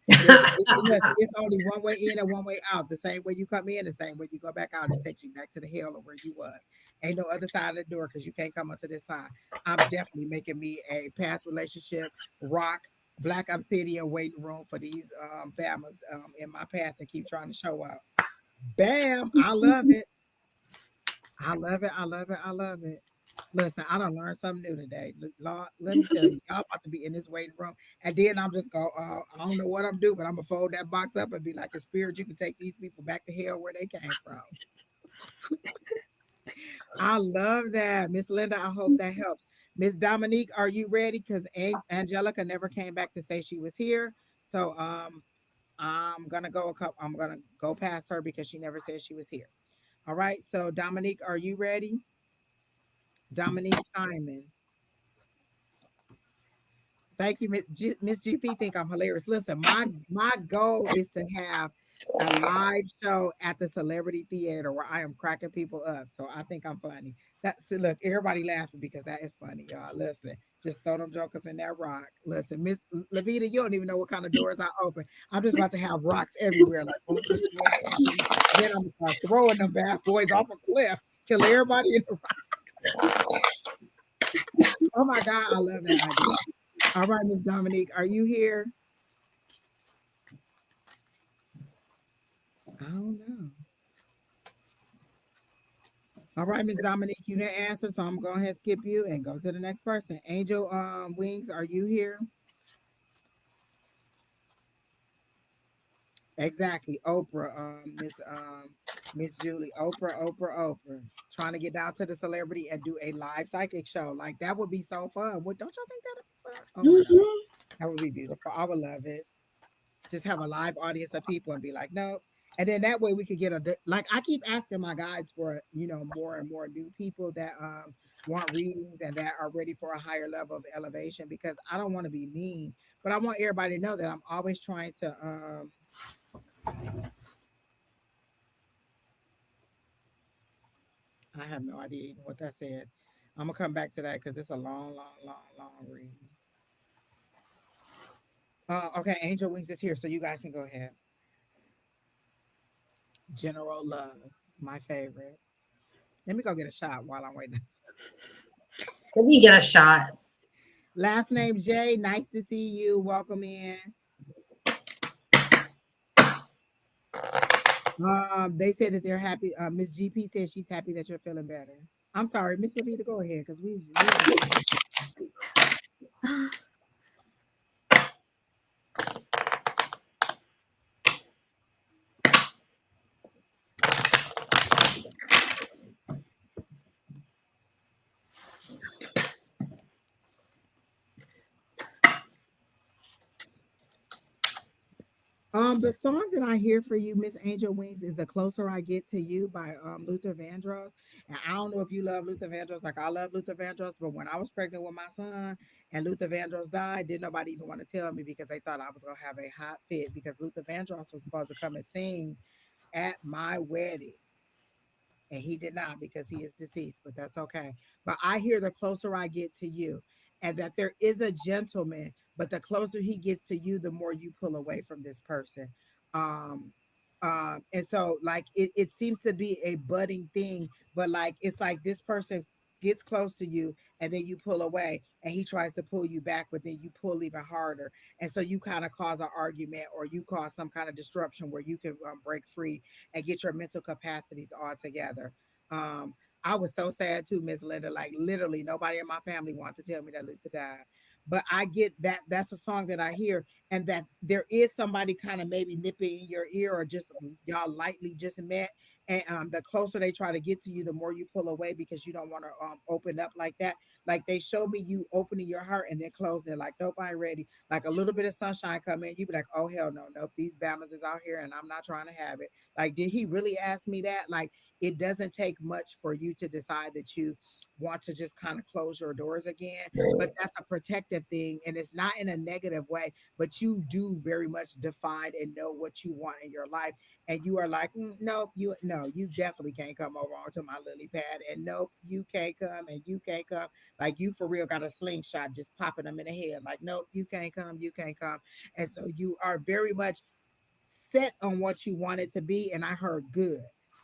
It's only one way in and one way out. The same way you come in, the same way you go back out. It takes you back to the hell of where you was. Ain't no other side of the door because you can't come onto this side. I'm definitely making me a past relationship rock black obsidian waiting room for these Bamas in my past and keep trying to show up. Bam! I love it. I love it. I love it. I love it. Listen, I done learned something new today. Lord, let me tell you, y'all about to be in this waiting room. And then I'm just going, I don't know what I'm doing, but I'm going to fold that box up and be like, a spirit, you can take these people back to hell where they came from. I love that. Miss Linda, I hope that helps. Miss Dominique, are you ready? Because Angelica never came back to say she was here. So I'm gonna go past her because she never said she was here. All right. So Dominique, are you ready? Dominique Simon. Thank you, Miss GP. Think I'm hilarious. Listen, my goal is to have a live show at the Celebrity Theater where I am cracking people up. So I think I'm funny. Look, everybody laughing because that is funny, y'all. Listen, just throw them jokers in that rock. Listen, Miss Lavita, you don't even know what kind of doors I open. I'm just about to have rocks everywhere, like boom, boom, boom, boom, boom. Then I'm gonna start throwing them bad boys off a cliff, kill everybody in the rock. Oh my God, I love that idea. All right, Miss Dominique, are you here? I don't know. All right, Miss Dominique, you didn't answer, so I'm gonna go ahead and skip you and go to the next person. Angel Wings, are you here? Exactly. Oprah, Miss Julie, Oprah. Trying to get down to the celebrity and do a live psychic show. Like that would be so fun. Don't y'all think that'd be fun? Oh my God. That would be beautiful. I would love it. Just have a live audience of people and be like, no. And then that way we could get like I keep asking my guides for, more and more new people that want readings and that are ready for a higher level of elevation because I don't want to be mean, but I want everybody to know that I'm always trying to I have no idea even what that says. I'm gonna come back to that because it's a long, long, long, long read. Okay, Angel Wings is here, so you guys can go ahead. General Love, my favorite. Let me go get a shot while I'm waiting. Let me get a shot. Last name Jay. Nice to see you. Welcome in. They said that they're happy. Miss GP says she's happy that you're feeling better. I'm sorry, Miss Lavita, go ahead because we the song that I hear for you, Miss Angel Wings, is "The Closer I Get to You" by Luther Vandross. And I don't know if you love Luther Vandross like I love Luther Vandross, but when I was pregnant with my son and Luther Vandross died, didn't nobody even want to tell me because they thought I was gonna have a hot fit because Luther Vandross was supposed to come and sing at my wedding. And he did not because he is deceased, but that's okay. But I hear the closer I get to you, and that there is a gentleman, but the closer he gets to you, the more you pull away from this person. Um, and so like it seems to be a budding thing, but like it's like this person gets close to you and then you pull away and he tries to pull you back, but then you pull even harder. And so you kind of cause an argument or you cause some kind of disruption where you can break free and get your mental capacities all together. Um, I was so sad too, Miss Linda. Like literally, nobody in my family wanted to tell me that Luther died. But I get that that's a song that I hear, and that there is somebody kind of maybe nipping in your ear, or just y'all lightly just met. And the closer they try to get to you, the more you pull away because you don't want to open up like that. Like they show me you opening your heart and then closing it. Like nope, I ain't ready. Like a little bit of sunshine come in, you be like, oh hell no, nope, these Bamas is out here and I'm not trying to have it. Like, did he really ask me that? Like, it doesn't take much for you to decide that you want to just kind of close your doors again. But that's a protective thing, and it's not in a negative way, but you do very much define and know what you want in your life. And you are like, nope, you no, you definitely can't come over onto my lily pad. And nope, you can't come and you can't come. Like you for real got a slingshot just popping them in the head. Like, nope, you can't come, you can't come. And so you are very much set on what you want it to be. And I heard good.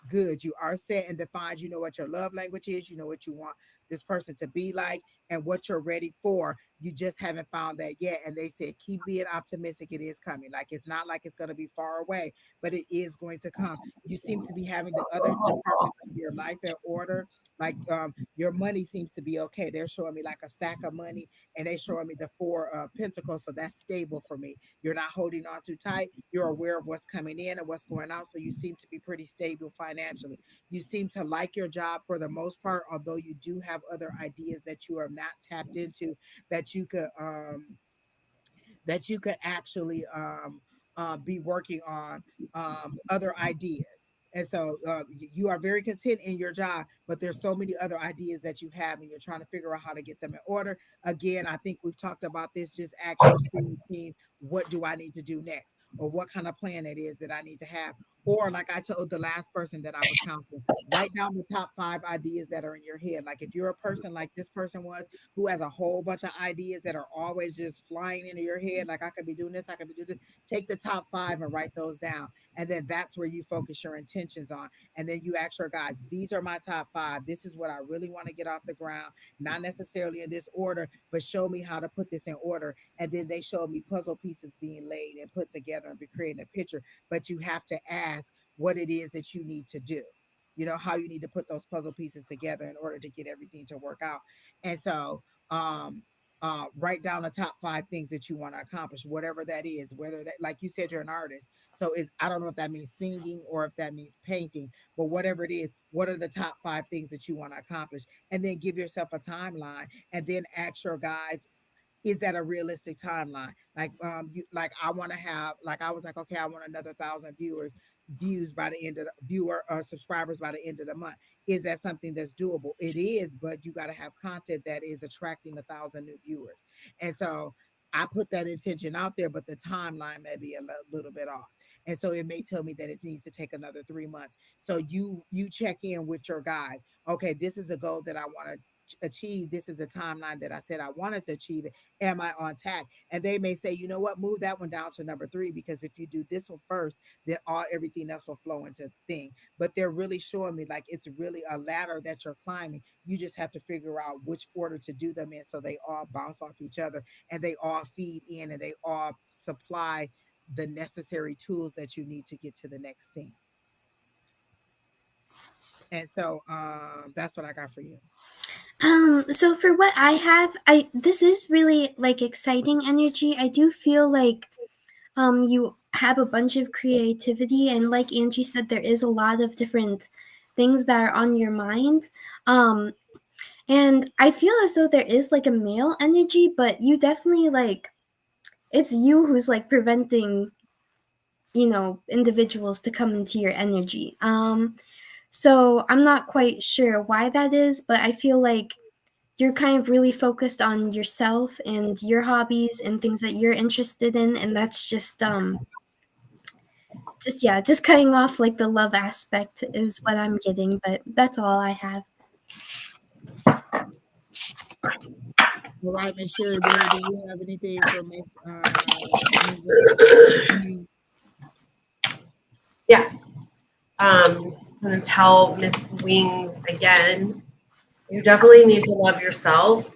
Good. You are set and defined. You know what your love language is. You know what you want this person to be like and what you're ready for. You just haven't found that yet. And they said, keep being optimistic. It is coming. Like it's not like it's going to be far away, but it is going to come. You seem to be having the other departments of your life in order. Like your money seems to be okay. They're showing me like a stack of money, and they showing me the four pentacles. So that's stable for me. You're not holding on too tight. You're aware of what's coming in and what's going out. So you seem to be pretty stable financially. You seem to like your job for the most part, although you do have other ideas that you are not tapped into that you could actually be working on other ideas. And so you are very content in your job, but there's so many other ideas that you have, and you're trying to figure out how to get them in order. Again, I think we've talked about this. Just ask your spirit team, what do I need to do next? Or what kind of plan it is that I need to have? Or like I told the last person that I was counseling, write down the top 5 ideas that are in your head. Like if you're a person like this person was, who has a whole bunch of ideas that are always just flying into your head. Like I could be doing this, I could be doing this. Take the top 5 and write those down. And then that's where you focus your intentions on. And then you ask your guys, these are my top 5. This is what I really want to get off the ground. Not necessarily in this order, but show me how to put this in order. And then they showed me puzzle pieces being laid and put together and be creating a picture. But you have to ask what it is that you need to do. You know, how you need to put those puzzle pieces together in order to get everything to work out. And so um write down the top 5 things that you want to accomplish, whatever that is, whether that, like you said, you're an artist, so is, I don't know if that means singing or if that means painting, but whatever it is, what are the top 5 things that you want to accomplish? And then give yourself a timeline, and then ask your guides, is that a realistic timeline? Like you, like I want to have, like I was like, okay, I want another 1,000 views by the end of the viewer subscribers by the end of the month. Is that something that's doable? It is, but you got to have content that is attracting 1,000 new viewers. And so I put that intention out there, but the timeline may be a little bit off. And so it may tell me that it needs to take another 3 months. So you check in with your guys. Okay, this is a goal that I want to achieve. This is the timeline that I said I wanted to achieve it. Am I on tack? And they may say, you know what, move that one down to number 3, because if you do this one first, then everything else will flow into the thing. But they're really showing me like it's really a ladder that you're climbing. You just have to figure out which order to do them in, so they all bounce off each other and they all feed in and they all supply the necessary tools that you need to get to the next thing. And so that's what I got for you. So for what I have, this is really like exciting energy. I do feel like you have a bunch of creativity, and like Angie said, there is a lot of different things that are on your mind. Um and I feel as though there is like a male energy, but you definitely like, it's you who's like preventing, individuals to come into your energy. So I'm not quite sure why that is, but I feel like you're kind of really focused on yourself and your hobbies and things that you're interested in, and that's just cutting off like the love aspect is what I'm getting, but that's all I have. All right, Miss Sheri Beery, do you have anything for Miss Yeah. I'm gonna tell Miss Wings again. You definitely need to love yourself.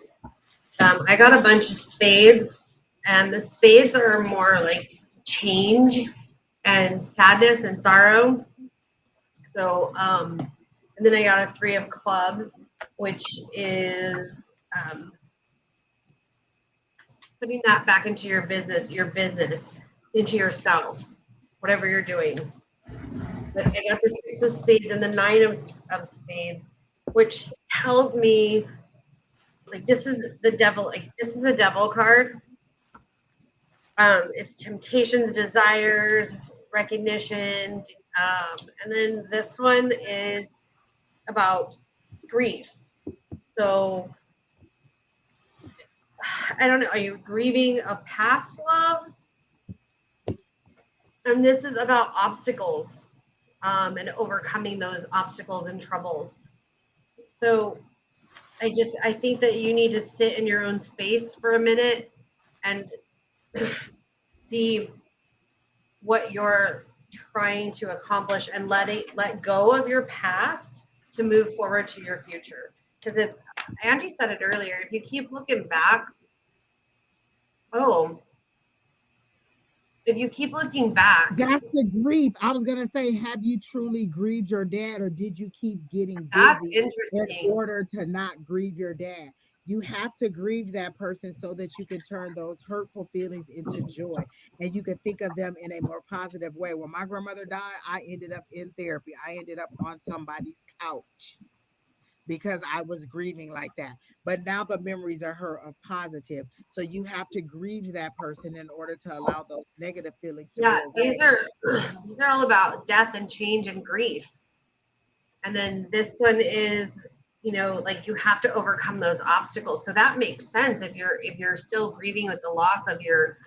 I got a bunch of spades, and the spades are more like change and sadness and sorrow. So And then I got a 3 of clubs, which is putting that back into your business, into yourself, whatever you're doing. But I got the 6 of spades and the 9 of spades, which tells me like this is the devil. Like this is a devil card. It's temptations, desires, recognition, and then this one is about grief. So I don't know. Are you grieving a past love? And this is about obstacles, and overcoming those obstacles and troubles. So I think that you need to sit in your own space for a minute and see what you're trying to accomplish and let go of your past to move forward to your future. Because if Angie said it earlier, if you keep looking back, oh, if you keep looking back, That's the grief. I was gonna say, have you truly grieved your dad, or did you keep getting that's busy in interesting. order to not grieve your dad? You have to grieve that person so that you can turn those hurtful feelings into joy, and you can think of them in a more positive way. When my grandmother died, I ended up in therapy. I ended up on somebody's couch because I was grieving like that. But now the memories are her of positive. So you have to grieve that person in order to allow those negative feelings to Yeah, go these away. are these are all about death and change and grief. And then this one is, like you have to overcome those obstacles. So that makes sense if you're still grieving with the loss of your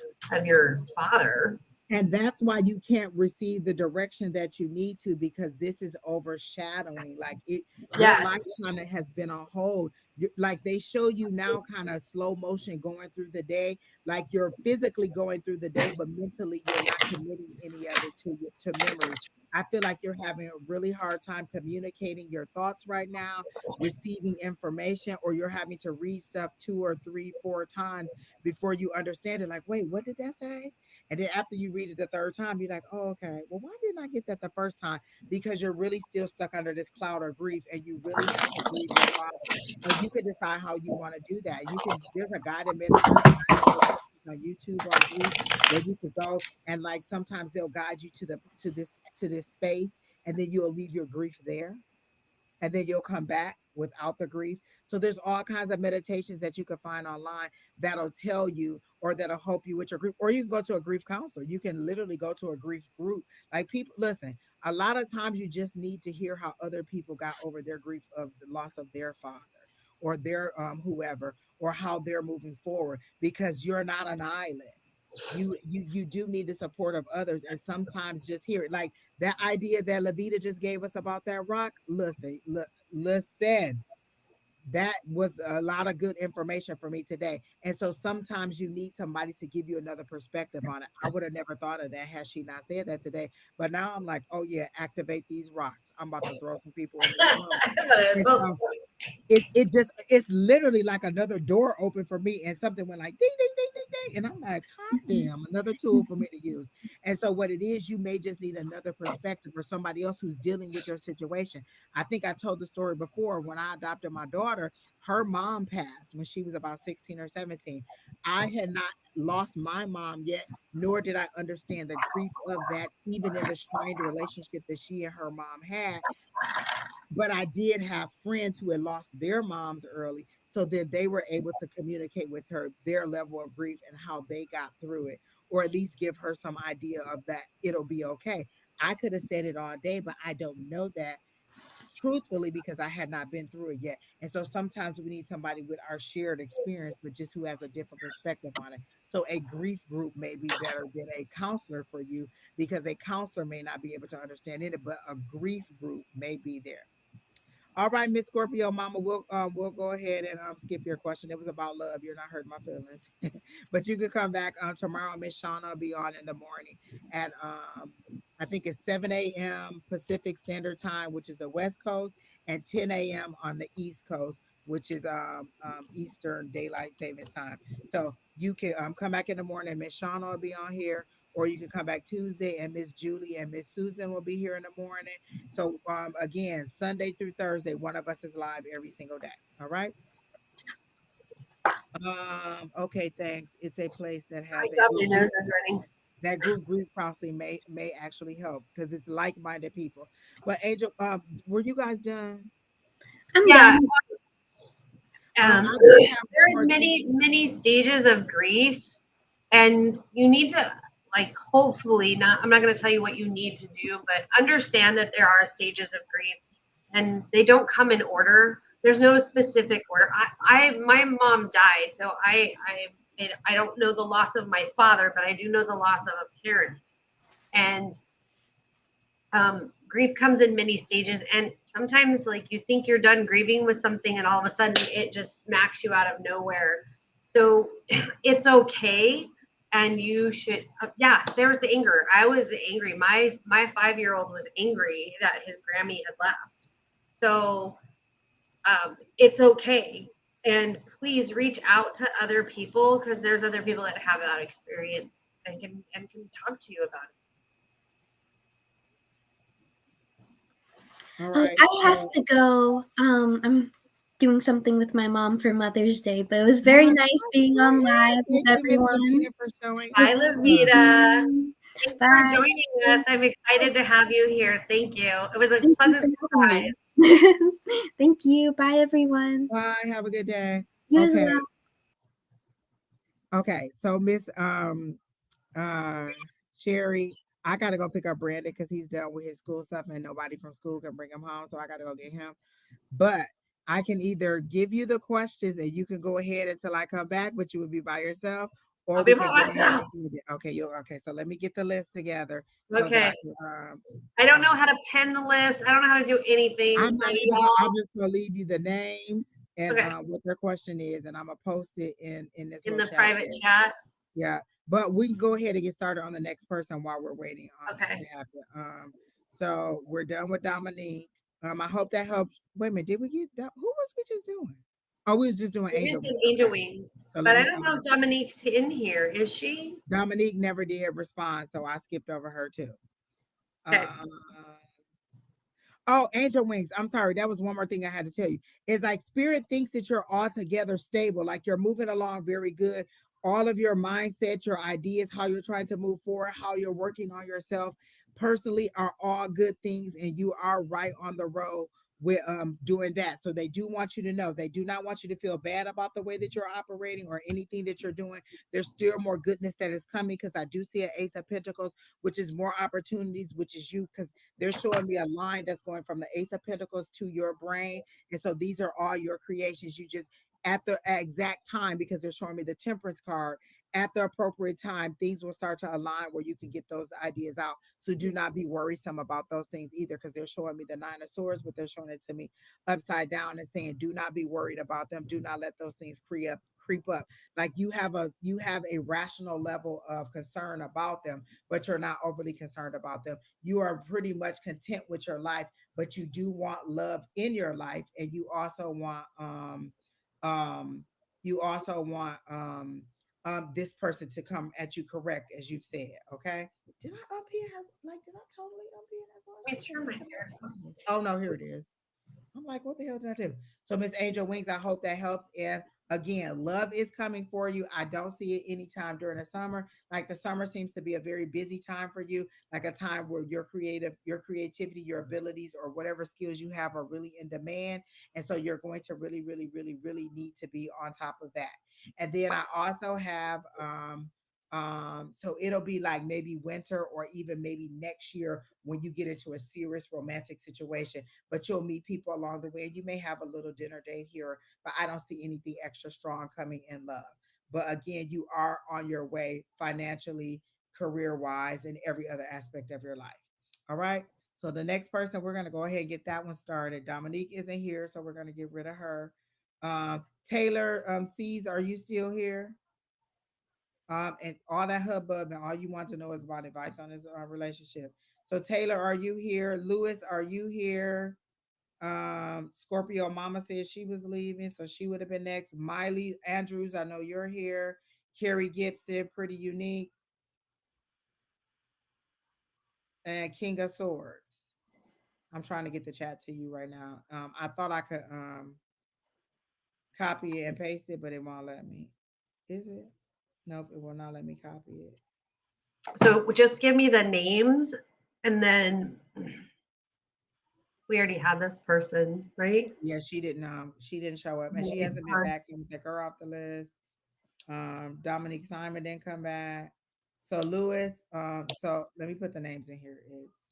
father. And that's why you can't receive the direction that you need to, because this is overshadowing. Like it, your life Yes. kind of has been on hold. Like they show you now, kind of slow motion going through the day. Like you're physically going through the day, but mentally you're not committing any of it to memory. I feel like you're having a really hard time communicating your thoughts right now, receiving information, or you're having to read stuff 2 or 3, 4 times before you understand it. Like, wait, what did that say? And then after you read it the third time, you're like, oh, okay. Well, why didn't I get that the first time? Because you're really still stuck under this cloud of grief, and you really have to grieve your father. And you can decide how you want to do that. There's a guided meditation on YouTube on grief where you could go, and like sometimes they'll guide you to this space, and then you'll leave your grief there, and then you'll come back without the grief. So there's all kinds of meditations that you can find online that'll tell you, or that'll help you with your grief. Or you can go to a grief counselor. You can literally go to a grief group. Like people, listen, a lot of times you just need to hear how other people got over their grief of the loss of their father or their whoever, or how they're moving forward, because you're not an island. You do need the support of others, and sometimes just hear it. Like that idea that Lavida just gave us about that rock. Listen, that was a lot of good information for me today. And so sometimes you need somebody to give you another perspective on it. I would have never thought of that had she not said that today. But now I'm like, oh yeah, activate these rocks. I'm about to throw some people in this room. But it's And so so it's literally like another door open for me, and something went like ding ding ding ding ding, and I'm like, hot damn, another tool for me to use. And so what it is, you may just need another perspective, or somebody else who's dealing with your situation. I think I told the story before. When I adopted my daughter, her mom passed when she was about 16 or 17. I had not lost my mom yet, nor did I understand the grief of that, even in the strained relationship that she and her mom had. But I did have friends who had lost their moms early. So then they were able to communicate with her their level of grief and how they got through it, or at least give her some idea of that it'll be okay. I could have said it all day, but I don't know that truthfully, because I had not been through it yet. And so sometimes we need somebody with our shared experience, but just who has a different perspective on it. So a grief group may be better than a counselor for you, because a counselor may not be able to understand it, but a grief group may be there. All right, Miss Scorpio Mama, we'll go ahead and skip your question. It was about love. You're not hurting my feelings. But you can come back tomorrow. Miss Shauna will be on in the morning at I think it's 7 a.m. Pacific Standard Time, which is the West Coast, and 10 a.m. on the East Coast, which is Eastern Daylight Savings Time. So you can come back in the morning. Miss Shauna will be on here. or you can come back Tuesday, and Miss Julie and Miss Susan will be here in the morning. So again, Sunday through Thursday, one of us is live every single day. All right. Okay, thanks. It's a place that My has a God, group. your nose is running. That group counseling may actually help because it's like-minded people. But Angel, were you guys done? I'm Yeah, done. I do have one there's more thing. many stages of grief, and you need to, like, hopefully not. I'm not going to tell you what you need to do, but understand that there are stages of grief, and they don't come in order. There's no specific order. My mom died, so I don't know the loss of my father, but I do know the loss of a parent, and grief comes in many stages, and sometimes, like, you think you're done grieving with something and all of a sudden it just smacks you out of nowhere. So it's okay, and you should, yeah, there was anger. I was angry. My 5-year-old was angry that his Grammy had left. So it's okay, and please reach out to other people, because there's other people that have that experience and can talk to you about All Oh, right. I have So, to go. I'm doing something with my mom for Mother's Day, but it was oh very my nice gosh, being go on ahead. live with Thank you, Miss everyone. Lavita, for showing it. Bye, up. Thank Lavita. you. Thanks for Bye. joining us. I'm excited to have you here. Thank you. It was a Thank you pleasant for having surprise. me. Thank you. Bye, everyone. Bye. Have a good day. You as Okay. well. Okay. So Miss uh Sherry, I gotta go pick up Brandon because he's done with his school stuff and nobody from school can bring him home. So I gotta go get him. But I can either give you the questions and you can go ahead until I come back, but you would be by yourself, or I'll be we by can go ahead myself. and do it. Okay, you okay. So let me get the list together so that I Okay. can I don't know um how to pen the list. I don't know how to do anything. I'm So not even y'all, I'm just gonna leave you the names and okay, what their question is, and I'm gonna post it in this in little the chat private here. chat. Yeah, but we can go ahead and get started on the next person while we're waiting on that to Okay. happen. So we're done with Dominique. I hope that helps. Wait a minute, did we get who was we just doing? Oh, we was just doing We Angel just did Wings. angel Okay, wings. so But let I me. don't know if Dominique's in here. Is she? Dominique never did respond, so I skipped over her too. Okay. Uh, Oh, angel wings. I'm sorry. That was one more thing I had to tell you. Is like spirit thinks that you're altogether stable, like you're moving along very good. All of your mindset, your ideas, how you're trying to move forward, how you're working on yourself personally are all good things, and you are right on the road with doing that. So they do want you to know they do not want you to feel bad about the way that you're operating or anything that you're doing. There's still more goodness that is coming because I do see an Ace of Pentacles, which is more opportunities, which is you because they're showing me a line that's going from the Ace of Pentacles to your brain. And so these are all your creations. You just, at the exact time, because they're showing me the Temperance card, at the appropriate time, things will start to align where you can get those ideas out. So do not be worrisome about those things either, because they're showing me the Nine of Swords, but they're showing it to me upside down and saying, do not be worried about them. Do not let those things creep up. Like you have a rational level of concern about them, but you're not overly concerned about them. You are pretty much content with your life, but you do want love in your life, and um you also want this person to come at you correct, as you've said. Okay, did I up here did I totally up here that voice? Let me Or turn my something? hair. Oh no, here it is. I'm like, what the hell did I do? So, Miss Angel Wings, I hope that helps. And again, love is coming for you. I don't see it anytime during the summer. Like the summer seems to be a very busy time for you, like a time where your creativity, your abilities, or whatever skills you have are really in demand. And so you're going to really, really, really, really need to be on top of that. And then I also have so it'll be like maybe winter or even maybe next year when you get into a serious romantic situation, but you'll meet people along the way. You may have a little dinner date here, but I don't see anything extra strong coming in love. But again, you are on your way financially, career wise, and every other aspect of your life. All right. So the next person, we're going to go ahead and get that one started. Dominique isn't here, so we're going to get rid of her. Taylor C's, are you still here? And all that hubbub and all you want to know is about advice on this relationship. So Taylor, are you here? Lewis, are you here? Scorpio Mama said she was leaving, so she would have been next. Miley Andrews, I know you're here. Carrie Gibson, pretty unique. and King of Swords. I'm trying to get the chat to you right now. I thought I could copy it and paste it, but it won't let me. Is it? Nope, it will not let me copy it. So just give me the names, and then we already had this person, right? Yeah, she didn't show up, and she hasn't been back, so we take her off the list. Dominique Simon didn't come back. So Lewis, so let me put the names in here. It's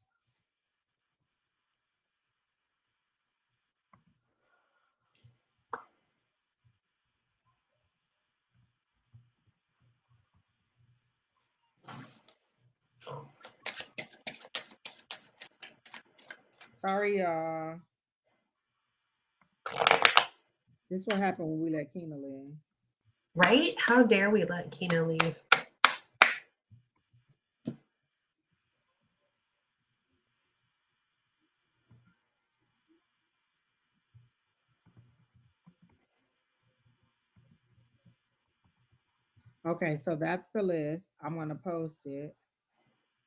sorry, y'all. This what happened when we let Keena in. Right? How dare we let Keena leave? Okay, so that's the list. I'm gonna post it.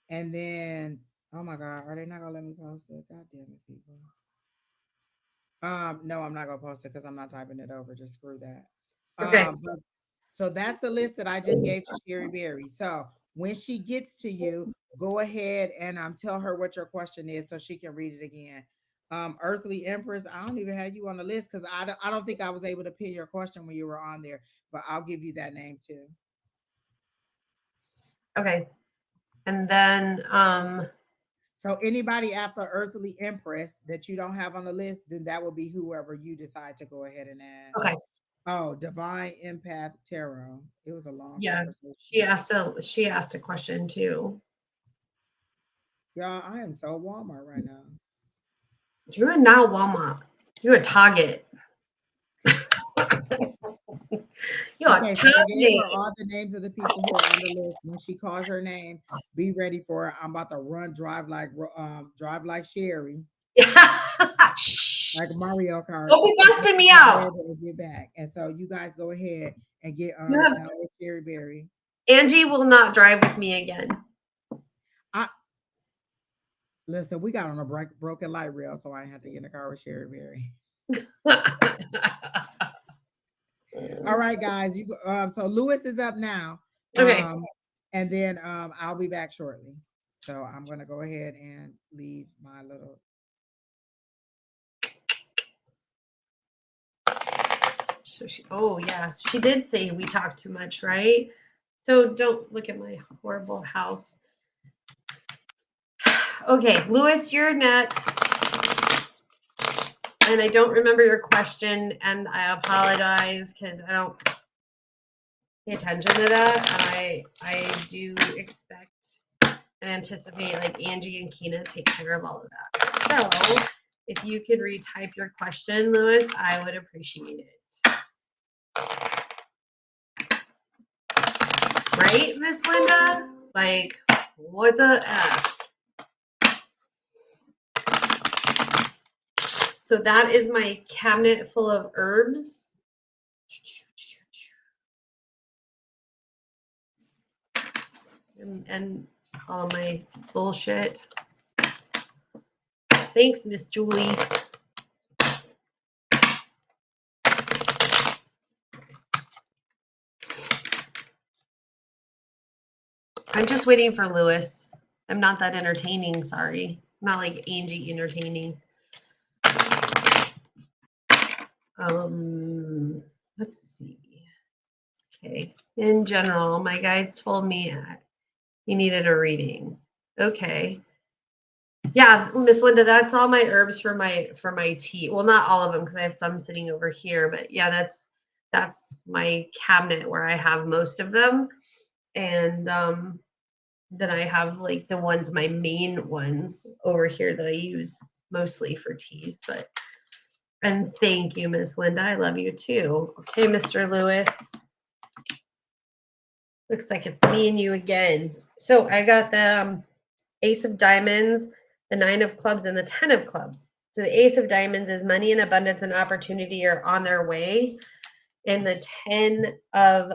And then, oh my God, are they not gonna let me post it? God damn it, people. No, I'm not gonna post it because I'm not typing it over. Just screw that. Okay. But so that's the list that I just gave to Sheri Beery. So when she gets to you, go ahead and tell her what your question is so she can read it again. Earthly Empress, I don't even have you on the list because I don't think I was able to pin your question when you were on there, but I'll give you that name too. Okay. And then So anybody after Earthly Empress that you don't have on the list, then that will be whoever you decide to go ahead and add. okay. Oh, Divine Empath Tarot. It was a long Yeah. conversation. She asked a question too. Y'all, I am so Walmart right now. You are not Walmart. You're a Target. You're Okay, a so I gave her Target. all the names of the people who are on the list. When she calls her name, be ready for it. I'm about to drive like Sheri, Shh. like Mario Kart. Don't be busting me out. And get back. And so you guys go ahead and get You have, down with Sheri Beery. Angie will not drive with me again. I listen, we got on a broken light rail, so I had to get in the car with Sheri Beery. All right, guys. You so Lewis is up now. Okay. And then I'll be back shortly. So I'm gonna go ahead and leave my little So she did say we talk too much, right? So don't look at my horrible house. Okay, Lewis, you're next. And I don't remember your question, and I apologize because I don't pay attention to that. And I do expect and anticipate like Angie and Keena take care of all of that. So if you could retype your question, Lewis, I would appreciate it. Right, Miss Linda? Like, what the F? So that is my cabinet full of herbs. And all my bullshit. Thanks, Miss Julie. I'm just waiting for Lewis. I'm not that entertaining, sorry. I'm not like Angie entertaining. Let's see. Okay. In general, my guides told me he needed a reading. Okay. Yeah, Miss Linda, that's all my herbs for my tea. Well, not all of them because I have some sitting over here, but yeah, that's my cabinet where I have most of them. And then I have like the ones, my main ones over here that I use mostly for teas. And thank you, Miss Linda. I love you too. Okay, Mr. Lewis. Looks like it's me and you again. So I got the Ace of Diamonds, the 9 of Clubs, and the 10 of Clubs. So the Ace of Diamonds is money and abundance and opportunity are on their way. And the 10 of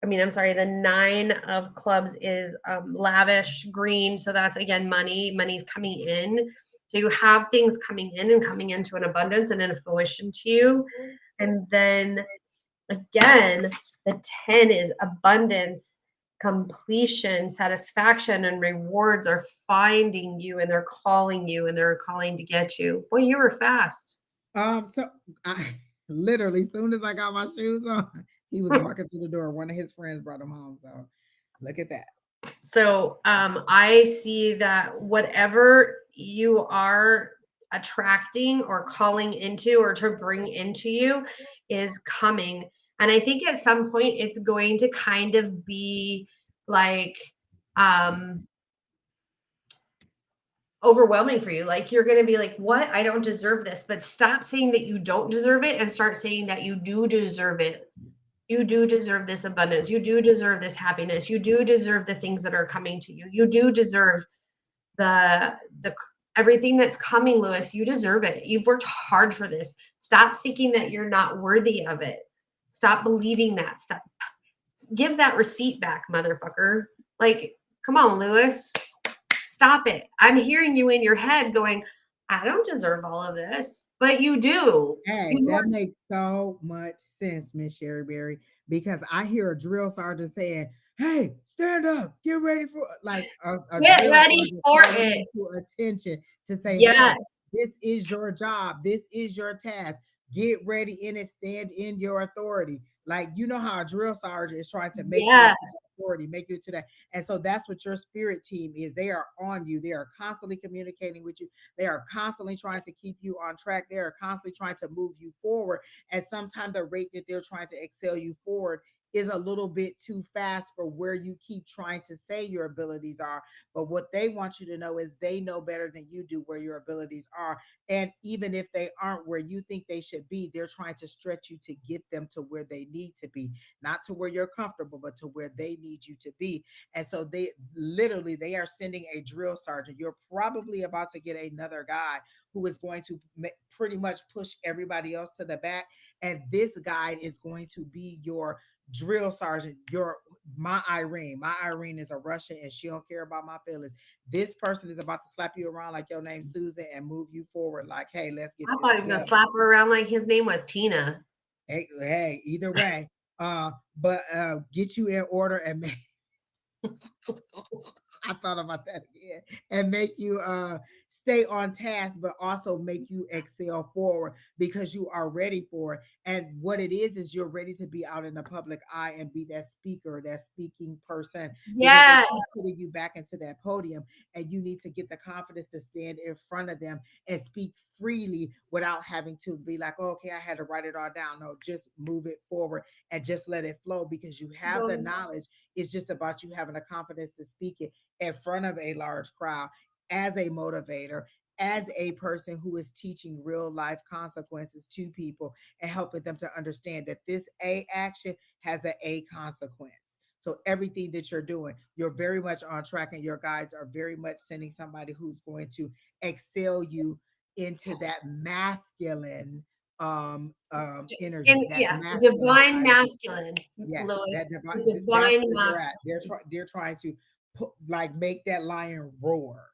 I'm sorry, the 9 of clubs is lavish green. So that's again money. Money's coming in. So you have things coming in and coming into an abundance and in fruition to you. And then again, the 10 is abundance, completion, satisfaction, and rewards are finding you and they're calling you and they're calling to get you. Boy, you were fast. So I literally, soon as I got my shoes on, he was walking through the door. One of his friends brought him home. So look at that. So I see that whatever you are attracting or calling into or to bring into you is coming. And I think at some point it's going to kind of be like overwhelming for you. Like you're going to be like, what? I don't deserve this. But stop saying that you don't deserve it and start saying that you do deserve it. You do deserve this abundance. You do deserve this happiness. You do deserve the things that are coming to you. You do deserve the everything that's coming, Lewis. You deserve it. You've worked hard for this. Stop thinking that you're not worthy of it. Stop believing that. Stop. Give that receipt back, motherfucker. Like, come on, Lewis. Stop it. I'm hearing you in your head going, I don't deserve all of this, but you do. Hey, that makes so much sense, Miss Sheri Beery, because I hear a drill sergeant saying, "Hey, stand up, get ready for," like a Get drill ready sergeant for calling it. you to attention to say, "Hey, Yes. this is your job, this is your task. Get ready in it, stand in your authority." Like you know how a drill sergeant is trying to make you Yes. authority, make you to that, and so that's what your spirit team is. They are on you. They are constantly communicating with you. They are constantly trying to keep you on track. They are constantly trying to move you forward. And sometimes the rate that they're trying to excel you forward is a little bit too fast for where you keep trying to say your abilities are. But what they want you to know is they know better than you do where your abilities are. And even if they aren't where you think they should be, they're trying to stretch you to get them to where they need to be, not to where you're comfortable, but to where they need you to be. And so they literally they are sending a drill sergeant. You're probably about to get another guy who is going to pretty much push everybody else to the back. And this guy is going to be your drill sergeant, your my Irene. My Irene is a Russian and she don't care about my feelings. This person is about to slap you around like your name's Susan and move you forward like, hey, let's get I this thought he was gonna done. slap her around like his name was Tina. Hey, either way. But get you in order and make I thought about that again. And make you stay on task, but also make you excel forward because you are ready for it. And what it is you're ready to be out in the public eye and be that speaker, that speaking person, because they Yes. keep putting you back into that podium and you need to get the confidence to stand in front of them and speak freely without having to be like, oh, okay, I had to write it all down. No, just move it forward and just let it flow because you have the knowledge. It's just about you having the confidence to speak it in front of a large crowd as a motivator, as a person who is teaching real life consequences to people and helping them to understand that this A action has an A consequence. So everything that you're doing, you're very much on track, and your guides are very much sending somebody who's going to excel you into that masculine energy, And that yeah, masculine divine side of you. masculine, Yes, that Lewis. divine. That's Divine where they're at. masculine. They're trying to put like make that lion roar,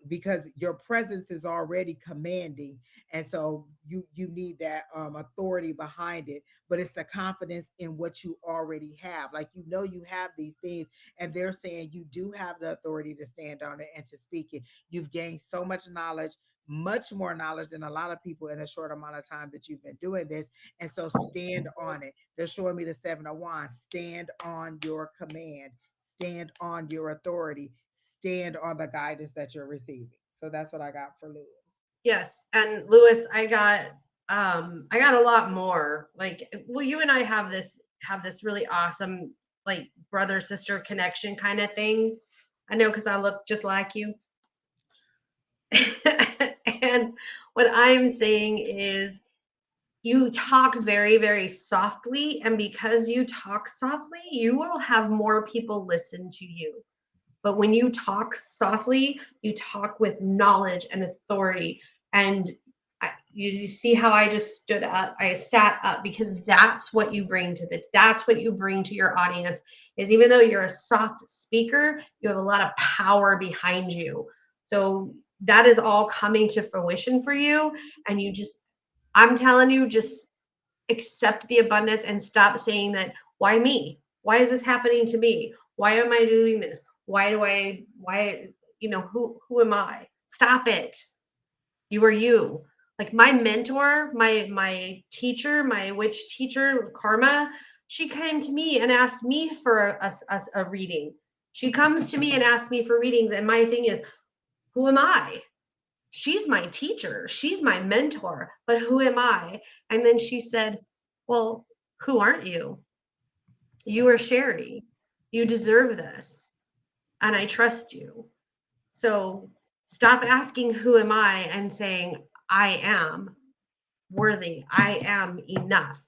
because your presence is already commanding, and so you need that authority behind it. But it's the confidence in what you already have. Like you have these things, and they're saying you do have the authority to stand on it and to speak it. You've gained so much knowledge. Much more knowledge than a lot of people in a short amount of time that you've been doing this. And so stand on it. They're showing me the 7 of Wands. Stand on your command, stand on your authority, stand on the guidance that you're receiving. So that's what I got for Lewis. Yes. And Lewis, I got a lot more. Like, well, you and I have this really awesome like brother sister connection kind of thing. I know because I look just like you. And what I'm saying is you talk very, very softly. And because you talk softly, you will have more people listen to you. But when you talk softly, you talk with knowledge and authority. And You see how I just stood up? I sat up because that's what you bring to this. That's what you bring to your audience. Is even though you're a soft speaker, you have a lot of power behind you. So that is all coming to fruition for you. And you just, I'm telling you, just accept the abundance and stop saying that, why me? Why is this happening to me? Why am I doing this? Why, who am I? Stop it. You are you. Like my mentor, my teacher, my witch teacher, Karma, she came to me and asked me for a reading. She comes to me and asks me for readings. And my thing is, who am I? She's my teacher. She's my mentor. But who am I? And then she said, well, who aren't you? You are Sheri. You deserve this. And I trust you. So stop asking, who am I? And saying, I am worthy. I am enough.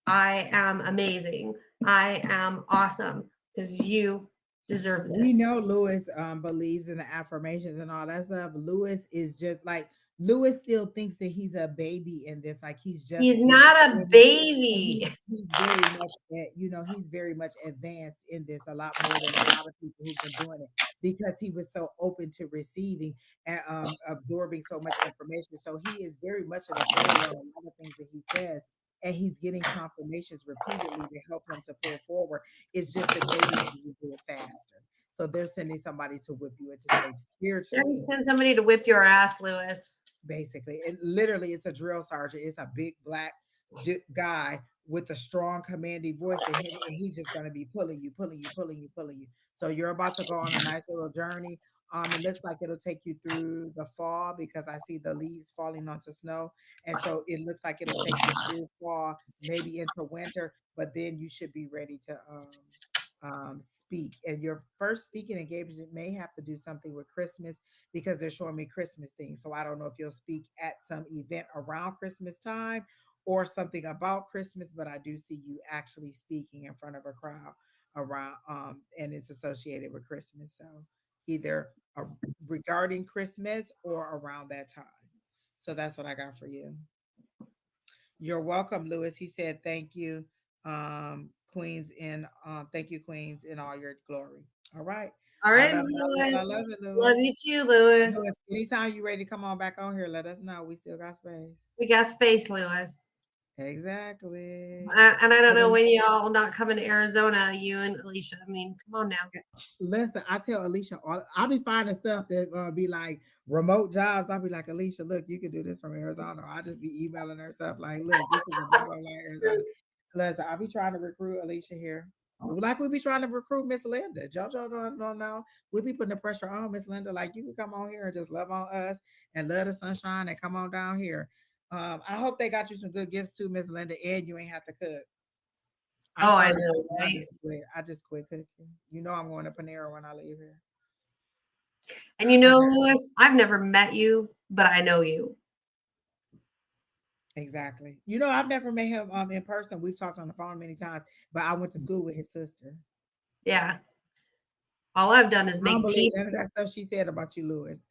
I am amazing. I am awesome because you deserve We this. know Lewis believes in the affirmations and all that stuff. Lewis is just like Lewis still thinks that he's a baby in this, like he's just He's getting not a started. And baby. he's very much he's very much advanced in this a lot more than a lot of people who've been doing it because he was so open to receiving and absorbing so much information. So he is very much an authority on a lot of things that he says. And he's getting confirmations repeatedly to help him to pull forward. It's just that they need you to do it faster. So they're sending somebody to whip you into shape There you spiritually, send somebody to whip your ass, Lewis. basically. And literally, it's a drill sergeant. It's a big black guy with a strong commanding voice, and he's just going to be pulling you, pulling you, pulling you, pulling you. So you're about to go on a nice little journey. It looks like it'll take you through the fall because I see the leaves falling onto snow, and so it looks like it'll take you through fall, maybe into winter. But then you should be ready to speak. And your first speaking engagement may have to do something with Christmas because they're showing me Christmas things. So I don't know if you'll speak at some event around Christmas time or something about Christmas, but I do see you actually speaking in front of a crowd around, and it's associated with Christmas. So either regarding Christmas or around that time. So that's what I got for you. You're welcome, Lewis. He said, thank you, Queens thank you, Queens, in all your glory. All right. All I right, love it. I love it. Lewis. I love it, Love Lewis. you too, Lewis. Lewis, anytime you're ready to come on back on here, let us know. We still got space. We got space, Lewis. Exactly. And I don't For know the when y'all not coming to Arizona, you and Alicia. I mean, come on now. listen, I tell Alicia, I'll be finding stuff that be like remote jobs. I'll be like, Alicia, look, you can do this from Arizona. I'll just be emailing her stuff like, look, this is a blah blah blah Arizona. Listen, I'll be trying to recruit Alicia here. Like we be trying to recruit Miss Linda. JoJo don't know. We be putting the pressure on Miss Linda. Like you can come on here and just love on us and love the sunshine and come on down here. I hope they got you some good gifts too, Miss Linda, and you ain't have to cook. I Oh, I started know, cooking. I right? just quit. I just quit cooking. You know I'm going to Panera when I leave here. And you know, Lewis, I've never met you, but I know you. Exactly. You know, I've never met him in person. We've talked on the phone many times, but I went to school with his sister. Yeah. All I've done is I don't make believe tea. none of that stuff she said about you, Lewis.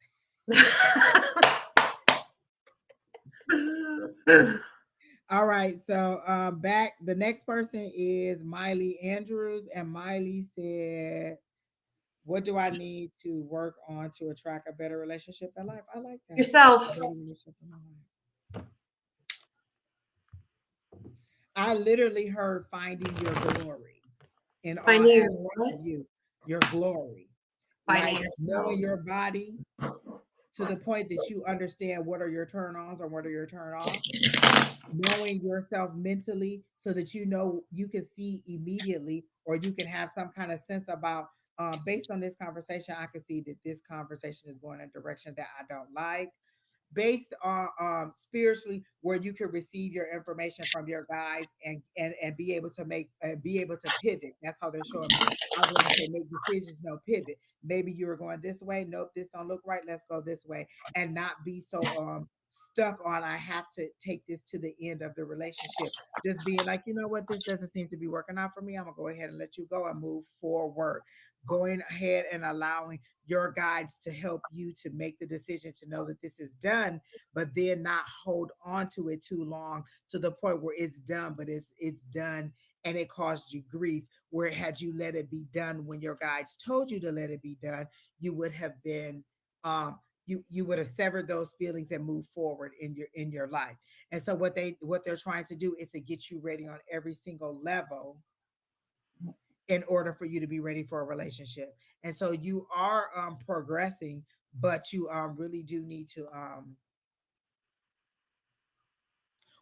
All right. So back the next person is Miley Andrews. And Miley said, what do I need to work on to attract a better relationship in life? I like that. A Yourself. better relationship in my life. I literally heard finding your glory in all Finding your aspects what? of you, your glory, Finding like yourself. knowing your body to the point that you understand what are your turn ons or what are your turn offs, knowing yourself mentally so that you know you can see immediately or you can have some kind of sense about based on this conversation, I can see that this conversation is going in a direction that I don't like based on spiritually where you can receive your information from your guides and be able to make and be able to pivot. That's how they're showing me. I was going to say make decisions, no pivot. Maybe you were going this way, nope, this don't look right, let's go this way, and not be so stuck on I have to take this to the end of the relationship. Just being like, you know what, this doesn't seem to be working out for me, I'm gonna go ahead and let you go and move forward. going ahead and allowing your guides to help you to make the decision to know that this is done, but then not hold on to it too long to the point where it's done, but it's done and it caused you grief. Where had you let it be done when your guides told you to let it be done, you would have been you would have severed those feelings and moved forward in your life. And so what they're trying to do is to get you ready on every single level in order for you to be ready for a relationship. And so you are progressing, but you really do need to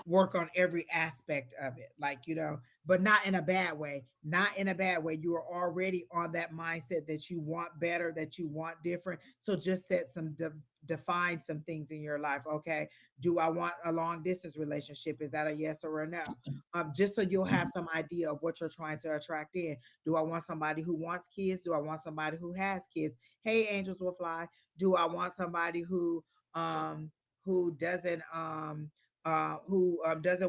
work on every aspect of it, like, but not in a bad way. Not in a bad way. You are already on that mindset that you want better, that you want different. So just set some define some things in your life. Okay, do I want a long distance relationship? Is that a yes or a no? Just so you'll have some idea of what you're trying to attract in. Do I want somebody who wants kids? Do I want somebody who has kids? Hey, angels will fly. Do I want somebody who doesn't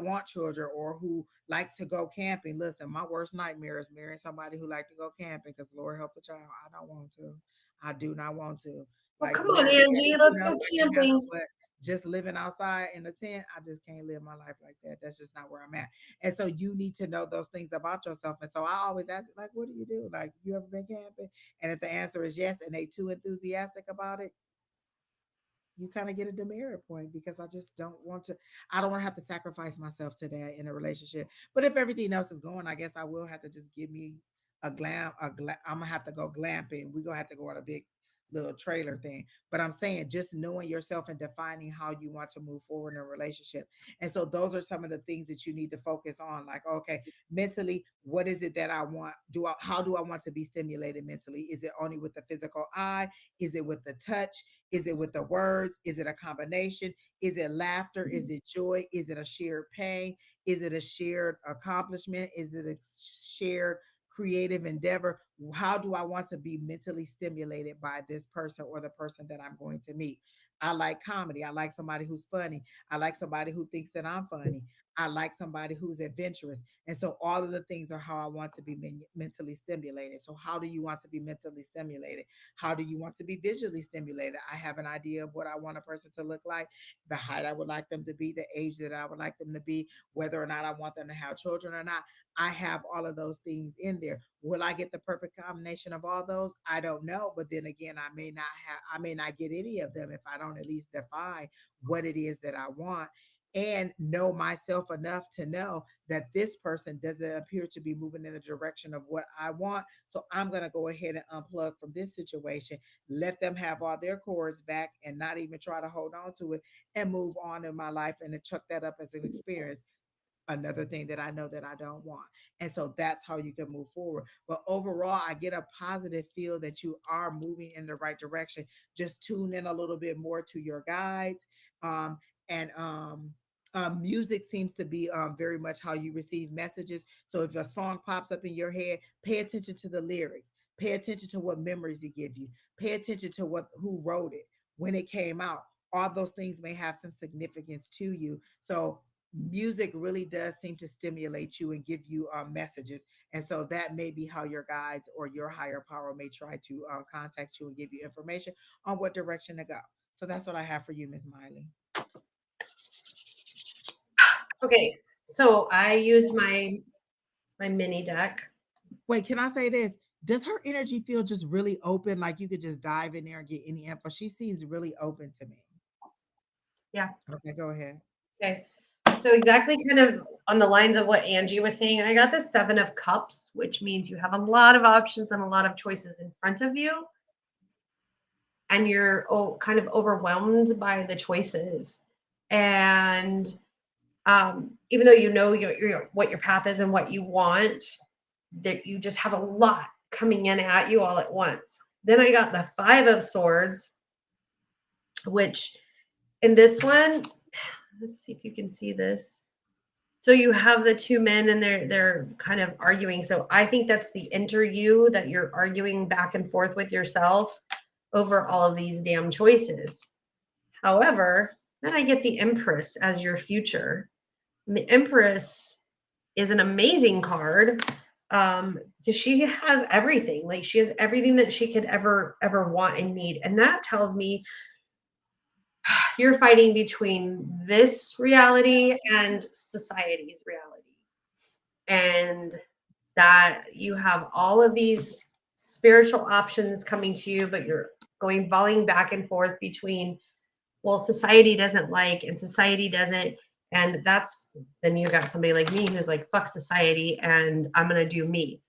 want children, or who likes to go camping? Listen, my worst nightmare is marrying somebody who like to go camping, because Lord help a child, I don't want to. I do not want to. Well, Like come on, literally Angie, everything let's else go I can handle, camping. but just living outside in a tent, I just can't live my life like that. That's just not where I'm at. And so you need to know those things about yourself. And so I always ask, like, what do you do? Like, you ever been camping? And if the answer is yes, and they too enthusiastic about it, you kind of get a demerit point, because I don't want to have to sacrifice myself to that in a relationship. But if everything else is going, I guess I will have to just give me I'm gonna have to go glamping. We're gonna have to go on a big little trailer thing. But I'm saying, just knowing yourself and defining how you want to move forward in a relationship. And so those are some of the things that you need to focus on. Like, okay, mentally, what is it that I want? How do I want to be stimulated mentally? Is it only with the physical eye? Is it with the touch? Is it with the words? Is it a combination? Is it laughter? Is it joy? Is it a shared pain? Is it a shared accomplishment? Is it a shared creative endeavor? How do I want to be mentally stimulated by this person, or the person that I'm going to meet? I like comedy. I like somebody who's funny. I like somebody who thinks that I'm funny. I like somebody who's adventurous. And so all of the things are how I want to be mentally stimulated. So how do you want to be mentally stimulated? How do you want to be visually stimulated? I have an idea of what I want a person to look like, the height I would like them to be, the age that I would like them to be, whether or not I want them to have children or not. I have all of those things in there. Will I get the perfect combination of all those? I don't know. But then again, I may not get any of them if I don't at least define what it is that I want, and know myself enough to know that this person doesn't appear to be moving in the direction of what I want. So I'm going to go ahead and unplug from this situation, let them have all their cords back, and not even try to hold on to it, and move on in my life, and to chuck that up as an experience, another thing that I know that I don't want. And so that's how you can move forward. But overall, I get a positive feel that you are moving in the right direction. Just tune in a little bit more to your guides. And Music seems to be very much how you receive messages. So if a song pops up in your head, pay attention to the lyrics. Pay attention to what memories it give you. Pay attention to who wrote it, when it came out. All those things may have some significance to you. So music really does seem to stimulate you and give you messages. And so that may be how your guides or your higher power may try to contact you and give you information on what direction to go. So that's what I have for you, Miss Miley. Okay, so I used my mini deck. Wait, can I say this? Does her energy feel just really open? Like you could just dive in there and get any info? She seems really open to me. Yeah. Okay, go ahead. Okay. So exactly kind of on the lines of what Angie was saying, I got the 7 of Cups, which means you have a lot of options and a lot of choices in front of you. And you're kind of overwhelmed by the choices. And even though you know what your path is and what you want, that you just have a lot coming in at you all at once. Then I got the 5 of Swords, which in this one, let's see if you can see this. So you have the 2 men and they're kind of arguing. So I think that's the inner you that you're arguing back and forth with yourself over all of these damn choices. However, then I get the Empress as your future. And the Empress is an amazing card because she has everything. Like she has everything that she could ever want and need. And that tells me you're fighting between this reality and society's reality. And that you have all of these spiritual options coming to you, but you're going volleying back and forth between, well, society doesn't like and society doesn't. And that's, then you got somebody like me who's like, fuck society and I'm going to do me.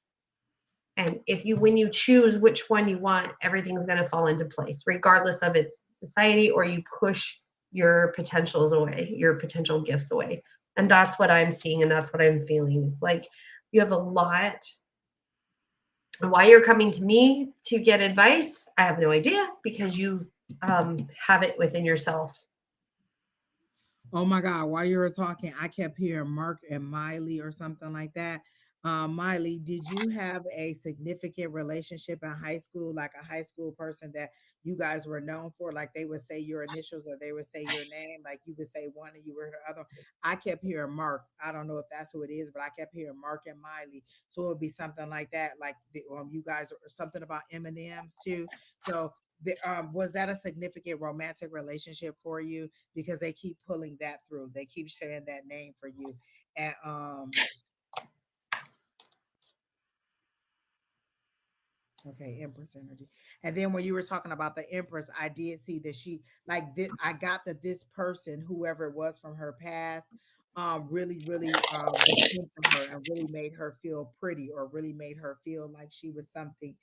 And if you, when you choose which one you want, everything's going to fall into place, regardless of its society, or you push your potentials away, your potential gifts away. And that's what I'm seeing. And that's what I'm feeling. It's like you have a lot. And why you're coming to me to get advice, I have no idea, because you have it within yourself. Oh my God, while you were talking, I kept hearing Mark and Miley or something like that. Miley, did you have a significant relationship in high school, like a high school person that you guys were known for? Like they would say your initials or they would say your name, like you would say one and you were the other. I kept hearing Mark. I don't know if that's who it is, but I kept hearing Mark and Miley. So it would be something like that, like you guys, or something about M&Ms too. So was that a significant romantic relationship for you? Because they keep pulling that through. They keep saying that name for you. And okay, Empress energy. And then when you were talking about the Empress, I did see that she like this. I got that this person, whoever it was from her past, really was into her and really made her feel pretty or really made her feel like she was something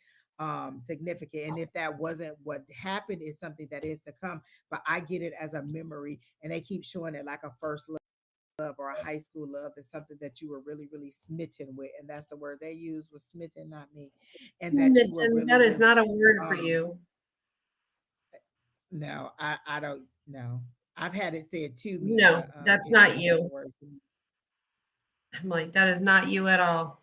significant. And if that wasn't what happened, it's something that is to come. But I get it as a memory, and they keep showing it like a first love or a high school love. Is something that you were really smitten with, and that's the word they used, was smitten, not me. And that you were That is really not a word for um you. no, I don't know. I've had it said to me, No, but that's it not is not a you. word to me. I'm like, that is not you at all.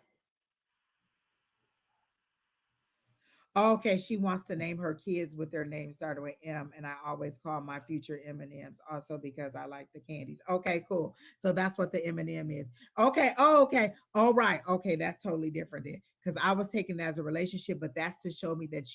Okay, she wants to name her kids with their names started with M, and I always call my future M&Ms also because I like the candies. Okay, cool. So that's what the M&M is. Okay. Oh, okay. All right. Okay, that's totally different then, because I was taking it as a relationship, but that's to show me that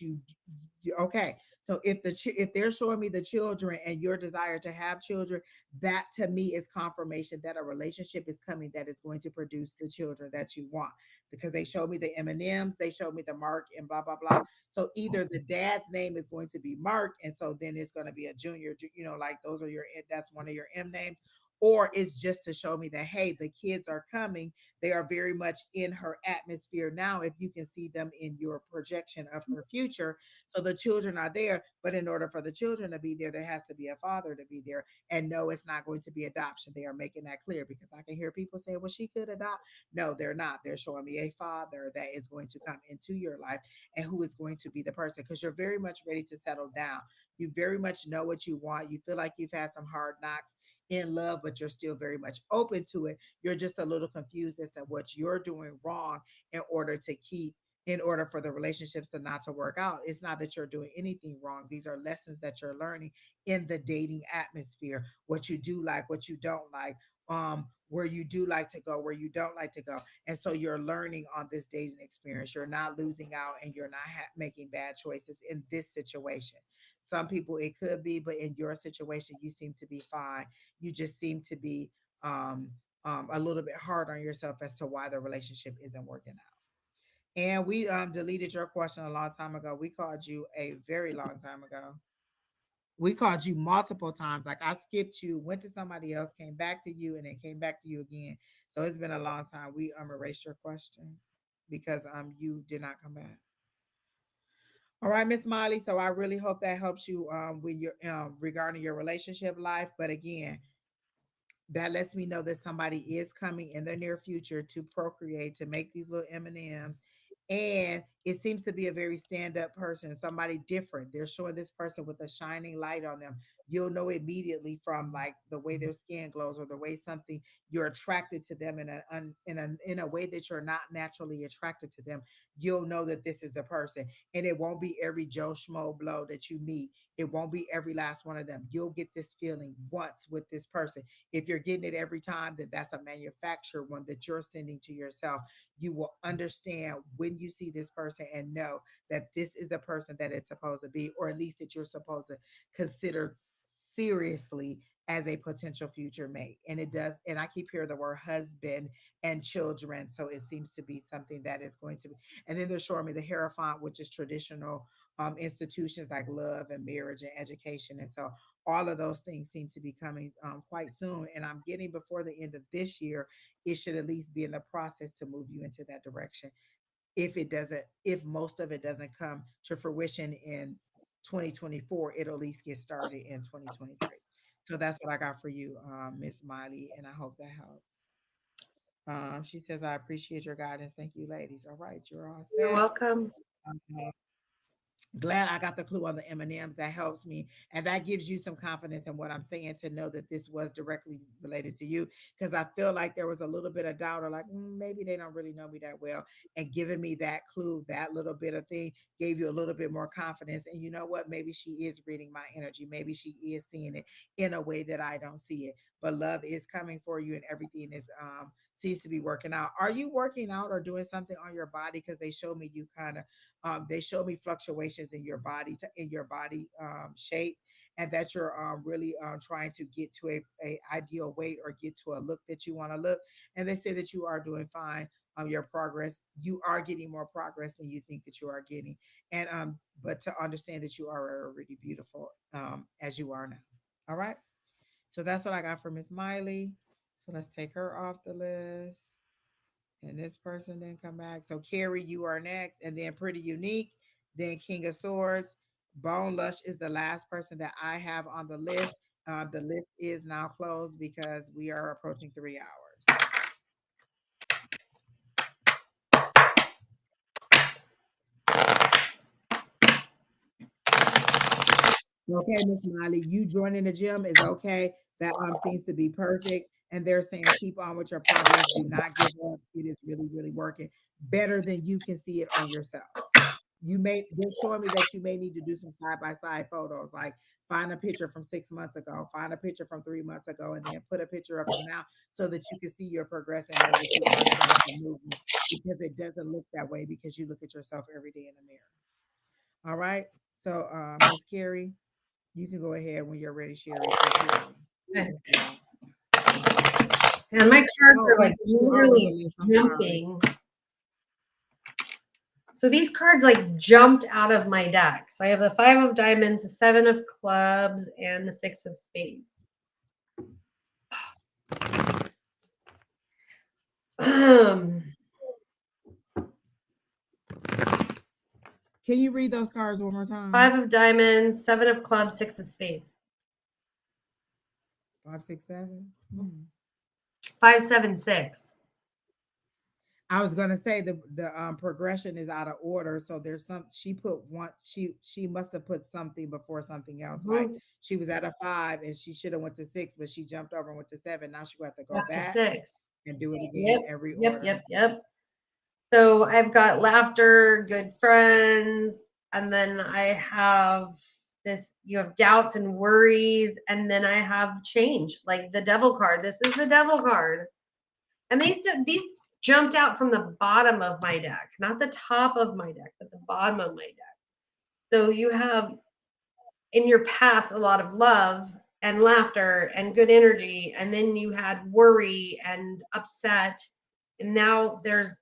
okay. So if they're showing me the children and your desire to have children, that to me is confirmation that a relationship is coming that is going to produce the children that you want, because they showed me the M&Ms, they showed me the Mark and blah blah blah. So either the dad's name is going to be Mark, and so then it's going to be a junior, like those are that's one of your M names, or it's just to show me that hey, the kids are coming. They are very much in her atmosphere now. If you can see them in your projection of her future, so the children are there. But in order for the children to be there, there has to be a father to be there. And no, it's not going to be adoption. They are making that clear, because I can hear people say, well, she could adopt. No, they're not. They're showing me a father that is going to come into your life and who is going to be the person, because you're very much ready to settle down. You very much know what you want. You feel like you've had some hard knocks in love, but you're still very much open to it. You're just a little confused as to what you're doing wrong in order to keep in order for the relationships to not to work out. It's not that you're doing anything wrong. These are lessons that you're learning in the dating atmosphere. What you do like, what you don't like, where you do like to go, where you don't like to go. And so you're learning on this dating experience. You're not losing out, and you're not making bad choices in this situation. Some people it could be, but in your situation, you seem to be fine. You just seem to be a little bit hard on yourself as to why the relationship isn't working out. And we deleted your question a long time ago. We called you a very long time ago. We called you multiple times. Like I skipped you, went to somebody else, came back to you, and then came back to you again. So it's been a long time. We erased your question because you did not come back. All right, Miss Molly. So I really hope that helps you with your regarding your relationship life. But again, that lets me know that somebody is coming in the near future to procreate, to make these little M&Ms. And It seems to be a very stand-up person, somebody different. They're showing this person with a shining light on them. You'll know immediately from like the way their skin glows or the way something you're attracted to them in a way that you're not naturally attracted to them. You'll know that this is the person, and it won't be every Joe Schmo blow that you meet. It won't be every last one of them. You'll get this feeling once with this person. If you're getting it every time, then that's a manufactured one that you're sending to yourself. You will understand when you see this person and know that this is the person that it's supposed to be, or at least that you're supposed to consider seriously as a potential future mate. And it does, and I keep hearing the word husband and children. So it seems to be something that is going to be. And then they're showing me the Hierophant, which is traditional institutions like love and marriage and education. And so all of those things seem to be coming quite soon. And I'm getting before the end of this year, it should at least be in the process to move you into that direction. If most of it doesn't come to fruition in 2024, it'll at least get started in 2023. So that's what I got for you, Miss Miley, and I hope that helps. She says, I appreciate your guidance. Thank you, ladies. All right, you're all You're set. welcome. Um, Glad I got the clue on the M&Ms. That helps me, and that gives you some confidence in what I'm saying, to know that this was directly related to you, because I feel like there was a little bit of doubt, or like maybe they don't really know me that well, and giving me that clue, that little bit of thing, gave you a little bit more confidence. And you know what, maybe she is reading my energy, maybe she is seeing it in a way that I don't see it. But love is coming for you, and everything is seems to be working out. Are you working out or doing something on your body? Because they show me you kind of they show me fluctuations in your body, in your body shape, and that you're really trying to get to a ideal weight, or get to a look that you want to look. And they say that you are doing fine. Your progress, you are getting more progress than you think that you are getting. And but to understand that you are already beautiful as you are now. All right. So that's what I got for Miss Miley. So let's take her off the list. And this person didn't come back. So Carrie, you are next. And then Pretty Unique, then King of Swords. Bone Lush is the last person that I have on the list. The list is now closed because we are approaching 3 hours. Okay, Miss Miley, you joining the gym is okay. That seems to be perfect. And they're saying keep on with your progress. Do not give up. It is really, really working better than you can see it on yourself. They're showing me that you may need to do some side by side photos, like find a picture from 6 months ago, find a picture from 3 months ago, and then put a picture up from now, so that you can see your progress and know that you are showing some movement, because it doesn't look that way because you look at yourself every day in the mirror. All right. So Miss Carrie, you can go ahead when you're ready, Sheri, for Carrie. Okay. Miss Love. And my cards Oh, are like you are on the literally list. I'm sorry. jumping. So these cards like jumped out of my deck. So I have the 5 of Diamonds, the 7 of Clubs, and the 6 of Spades. Um, Can you read those cards one more time? 5 of Diamonds, 7 of Clubs, 6 of Spades. 5, 6, 7. 5, 7, 6. I was gonna say the progression is out of order. So there's some she put one she must have put something before something else. Like Mhm. she was at a 5 and she should have went to 6, but she jumped over and went to 7. Now she will have to go Back to back 6. and do it again Yep, and yep, reorder. yep, yep. So I've got laughter, good friends, and then I have this, you have doubts and worries, and then I have change, like the devil card. This is the devil card. And these jumped out from the bottom of my deck, not the top of my deck, but the bottom of my deck. So you have in your past a lot of love and laughter and good energy, and then you had worry and upset, and now there's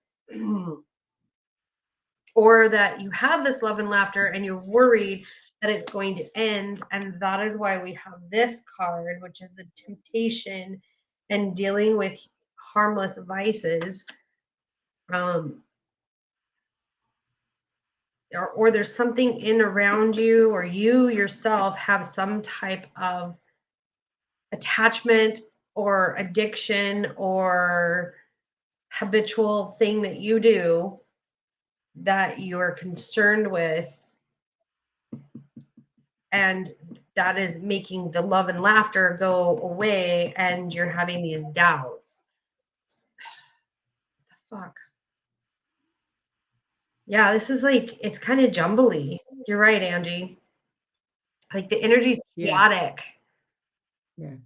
or that you have this love and laughter and you're worried that it's going to end. And that is why we have this card, which is the temptation and dealing with harmless vices. Or there's something in around you, or you yourself have some type of attachment or addiction or habitual thing that you do that you're concerned with, and that is making the love and laughter go away, and you're having these doubts. What the fuck? Yeah, this is like, it's kind of jumbly. You're right, Angie. Like the energy's Yeah. chaotic. Yeah.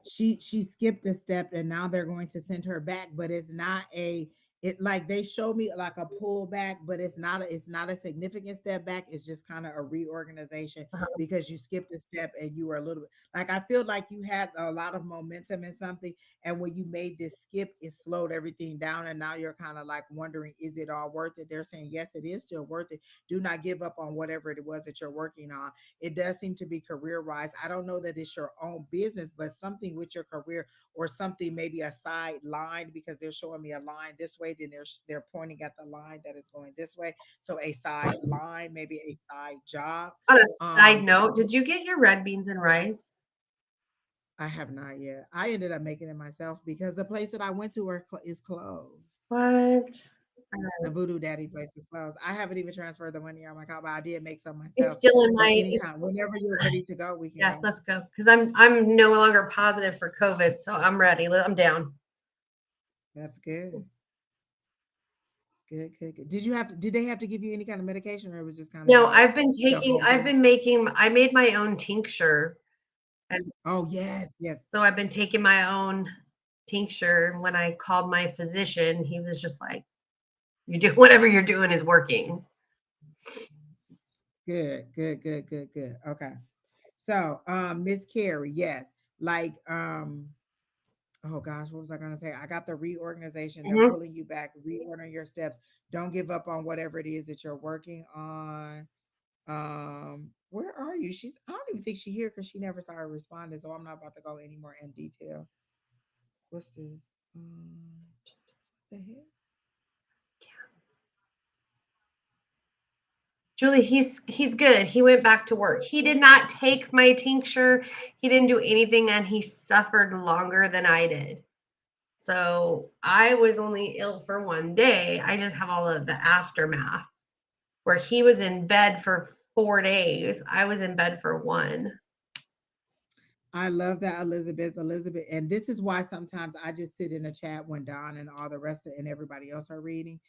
She skipped a step and now they're going to send her back, but it's not a it like they showed me like a pullback, but it's not a significant step back. It's just kind of a reorganization Uh-huh. because you skipped a step and you were a little bit like I feel like you had a lot of momentum in something, and when you made this skip, it slowed everything down, and now you're kind of like wondering, is it all worth it? They're saying yes, it is still worth it. Do not give up on whatever it was that you're working on. It does seem to be career wise. I don't know that it's your own business, but something with your career or something, maybe a side line, because they're showing me a line this way, then they're pointing at the line that is going this way. So a side line, maybe a side job. On a side Um, note, did you get your red beans and rice? I have not yet. I ended up making it myself because the place that I went to is closed. What? The Voodoo Daddy place is closed. I haven't even transferred the money on my account, but I did make some It's myself. still in But my. anytime, whenever you're ready to go, we can Yeah, go. let's go because I'm no longer positive for COVID, so I'm ready. I'm down. That's good. Good, good, good. Did they have to give you any kind of medication, or it was just kind of No, like I've been taking. I've self-medicating? been making. I made my own tincture, and Oh, yes, yes. so I've been taking my own tincture. When I called my physician, he was just like, "You do whatever you're doing is working." Good, good, good, good, good. Okay. So, Miss Carrie, yes. Like, oh gosh, what was I gonna say? I got the reorganization. They're Mhm. pulling you back, reordering your steps. Don't give up on whatever it is that you're working on. Where are you? I don't even think she's here because she never started responding, so I'm not about to go any more in detail. What's this? What the hell? Julie, he's good. He went back to work. He did not take my tincture. He didn't do anything, and he suffered longer than I did. So I was only ill for one day. I just have all of the aftermath where he was in bed for 4 days. I was in bed for one. I love that, Elizabeth. Elizabeth, and this is why sometimes I just sit in a chat when Don and all the rest of and everybody else are reading,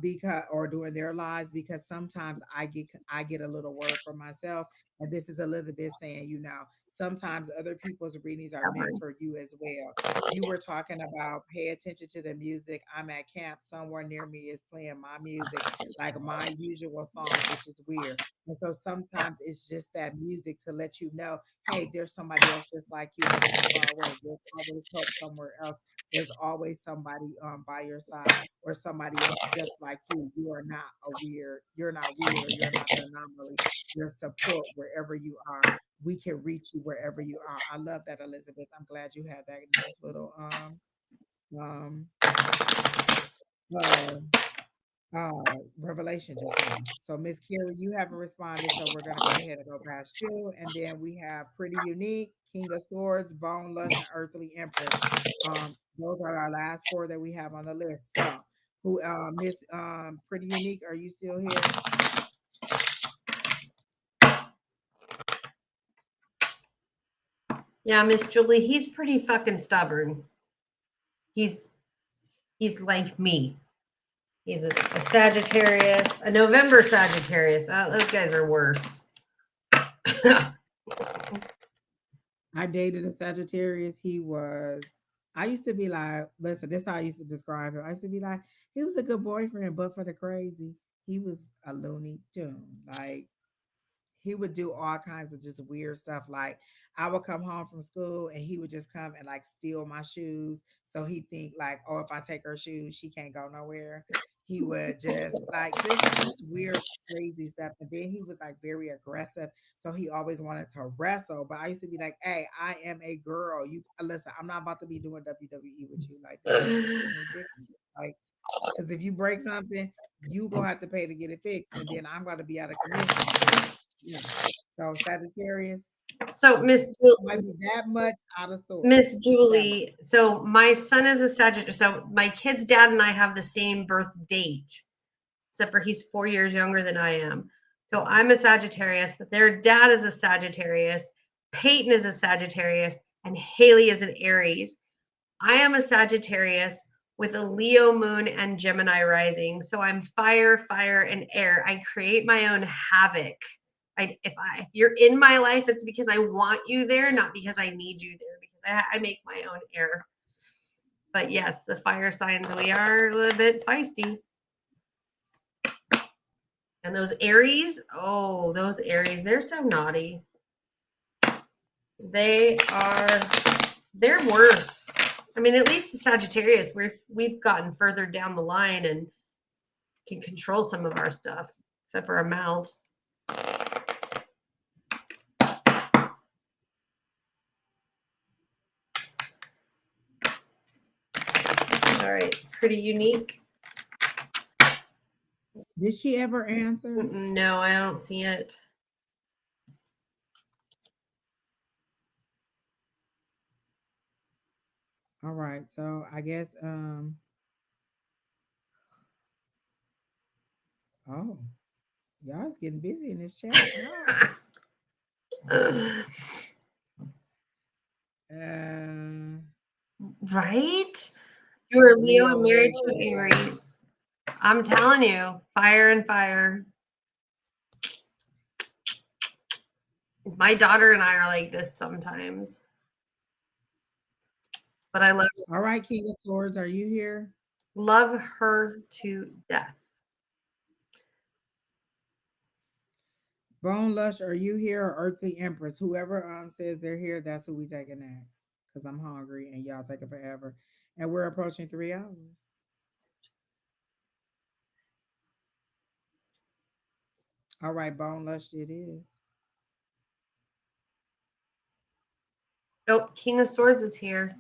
because or doing their lives, because sometimes I get a little word for myself, and this is Elizabeth saying, sometimes other people's readings are meant for you as well. You were talking about pay attention to the music. I'm at camp. Somewhere near me is playing my music, like my usual song, which is weird. And so sometimes it's just that music to let you know, hey, there's somebody else just like you. Never too far away. There's always help somewhere else. There's always somebody by your side or somebody else just like you. You are not you're not weird, or you're not the anomaly. You're support wherever you are. We can reach you wherever you are. I love that, Elizabeth. I'm glad you had that nice little um uh revelation just now. So, Miss Carrie, you haven't responded, so we're gonna go ahead and go past you. And then we have Pretty Unique, King of Swords, Bone Lust, and Earthly Empress. Those are our last four that we have on the list. So, who Miss Pretty Unique, are you still here? Yeah, Miss Julie, he's pretty fucking stubborn. He's like me. He's a Sagittarius, a November Sagittarius. Those guys are worse. I dated a Sagittarius. I used to be like, listen, this is how I used to describe him. I used to be like, he was a good boyfriend, but for the crazy, he was a loony tune. Like, he would do all kinds of just weird stuff. Like, I would come home from school and he would just come and like steal my shoes. So he think like, oh, if I take her shoes, she can't go nowhere. He would just like just weird, crazy stuff. And then he was like very aggressive. So he always wanted to wrestle. But I used to be like, hey, I am a girl. You listen, I'm not about to be doing WWE with you. Like, this is getting ridiculous. Like, because if you break something, you gonna have to pay to get it fixed, and then I'm gonna be out of commission because yeah. So Sagittarius, So might be that much out of Miss sorts. Just that much. Julie, so my son is a Sagittarius. So my kid's dad and I have the same birth date. except for he's 4 years younger than I am. So I'm a Sagittarius. Their dad is a Sagittarius. Peyton is a Sagittarius, and Haley is an Aries. I am a Sagittarius with a Leo moon and Gemini rising. So I'm fire, and air. I create my own havoc. If you're in my life, it's because I want you there, not because I need you there, because I make my own air. But yes, the fire signs, we are a little bit feisty. And those Aries, those Aries, they're so naughty. They're worse. I mean, at least the Sagittarius, we've gotten further down the line and can control some of our stuff, except for our mouths. All right, pretty unique. Did she ever answer? No, I don't see it. All right, so I guess oh, y'all's getting busy in this chat. Right? You're a Leo and married to Aries. I'm telling you, fire and fire. My daughter and I are like this sometimes. But I love her. All right, King of Swords, are you here? Love her to death. Bone Lush, are you here? Or Earthly Empress? Whoever says they're here, that's who we taking next. Because I'm hungry and y'all taking forever. And we're approaching 3 hours. All right, Bone Lush it is. Nope, King of Swords is here.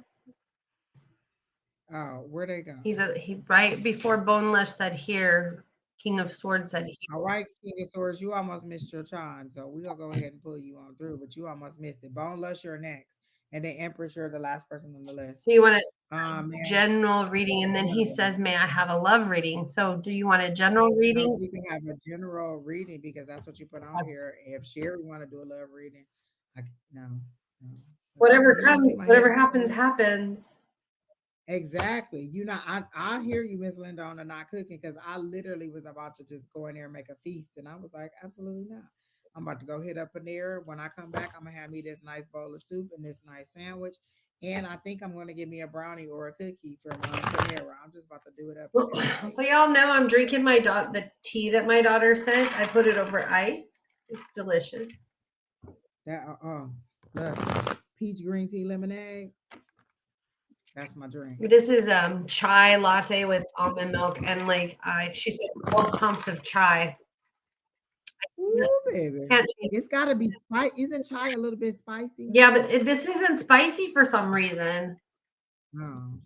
Oh, where'd they go? He right before Bone Lush said here, King of Swords said here. All right, King of Swords, you almost missed your time. So we're going to go ahead and pull you on through, but you almost missed it. Bone Lush, you're next. And then Empress, you're the last person on the list. So you want a general reading, and then he says, may I have a love reading? So do you want a general reading? No, you can have a general reading because that's what you put on here. If Sheri want to do a love reading, no. Whatever comes, whatever happens, happens. Exactly. You know, I hear you, Miss Linda, on the not cooking, because I literally was about to just go in there and make a feast. And I was like, absolutely not. I'm about to go hit up Panera. When I come back, I'm going to have me this nice bowl of soup and this nice sandwich. And I think I'm going to give me a brownie or a cookie from Panera. I'm just about to do it up. So y'all know I'm drinking the tea that my daughter sent. I put it over ice. It's delicious. Look, peach green tea lemonade. That's my drink. This is chai latte with almond milk and she said 12 pumps of chai. Ooh, baby. It's got to be spicy. Isn't chai a little bit spicy? Yeah, but this isn't spicy for some reason. No.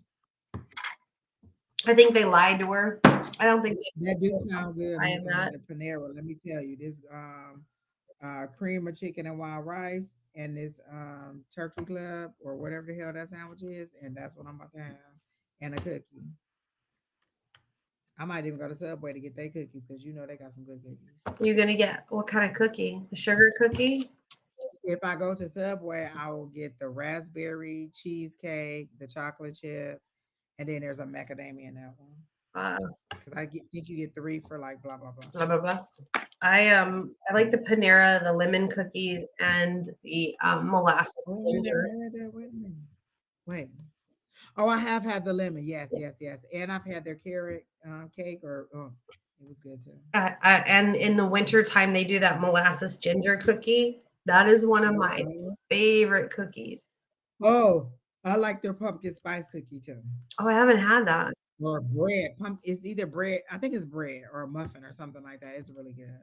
I think they lied to her. I don't think that do sound good. I am not. Panera. Let me tell you, this cream of chicken and wild rice and this turkey club or whatever the hell that sandwich is, and that's what I'm about to have, and a cookie. I might even go to Subway to get their cookies because you know they got some good cookies. You're gonna get what kind of cookie? The sugar cookie? If I go to Subway, I will get the raspberry cheesecake, the chocolate chip, and then there's a macadamia in that one. Because I think you get 3 for like blah blah blah. Blah blah blah. I like the Panera, the lemon cookies, and the molasses. Wait. Oh, I have had the lemon. Yes. And I've had their carrot cake, it was good too. And in the winter time, they do that molasses ginger cookie. That is one of my favorite cookies. Oh, I like their pumpkin spice cookie too. Oh, I haven't had that. Or bread. It's either bread. I think it's bread or a muffin or something like that. It's really good.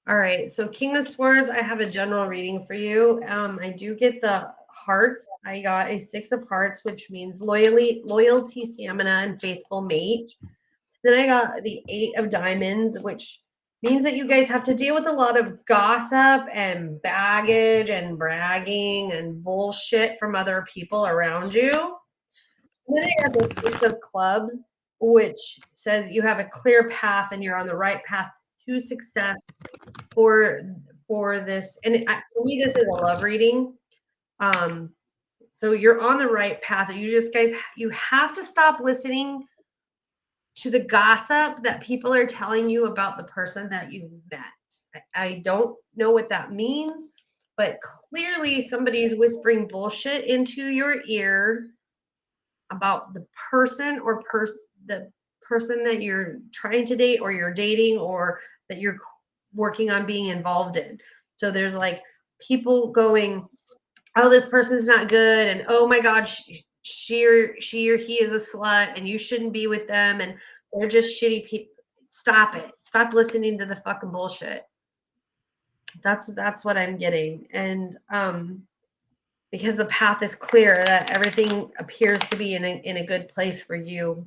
All right. So King of Swords, I have a general reading for you. I do get the hearts. I got a 6 of hearts, which means loyalty, stamina, and faithful mate. Then I got the 8 of diamonds, which means that you guys have to deal with a lot of gossip and baggage and bragging and bullshit from other people around you. And then I got the 6 of clubs, which says you have a clear path and you're on the right path to success for this. And for me, this is a love reading. So you're on the right path. You just guys, you have to stop listening to the gossip that people are telling you about the person that you've met. I don't know what that means, but clearly somebody's whispering bullshit into your ear about the person or the person that you're trying to date or you're dating or that you're working on being involved in. So there's like people going, oh, this person's not good, and oh my God, she or he is a slut, and you shouldn't be with them, and they're just shitty people. Stop it. Stop listening to the fucking bullshit. That's what I'm getting, and because the path is clear, that everything appears to be in a good place for you,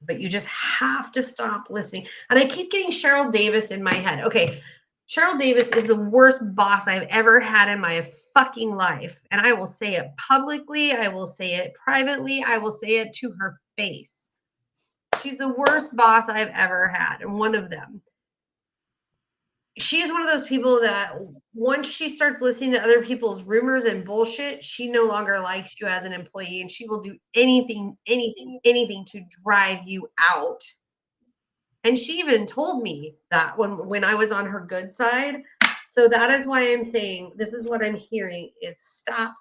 but you just have to stop listening. And I keep getting Cheryl Davis in my head. Okay, Cheryl Davis is the worst boss I've ever had in my fucking life. And I will say it publicly. I will say it privately. I will say it to her face. She's the worst boss I've ever had. And one of them. She's one of those people that once she starts listening to other people's rumors and bullshit, she no longer likes you as an employee and she will do anything to drive you out. And she even told me that when I was on her good side. So that is why I'm saying this is what I'm hearing is stop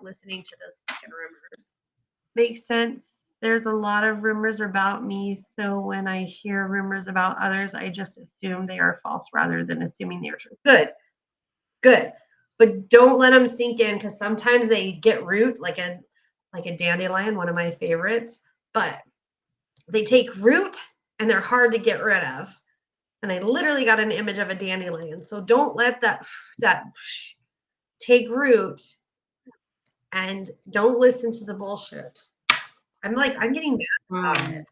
listening to those fucking rumors. Makes sense. There's a lot of rumors about me. So when I hear rumors about others, I just assume they are false rather than assuming they're true. Good. But don't let them sink in because sometimes they get root like a dandelion, one of my favorites. But they take root and they're hard to get rid of. And I literally got an image of a dandelion. So don't let that take root and don't listen to the bullshit. I'm getting mad about it.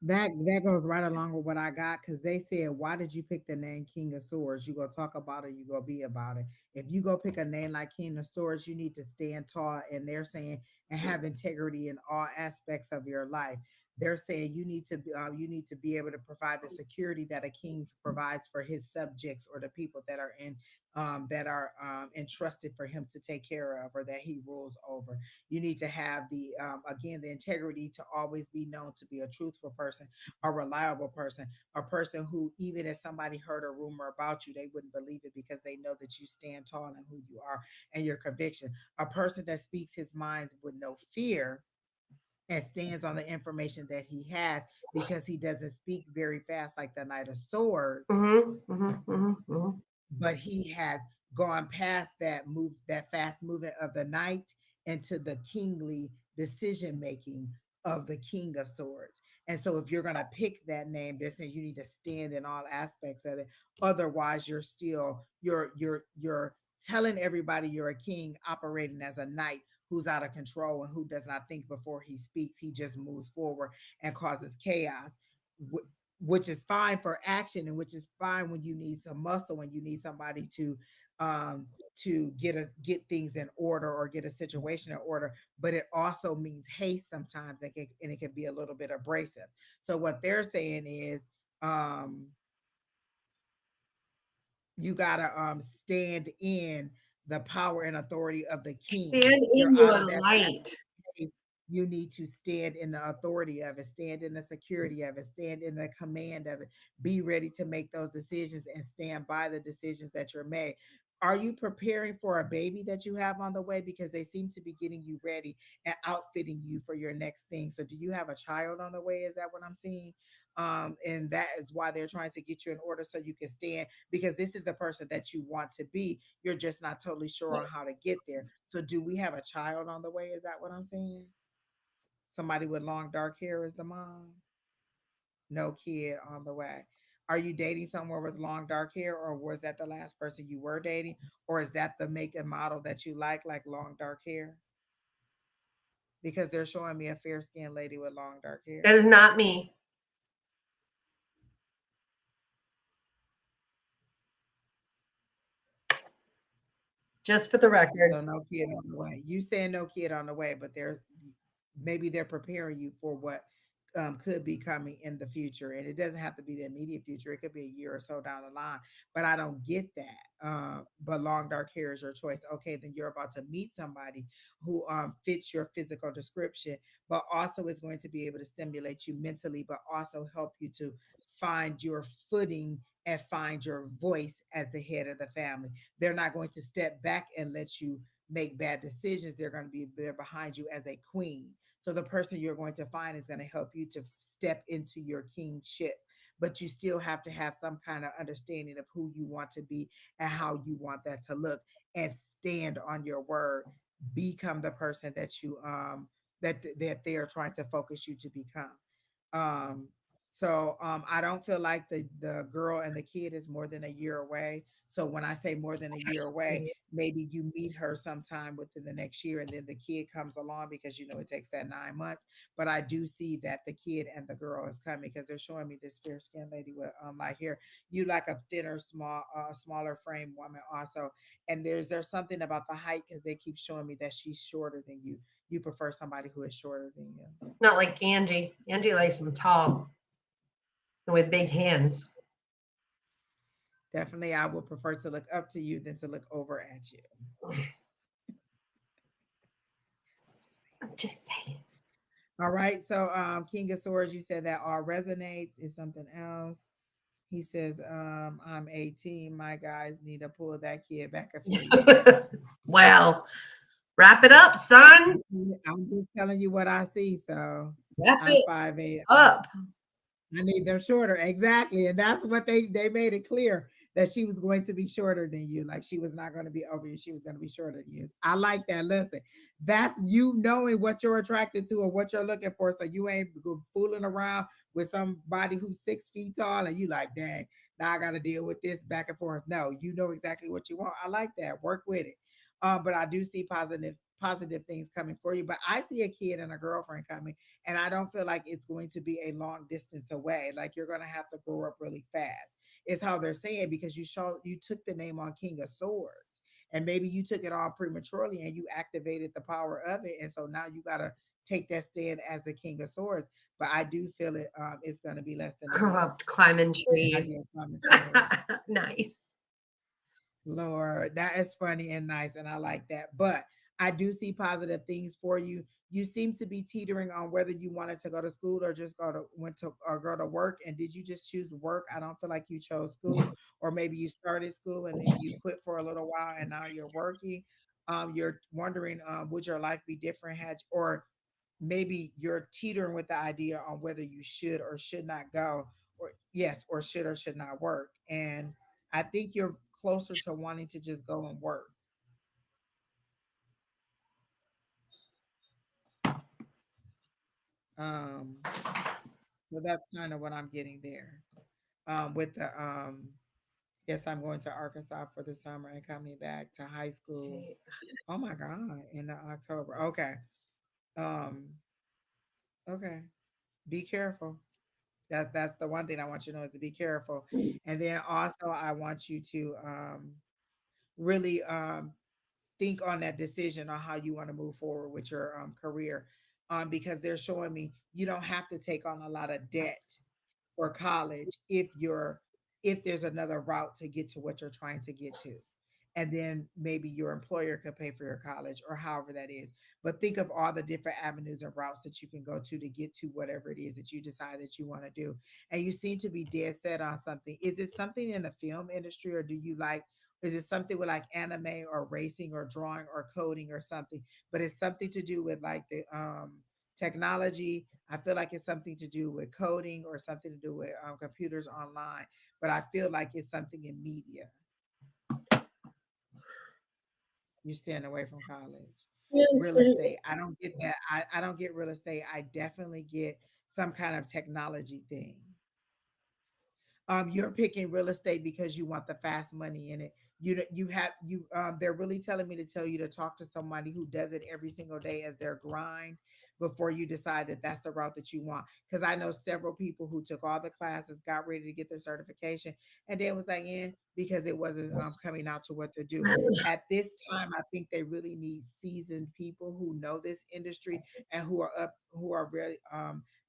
That goes right along with what I got because they said, why did you pick the name King of Swords? You go talk about it, you go be about it. If you go pick a name like King of Swords, you need to stand tall, and they're saying and have integrity in all aspects of your life. They're saying you need to be able to provide the security that a king provides for his subjects or the people that are entrusted for him to take care of or that he rules over. You need to have the integrity to always be known to be a truthful person, a reliable person, a person who, even if somebody heard a rumor about you, they wouldn't believe it because they know that you stand tall in who you are and your conviction. A person that speaks his mind with no fear and stands on the information that he has because he doesn't speak very fast like the Knight of Swords. But he has gone past that fast movement of the knight into the kingly decision making of the King of Swords. And so if you're going to pick that name, they're saying you need to stand in all aspects of it. Otherwise, you're telling everybody you're a king operating as a knight who's out of control and who does not think before he speaks. He just moves forward and causes chaos, which is fine for action and which is fine when you need some muscle, when you need somebody to get things in order or get a situation in order. But it also means haste sometimes, and it can be a little bit abrasive. So what they're saying is you gotta stand in the power and authority of the king. Stand You're in out your of that light. place. You need to stand in the authority of it, stand in the security of it, stand in the command of it. Be ready to make those decisions and stand by the decisions that you're made. Are you preparing for a baby that you have on the way? Because they seem to be getting you ready and outfitting you for your next thing. So do you have a child on the way? Is that what I'm seeing? And that is why they're trying to get you in order so you can stand, because this is the person that you want to be. You're just not totally sure on how to get there. So do we have a child on the way? Is that what I'm saying? Somebody with long dark hair is the mom. No kid on the way. Are you dating someone with long dark hair, or was that the last person you were dating, or is that the make and model that you like long dark hair? Because they're showing me a fair skinned lady with long dark hair. That is not me. Just for the record. So no kid on the way. You saying no kid on the way, but maybe they're preparing you for what could be coming in the future. And it doesn't have to be the immediate future, it could be a year or so down the line. But I don't get that. But long dark hair is your choice. Okay, then you're about to meet somebody who fits your physical description, but also is going to be able to stimulate you mentally, but also help you to find your footing and find your voice as the head of the family. They're not going to step back and let you make bad decisions. They're going to be there behind you as a queen. So the person you're going to find is going to help you to step into your kingship. But you still have to have some kind of understanding of who you want to be and how you want that to look, and stand on your word. Become the person that you that they are trying to focus you to become. Um, I don't feel like the girl and the kid is more than a year away. So when I say more than a year away, maybe you meet her sometime within the next year, and then the kid comes along, because you know it takes that 9 months. But I do see that the kid and the girl is coming, because they're showing me this fair skinned lady with like here. You like a thinner, smaller frame woman also. And there's something about the height, because they keep showing me that she's shorter than you. You prefer somebody who is shorter than you. Not like Angie. Angie likes them tall and with big hands. Definitely, I would prefer to look up to you than to look over at you. Just saying. I'm just saying. All right. So, King of Swords, you said that all resonates is something else. He says, I'm 18. My guys need to pull that kid back a few years. Well, wrap it up, son. I'm just telling you what I see. So Wrap I'm it 5'8". up. I need them shorter. Exactly. And that's what they made it clear, that she was going to be shorter than you. Like, she was not going to be over you. She was going to be shorter than you. I like that. Listen, that's you knowing what you're attracted to or what you're looking for. So you ain't fooling around with somebody who's 6 feet tall and you like, dang, now I got to deal with this back and forth. No, you know exactly what you want. I like that. Work with it. But I do see positive things coming for you. But I see a kid and a girlfriend coming, and I don't feel like it's going to be a long distance away. Like, you're going to have to grow up really fast. Is how they're saying, because you took the name on King of Swords, and maybe you took it on prematurely and you activated the power of it, and so now you got to take that stand as the King of Swords. But I do feel it's going to be less than a Grow year. up climbing I trees. do promise you. Nice. Lord, that is funny and nice, and I like that. But I do see positive things for you. You seem to be teetering on whether you wanted to go to school or just went to or go to work. And did you just choose work? I don't feel like you chose school, or maybe you started school and then you quit for a little while and now you're working. You're wondering, would your life be different had, or maybe you're teetering with the idea on whether you should or should not go, or yes, or should not work. And I think you're closer to wanting to just go and work. Um, so that's kind of what I'm getting there. With the yes, I'm going to Arkansas for the summer and coming back to high school. Okay. Oh my God, in October. Okay. Um, okay. Be careful. That's the one thing I want you to know, is to be careful. And then also I want you to really think on that decision on how you want to move forward with your career, because they're showing me you don't have to take on a lot of debt for college if there's another route to get to what you're trying to get to, and then maybe your employer could pay for your college or however that is. But think of all the different avenues and routes that you can go to get to whatever it is that you decide that you want to do. And you seem to be dead set on something. Is it something in the film industry, or do you like, is it something with like anime or racing or drawing or coding or something? But it's something to do with like the technology. I feel like it's something to do with coding or something to do with computers online. But I feel like it's something in media. You're staying away from college. Real estate. I don't get that. I don't get real estate. I definitely get some kind of technology thing. You're picking real estate because you want the fast money in it. They're really telling me to tell you to talk to somebody who does it every single day as their grind before you decide that that's the route that you want. Because I know several people who took all the classes, got ready to get their certification, and then was like, yeah, because it wasn't coming out to what to do. At this time, I think they really need seasoned people who know this industry and who are really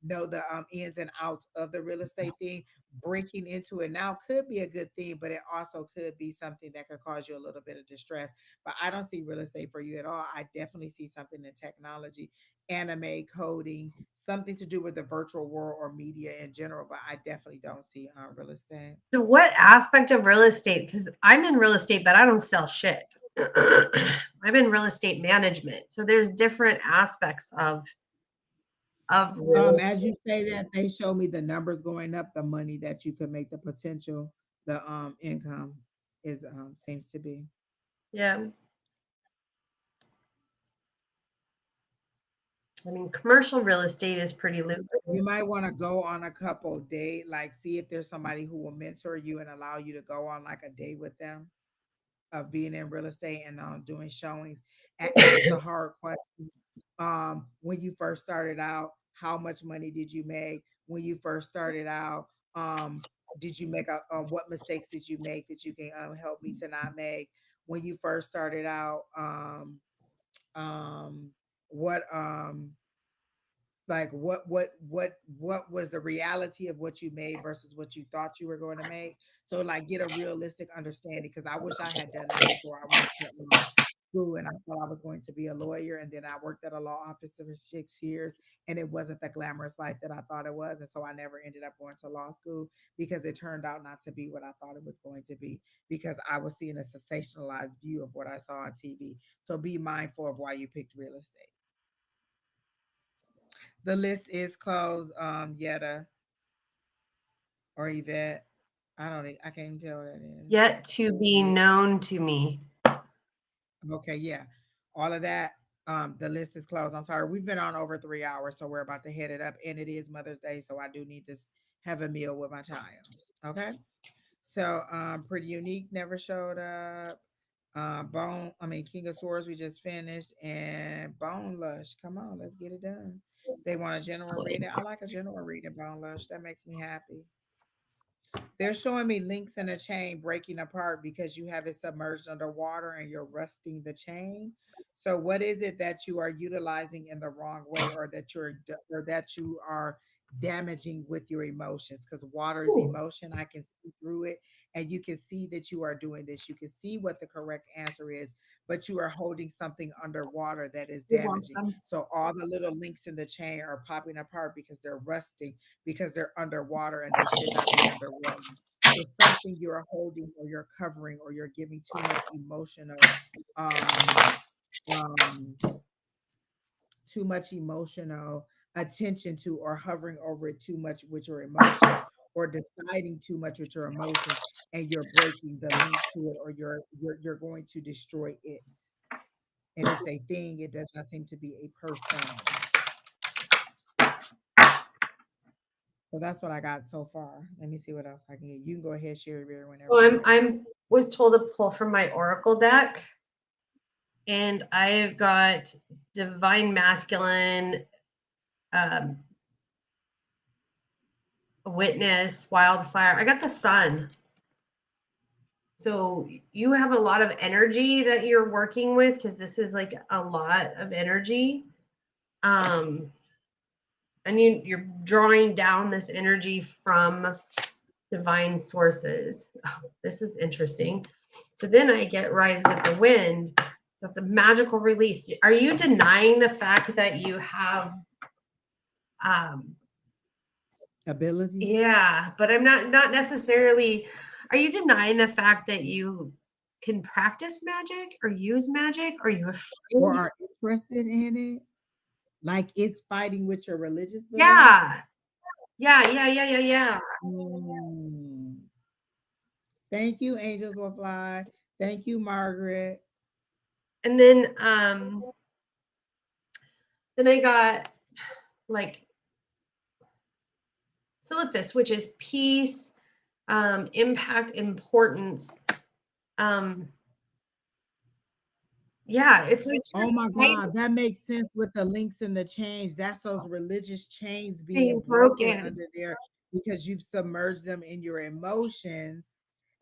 know the ins and outs of the real estate thing. Breaking into it now could be a good thing, but it also could be something that could cause you a little bit of distress. But I don't see real estate for you at all. I definitely see something in technology, anime, coding, something to do with the virtual world or media in general. But I definitely don't see real estate. So what aspect of real estate? Because I'm in real estate, but I don't sell shit. I'm in real estate management. So there's different aspects of real As you say that, they show me the numbers going up, the money that you could make, the potential, the income is seems to be. yeah. I mean, commercial real estate is pretty lucrative. You might want to go on a couple date, like see if there's somebody who will mentor you and allow you to go on like a date with them of being in real estate and doing showings. And ask the hard question. When you first started out, how much money did you make? When you first started out, did you make what mistakes did you make that you can help me to not make? When you first started out, what like what was the reality of what you made versus what you thought you were going to make, so like get a realistic understanding, because I wish I had done that before I went to school, and I thought I was going to be a lawyer, and then I worked at a law office for 6 years, and it wasn't the glamorous life that I thought it was, and so I never ended up going to law school because it turned out not to be what I thought it was going to be, because I was seeing a sensationalized view of what I saw on TV. So be mindful of why you picked real estate. The list is closed, Yetta or Yvette. I can't even tell what that is. Yet to be Yeah. known to me. Okay, yeah. All of that. The list is closed. I'm sorry. We've been on over 3 hours, so we're about to head it up. And it is Mother's Day, so I do need to have a meal with my child. Okay. So Pretty Unique never showed up. King of Swords, we just finished. And Bone Lush. Come on, let's get it done. They want a general reading. I like a general reading, Bone Lush. That makes me happy. They're showing me links in a chain breaking apart because you have it submerged underwater and you're rusting the chain. So what is it that you are utilizing in the wrong way, or that you are damaging with your emotions? Because water is Ooh, emotion. I can see through it, and you can see that you are doing this. You can see what the correct answer is, but you are holding something underwater that is you're damaging. welcome. So all the little links in the chain are popping apart because they're rusting, because they're underwater and they should not be underwater. So something you're holding or you're covering or you're giving um, um, too much emotional attention to, or hovering over it too much with your emotions, or deciding too much with your emotions, and you're breaking the link to it, or you're going to destroy it. And it's a thing. It does not seem to be a person. So that's what I got so far. Let me see what else I can get. You can go ahead, Sheri Beery, whenever Well, you're I'm ready. I'm was told to pull from my oracle deck, and I've got divine masculine, um, witness, wildfire. I got the sun. So you have a lot of energy that you're working with, because this is like a lot of energy. Um, and you're drawing down this energy from divine sources. Oh, this is interesting. So then I get rise with the wind. So it's a magical release. Are you denying the fact that you have um Abilities, yeah, but I'm not necessarily, are you denying the fact that you can practice magic or use magic? Are you or afraid? are interested in it, like it's fighting with your religious beliefs. Yeah. Yeah. Mm. Thank you, Angels Will Fly. Thank you, Margaret. And then I got like Philippus, which is peace, impact, importance. Um, yeah, it's like Oh my you're God, that makes sense with the links and the chains. That's those religious chains being being broken broken. under there because you've submerged them in your emotions.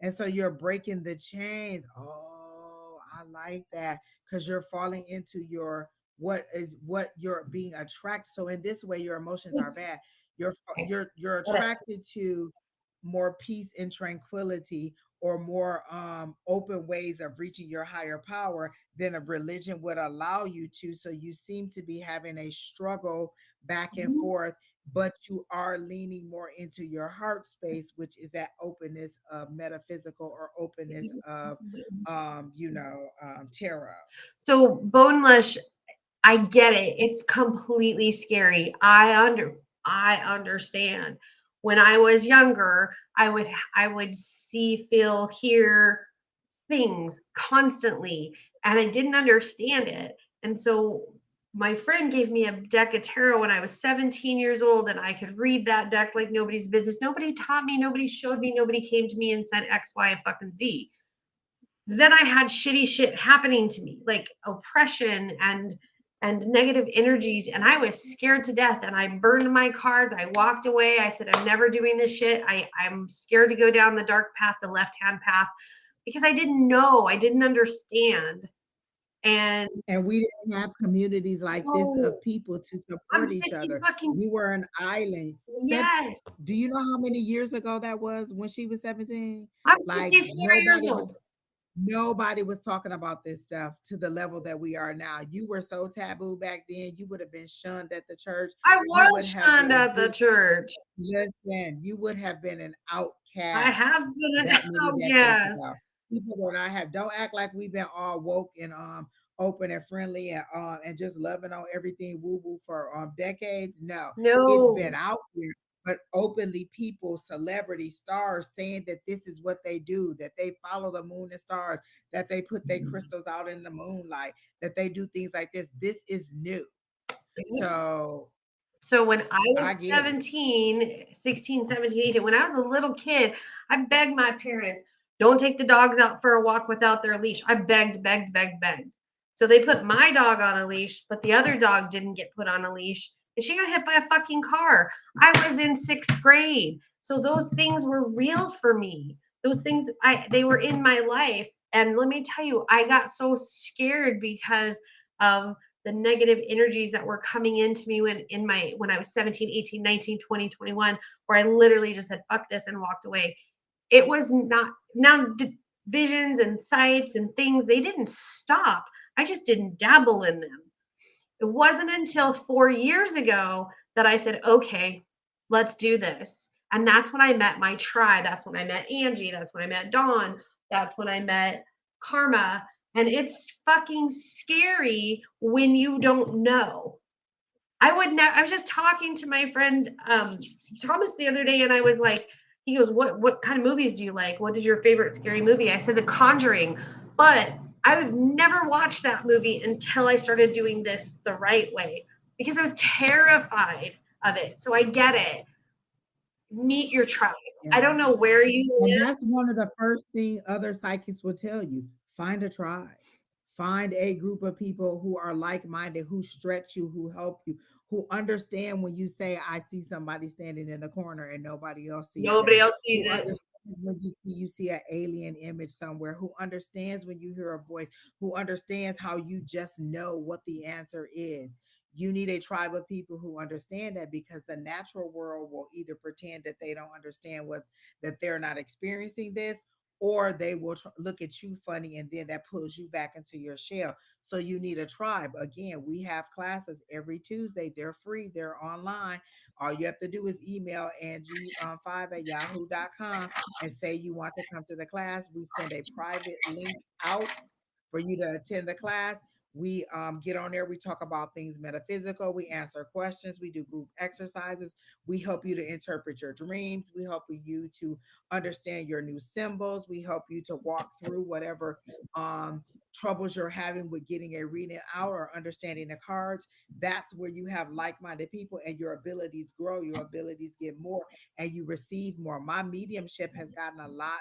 And so you're breaking the chains. Oh, I like that, because you're falling into your what you're being attracted. So in this way, your emotions are It's bad. You're okay. attracted to more peace and tranquility, or more open ways of reaching your higher power than a religion would allow you to. So you seem to be having a struggle back and forth, but you are leaning more into your heart space, which is that openness of metaphysical, or openness of tarot. So boneless, I get it. It's completely scary. I understand. When I was younger, I would see, feel, hear things constantly, and I didn't understand it. And so my friend gave me a deck of tarot when I was 17 years old, and I could read that deck like nobody's business. Nobody taught me, nobody showed me, nobody came to me and said X, Y, and fucking Z. Then I had shitty shit happening to me, like oppression and negative energies, and I was scared to death, and I burned my cards. I walked away. I said, I'm never doing this shit. I'm scared to go down the dark path, the left hand path, because I didn't know, I didn't understand. And And we didn't have communities like this oh, of people to I'm support each 50 other. fucking, We were an island. yes, Do you know how many years ago that was when she was 17? I'm Like 54 years old. nobody was talking about this stuff to the level that we are now. You were so taboo back then. You would have been shunned at the church. I You would was have shunned been at the church. listen, you would have been an I outcast have been an that many decades outcast. ago. People would not have, don't act like we've been all woke and open and friendly and just loving on everything woo woo for decades. No, it's been No, out there, but openly people, celebrity stars saying that this is what they do, that they follow the moon and stars, that they put their crystals out in the moonlight, that they do things like this. This is new. So so when I I was get it. 17, 16, 17, 18, when I was a little kid, I begged my parents, don't take the dogs out for a walk without their leash. I begged, begged, begged, begged. So they put my dog on a leash, but the other dog didn't get put on a leash. And she got hit by a fucking car. I was in sixth grade. So those things were real for me. Those things, they were in my life. And let me tell you, I got so scared because of the negative energies that were coming into me when I was 17, 18, 19, 20, 21, where I literally just said fuck this and walked away. It was not now visions and sights and things, they didn't stop. I just didn't dabble in them. It wasn't until 4 years ago that I said, "Okay, let's do this." And that's when I met my tribe. That's when I met Angie. That's when I met Dawn. That's when I met Karma. And it's fucking scary when you don't know. I was just talking to my friend Thomas the other day, and I was like, he goes, what kind of movies do you like? What is your favorite scary movie? I said The Conjuring. But I would never watch that movie until I started doing this the right way, because I was terrified of it. So I get it. Meet your tribe. I Yeah. don't know where you And live. that's one of the first thing other psychics will tell you. Find a tribe. Find a group of people who are like-minded, who stretch you, who help you, who understand when you say, I see somebody standing in the corner and nobody else sees Nobody them. else Who sees it. understands when you see an alien image somewhere, who understands when you hear a voice, who understands how you just know what the answer is. You need a tribe of people who understand that, because the natural world will either pretend that they don't understand what, that they're not experiencing this, or they will look at you funny, and then that pulls you back into your shell. So you need a tribe. Again, we have classes every Tuesday. They're free, they're online. All you have to do is email Angie5 at yahoo.com and say you want to come to the class. We send a private link out for you to attend the class. We get on there. We talk about things metaphysical. We answer questions. We do group exercises. We help you to interpret your dreams. We help you to understand your new symbols. We help you to walk through whatever troubles you're having with getting a reading out or understanding the cards. That's where you have like-minded people, and your abilities grow, your abilities get more, and you receive more. My mediumship has gotten a lot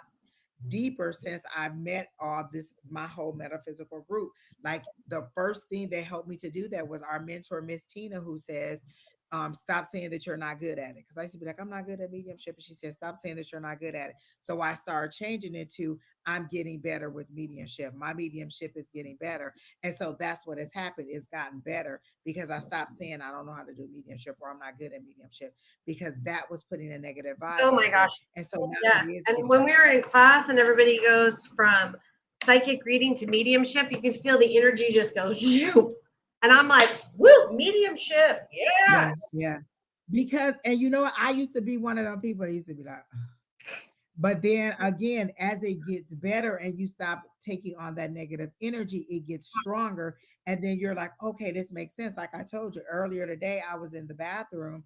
deeper since I met all this, my whole metaphysical group. Like the first thing that helped me to do that was our mentor, Miss Tina, who says, stop saying that you're not good at it. Because I used to be like, I'm not good at mediumship. And she said, stop saying that you're not good at it. So I started changing it to, I'm getting better with mediumship. My mediumship is getting better. And so that's what has happened. It's gotten better because I stopped saying I don't know how to do mediumship or I'm not good at mediumship because that was putting a negative Oh vibe my out there. gosh. And so now it Yes. is And getting when we were in class and everybody goes from psychic reading to mediumship, you can feel the energy just goes zoom. And I'm like, woo, mediumship. yeah, Yes. yeah. Because and you know what? I used to be one of them people that used to be like, but then again, as it gets better and you stop taking on that negative energy, it gets stronger. And then you're like, okay, this makes sense. Like I told you earlier today, I was in the bathroom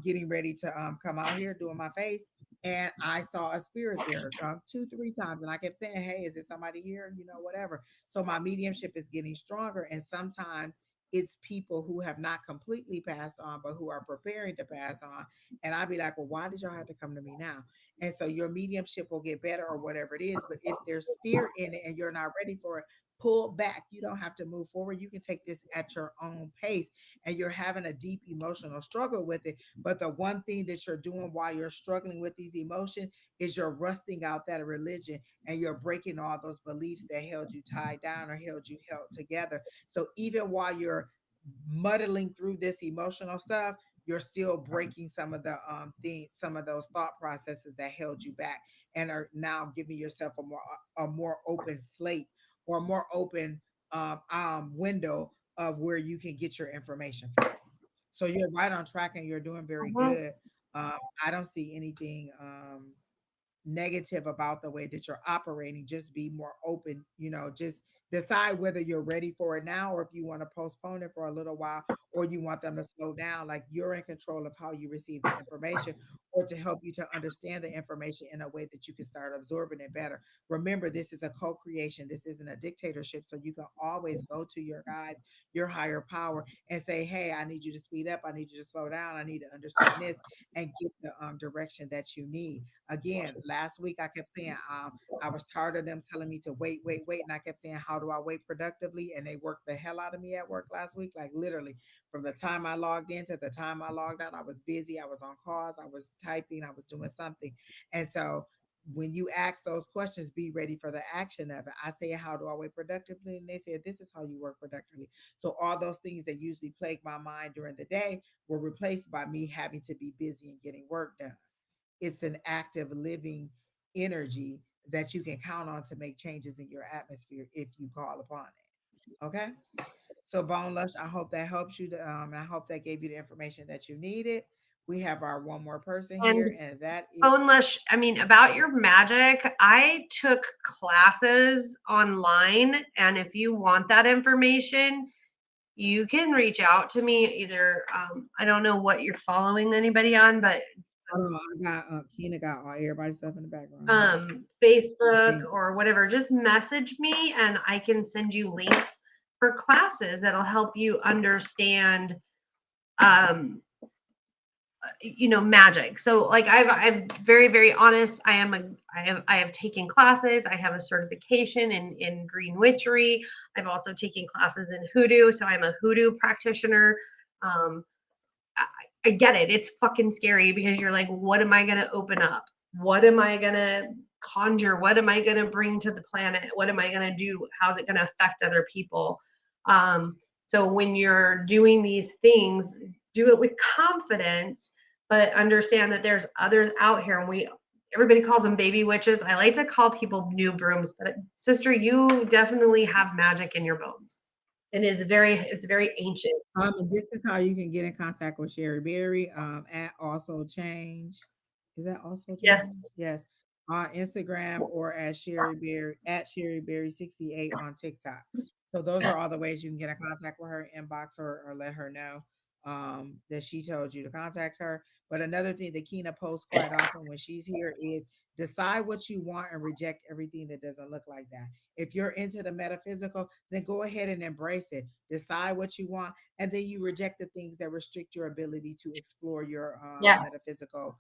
getting ready to come out here doing my face. And I saw a spirit there two, three times. And I kept saying, hey, is there somebody here? You know, whatever. So my mediumship is getting stronger. And sometimes it's people who have not completely passed on, but who are preparing to pass on. And I'd be like, well, why did y'all have to come to me now? And so your mediumship will get better or whatever it is. But if there's fear in it and you're not ready for it, pull back. You don't have to move forward. You can take this at your own pace and you're having a deep emotional struggle with it. But the one thing that you're doing while you're struggling with these emotions is you're rusting out that religion and you're breaking all those beliefs that held you tied down or held together. So even while you're muddling through this emotional stuff, you're still breaking some of the things, some of those thought processes that held you back, and are now giving yourself a more open slate or more open window of where you can get your information from. So you're right on track, and you're doing very Mhm. good. I don't see anything negative about the way that you're operating. Just be more open, just decide whether you're ready for it now or if you want to postpone it for a little while or you want them to slow down. Like you're in control of how you receive the information or to help you to understand the information in a way that you can start absorbing it better. Remember, this is a co-creation. This isn't a dictatorship. So you can always go to your guides, your higher power, and say, hey, I need you to speed up. I need you to slow down. I need to understand this and get the direction that you need. Again, last week I kept saying I was tired of them telling me to wait, wait, wait, and I kept saying, how do I wait productively? And they worked the hell out of me at work last week. Like literally, from the time I logged in to the time I logged out, I was busy. I was on calls. I was typing. I was doing something. And so when you ask those questions, be ready for the action of it. I say, how do I work productively? And they said, this is how you work productively. So all those things that usually plague my mind during the day were replaced by me having to be busy and getting work done. It's an active living energy that you can count on to make changes in your atmosphere if you call upon it. Okay. So Bone Lush, I hope that helps you. I hope that gave you the information that you needed. We have our one more person And here, and that is boneless, I mean, about your magic, I took classes online. And if you want that information, you can reach out to me either. I don't know what you're following anybody on, but hold on. I got Keena got all everybody's stuff in the background. Hold on. I Facebook think or whatever. Just message me and I can send you links for classes that'll help you understand um, magic. So like I've very honest. I have taken classes. I have a certification in green witchery. I've also taken classes in hoodoo, so I'm a hoodoo practitioner. um I, I get it. It's fucking scary because you're like, what am I gonna open up? What am I gonna conjure? What am I gonna bring to the planet? What am I gonna do? How's it gonna affect other people? So when you're doing these things, do it with confidence, but understand that there's others out here, and everybody calls them baby witches. I like to call people new brooms, but sister, you definitely have magic in your bones. It's very ancient. And this is how you can get in contact with Sheri Beery at Also Change. Is that Also Yeah. Change? Yes. On Instagram or at Sheri Beery 68 on TikTok. So those are all the ways you can get in contact with her, inbox her, or let her know that she told you to contact her. But another thing that Keena posts quite often when she's here is decide what you want and reject everything that doesn't look like that. If you're into the metaphysical, then go ahead and embrace it. Decide what you want, and then you reject the things that restrict your ability to explore your Yes. metaphysical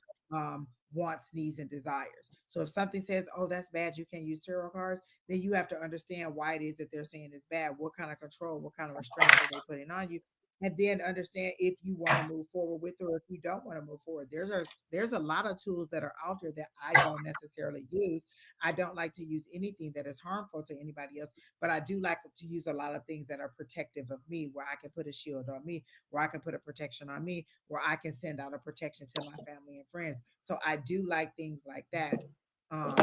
wants, needs, and desires. So if something says, "Oh, that's bad, you can't use tarot cards," then you have to understand why it is that they're saying it's bad. What kind of control, what kind of restraints are they putting on you? and then understand if you want to move forward with or if you don't want to move forward. There's a lot of tools that are out there that I don't necessarily use. I don't like to use anything that is harmful to anybody else, but I do like to use a lot of things that are protective of me, where I can put a shield on me, where I can put a protection on me, where I can send out a protection to my family and friends. So I do like things like that. Um,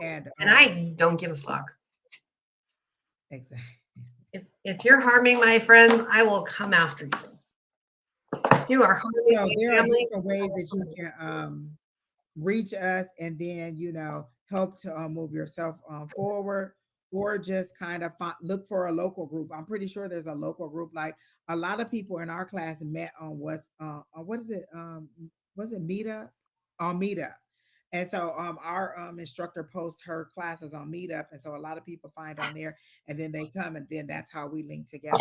and And I don't give a fuck. exactly. If you're harming my friends, I will come after you. If you are harming So there my are family, different I ways will that you come. can reach us, and then help to move yourself forward, or just kind of look for a local group. I'm pretty sure there's a local group. Like, a lot of people in our class met on what is it, was it Meetup? On Meetup. And so our instructor posts her classes on Meetup, and so a lot of people find on there, and then they come, and then that's how we link together.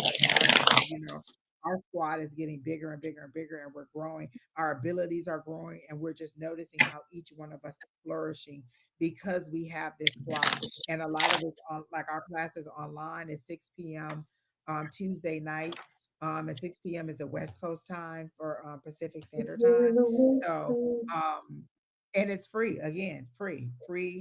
And our squad is getting bigger and bigger and bigger, and we're growing. Our abilities are growing, and we're just noticing how each one of us is flourishing because we have this squad. And a lot of us on, like, our classes online at 6 p.m. Tuesday nights. At 6 p.m. is the West Coast time for Pacific Standard Time. So um and it's free, again, free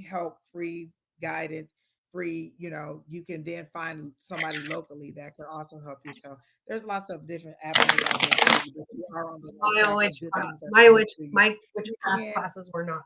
help, free guidance, free. You can then find somebody locally that can also help you. So there's lots of different avenues out there for you, but you are on the right My track, witch, and good things are my coming witch, to you. my witchcraft And classes were not.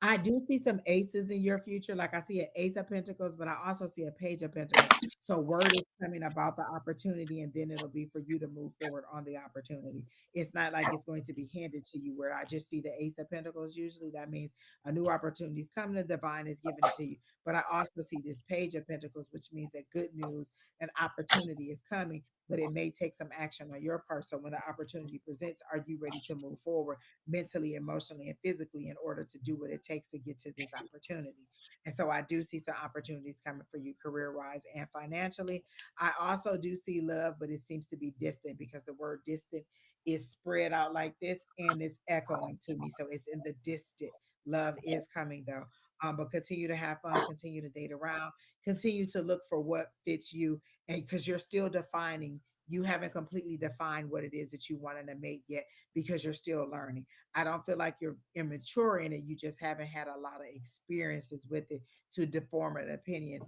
I do see some aces in your future. Like, I see an ace of pentacles, but I also see a page of pentacles. So word is coming about the opportunity, and then it'll be for you to move forward on the opportunity. It's not like it's going to be handed to you, where I just see the ace of pentacles. Usually that means a new opportunity is coming, the divine is giving it to you. But I also see this page of pentacles, which means that good news and opportunity is coming, but it may take some action on your part. So when the opportunity presents, are you ready to move forward mentally, emotionally, and physically in order to do what it takes to get to this opportunity? And so I do see some opportunities coming for you, career wise and financially. I also do see love, but it seems to be distant, because the word distant is spread out like this and it's echoing to me. So it's in the distant. Love is coming though. But continue to have fun, continue to date around, continue to look for what fits you. And because you're still defining, you haven't completely defined what it is that you want in a mate yet, because you're still learning. I don't feel like you're immature in it. You just haven't had a lot of experiences with it to deform an opinion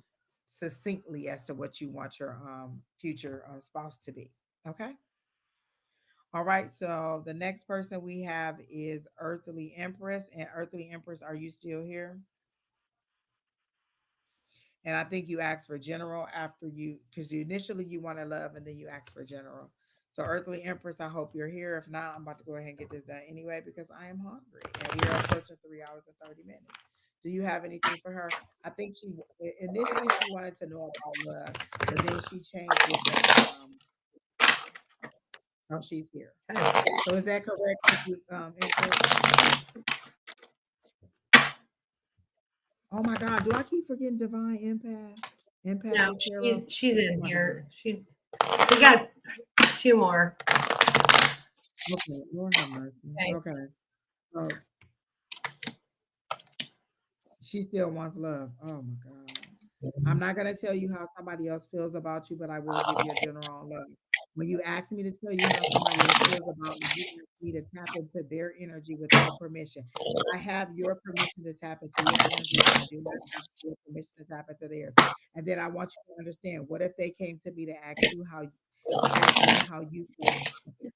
succinctly as to what you want your future spouse to be. Okay. All right. So the next person we have is Earthly Empress. And Earthly Empress, are you still here? And I think you asked for general after you, because initially you wanted love and then you asked for general. So, Earthly Empress, I hope you're here. If not, I'm about to go ahead and get this done anyway, because I am hungry and we are approaching 3 hours and 30 minutes. Do you have anything for her? I think initially she wanted to know about love, but then she changed it to oh, she's here. So is that correct, Empress? Oh my God, do I keep forgetting divine empath? No, Empathic she's hero? she's Oh in my God. here. We got two more. Okay, Lord have mercy. Okay. Okay. So she still wants love. Oh my God. I'm not gonna tell you how somebody else feels about you, but I will give you a general on love. When you ask me to tell you how somebody else feels about me, you ask me to tap into their energy with your permission. I have your permission to tap into your energy, but I do not have your permission to tap into theirs. And then I want you to understand, what if they came to me to ask me how you feel about me?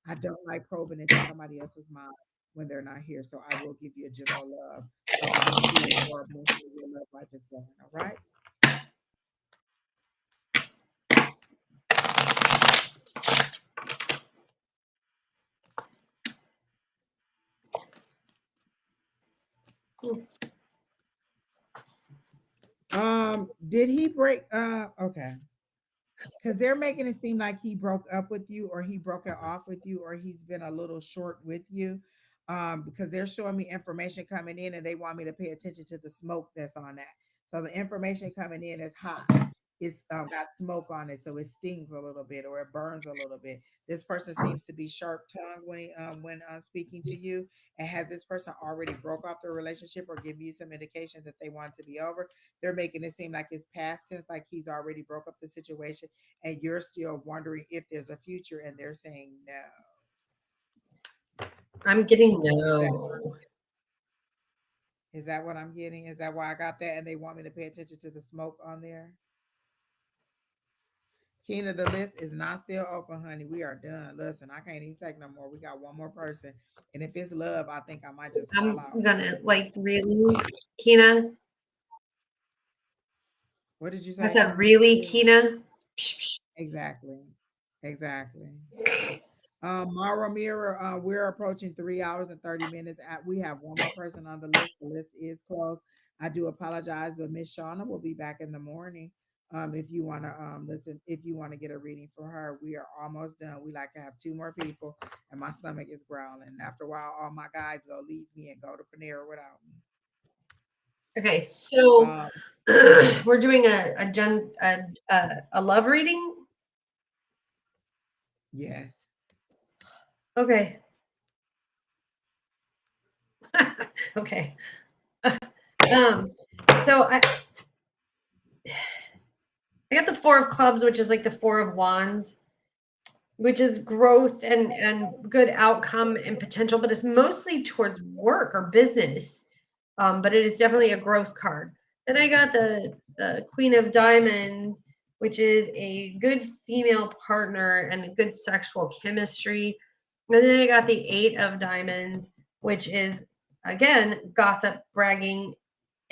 I don't like probing into somebody else's mind when they're not here. So I will give you a general love of how serious or emotional your love life is going. All right. Did he break okay. Because they're making it seem like he broke up with you, or he broke it off with you, or he's been a little short with you. Because they're showing me information coming in, and they want me to pay attention to the smoke that's on that. So the information coming in is high. it's got smoke on it, so it stings a little bit or it burns a little bit. This person seems to be sharp tongued when speaking to you. And has this person already broke off their relationship or give you some indication that they want it to be over? They're making it seem like it's past tense, like he's already broke up the situation, and you're still wondering if there's a future, and they're saying no. I'm getting Is that no. is that what I'm getting? Is that why I got that? And they want me to pay attention to the smoke on there? Keena, the list is not still open, honey. We are done. Listen, I can't even take no more. We got one more person. And if it's love, I think I might just fall I'm out. gonna like really, Kina. What did you I say, said honey? really, Kina. Exactly. Exactly. Mara Mirror, we're approaching 3 hours and 30 minutes. We have one more person on the list. The list is closed. I do apologize, but Miss Shauna will be back in the morning. If you want to listen, if you want to get a reading for her, we are almost done. We like to have two more people, and my stomach is growling. And after a while, all my guys go leave me and go to Panera without me. Okay, so Um, we're doing a love reading. yes. Okay. Okay. Um, so I got the Four of Clubs, which is like the Four of Wands, which is growth and good outcome and potential, but it's mostly towards work or business. But it is definitely a growth card. Then I got the Queen of Diamonds, which is a good female partner and a good sexual chemistry. And then I got the Eight of Diamonds, which is again gossip, bragging,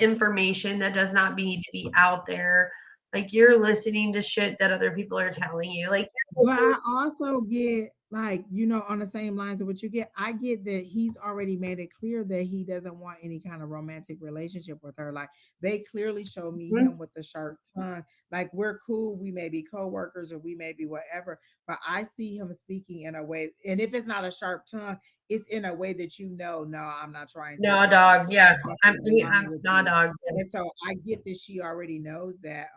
information that does not need to be out there. Like you're listening to shit that other people are telling you. Like But I also get like, on the same lines of what you get, I get that he's already made it clear that he doesn't want any kind of romantic relationship with her. Like they clearly show me Mhm. him with the sharp tongue. Like we're cool, we may be co-workers or we may be whatever, but I see him speaking in a way, and if it's not a sharp tongue, it's in a way that no, I'm not trying to No, dog. Yeah, cross I'm. the I mean, line I'm with nah, you. dog. And so I get that she already knows that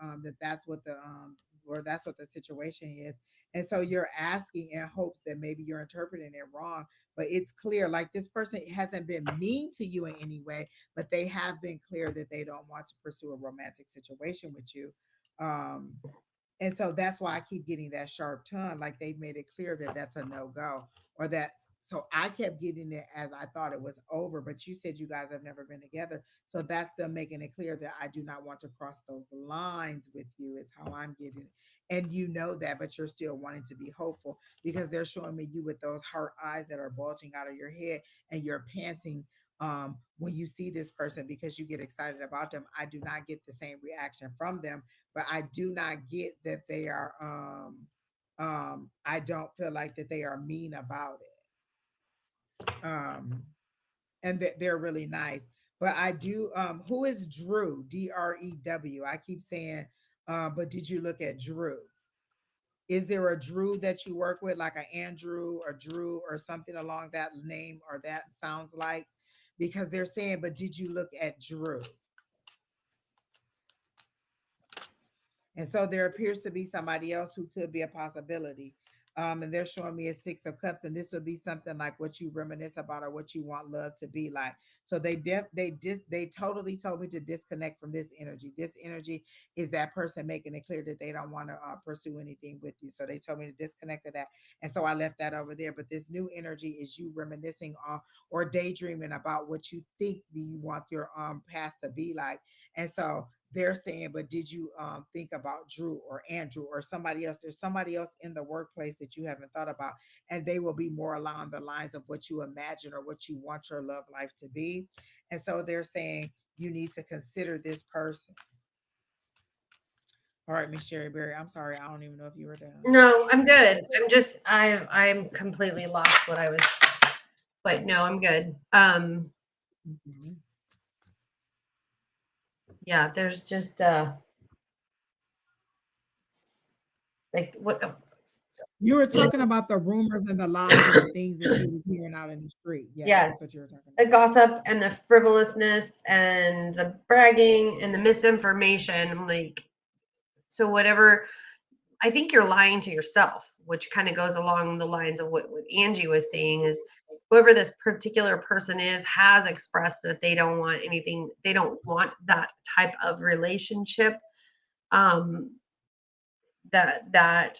that's what the or that's what the situation is. And so you're asking in hopes that maybe you're interpreting it wrong, but it's clear like this person hasn't been mean to you in any way, but they have been clear that they don't want to pursue a romantic situation with you. Um, and so that's why I keep getting that sharp tongue. Like they've made it clear that that's a no go, or that. So I kept getting it as I thought it was over, but you said you guys have never been together. So that's them making it clear that I do not want to cross those lines with you, is how I'm getting it. And you know that, but you're still wanting to be hopeful because they're showing me you with those heart eyes that are bulging out of your head and you're panting when you see this person because you get excited about them. I do not get the same reaction from them, but I do not get that they are I don't feel like that they are mean about it. And that they're really nice. But I do who is Drew? Drew. I keep saying but did you look at Drew? Is there a Drew that you work with, like an Andrew or Drew or something along that name or that sounds like? Because they're saying, but did you look at Drew? And so there appears to be somebody else who could be a possibility. And they're showing me a Six of Cups, and this would be something like what you reminisce about or what you want love to be like. So they totally told me to disconnect from this energy. This energy is that person making it clear that they don't want to pursue anything with you. So they told me to disconnect to that, and so I left that over there. But this new energy is you reminiscing on or daydreaming about what you think you want your past to be like, and so they're saying, but did you think about Drew or Andrew or somebody else? There's somebody else in the workplace that you haven't thought about, and they will be more along the lines of what you imagine or what you want your love life to be. And so they're saying you need to consider this person. All right, Miss Sheri Beery, I'm sorry, I don't even know if you were done. No, I'm good. I'm completely lost what I was. But no, I'm good. Mhm. Yeah, there's just like what. You were talking about the rumors and the lies and the things that she was hearing out in the street. Yes, Yes, that's what you were talking the about. gossip and the frivolousness and the bragging and the misinformation. I'm like, So whatever, I think you're lying to yourself, which kind of goes along the lines of what Angie was saying is whoever this particular person is has expressed that they don't want anything, they don't want that type of relationship. Um, that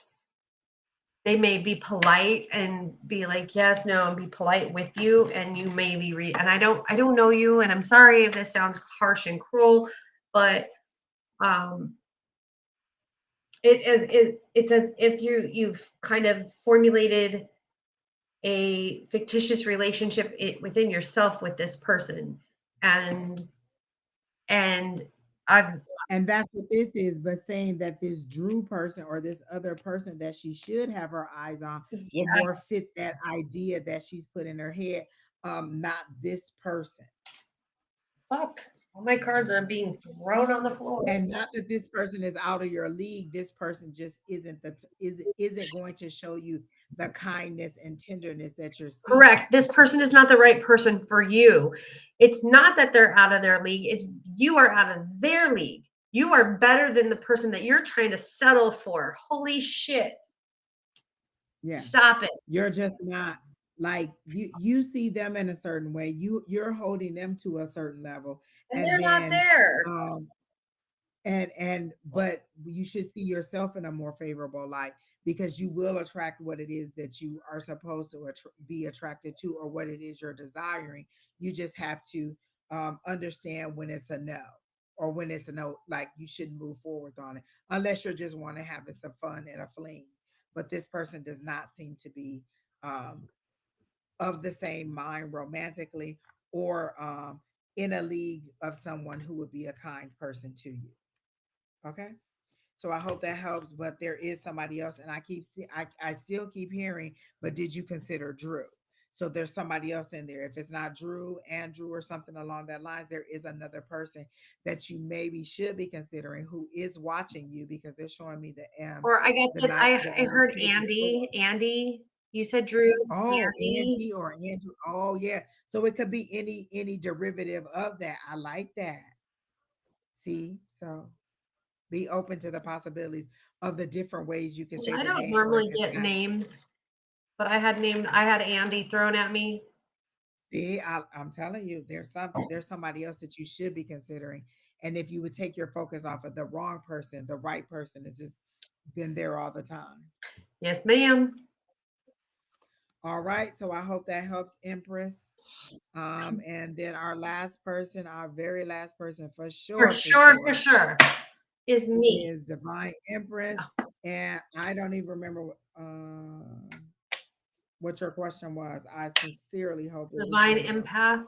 they may be polite and be like yes, no, and be polite with you, and you may be and I don't know you, and I'm sorry if this sounds harsh and cruel, but um it's as if you've kind of formulated a fictitious relationship within yourself with this person, and and I've And that's what this is, but saying that this Drew person or this other person that she should have her eyes on yeah, will more fit that idea that she's put in her head, not this person. fuck, all my cards are being thrown on the floor. And not that this person is out of your league. This person just isn't going to show you the kindness and tenderness that you're seeking. Correct. This person is not the right person for you. It's not that they're out of their league. It's you are out of their league. You are better than the person that you're trying to settle for. Holy shit. Yeah. Stop it. You're just not like you see them in a certain way. You're holding them to a certain level. And And they're not then there. um and but you should see yourself in a more favorable light because you will attract what it is that you are supposed to be attracted to or what it is you're desiring. You just have to understand when it's a no or when it's a no, like you shouldn't move forward on it unless you're just want to having some fun and a fling. But this person does not seem to be um, of the same mind romantically or in a league of someone who would be a kind person to you. Okay. So I hope that helps. But there is somebody else, and I still keep hearing. But did you consider Drew? So there's somebody else in there. If it's not Drew, Andrew, or something along that lines, there is another person that you maybe should be considering who is watching you because they're showing me Or I got the that night, I the heard page of swords. Andy. You said Drew, Oh, Andy. Andy or Andrew. Oh, yeah. So it could be any derivative of that. I like that. See, so be open to the possibilities of the different ways you can say I the don't name or it normally could get sound. names, but I had Andy thrown at me. See, I'm telling you, there's somebody else that you should be considering. And if you would take your focus off of the wrong person, the right person has just been there all the time. Yes, ma'am. All right. So I hope that helps, Empress. And then our last person, our very last person for For sure, sure, is me. is Divine Empress. And I don't even remember what your question was. I sincerely hope it was Divine general. empath.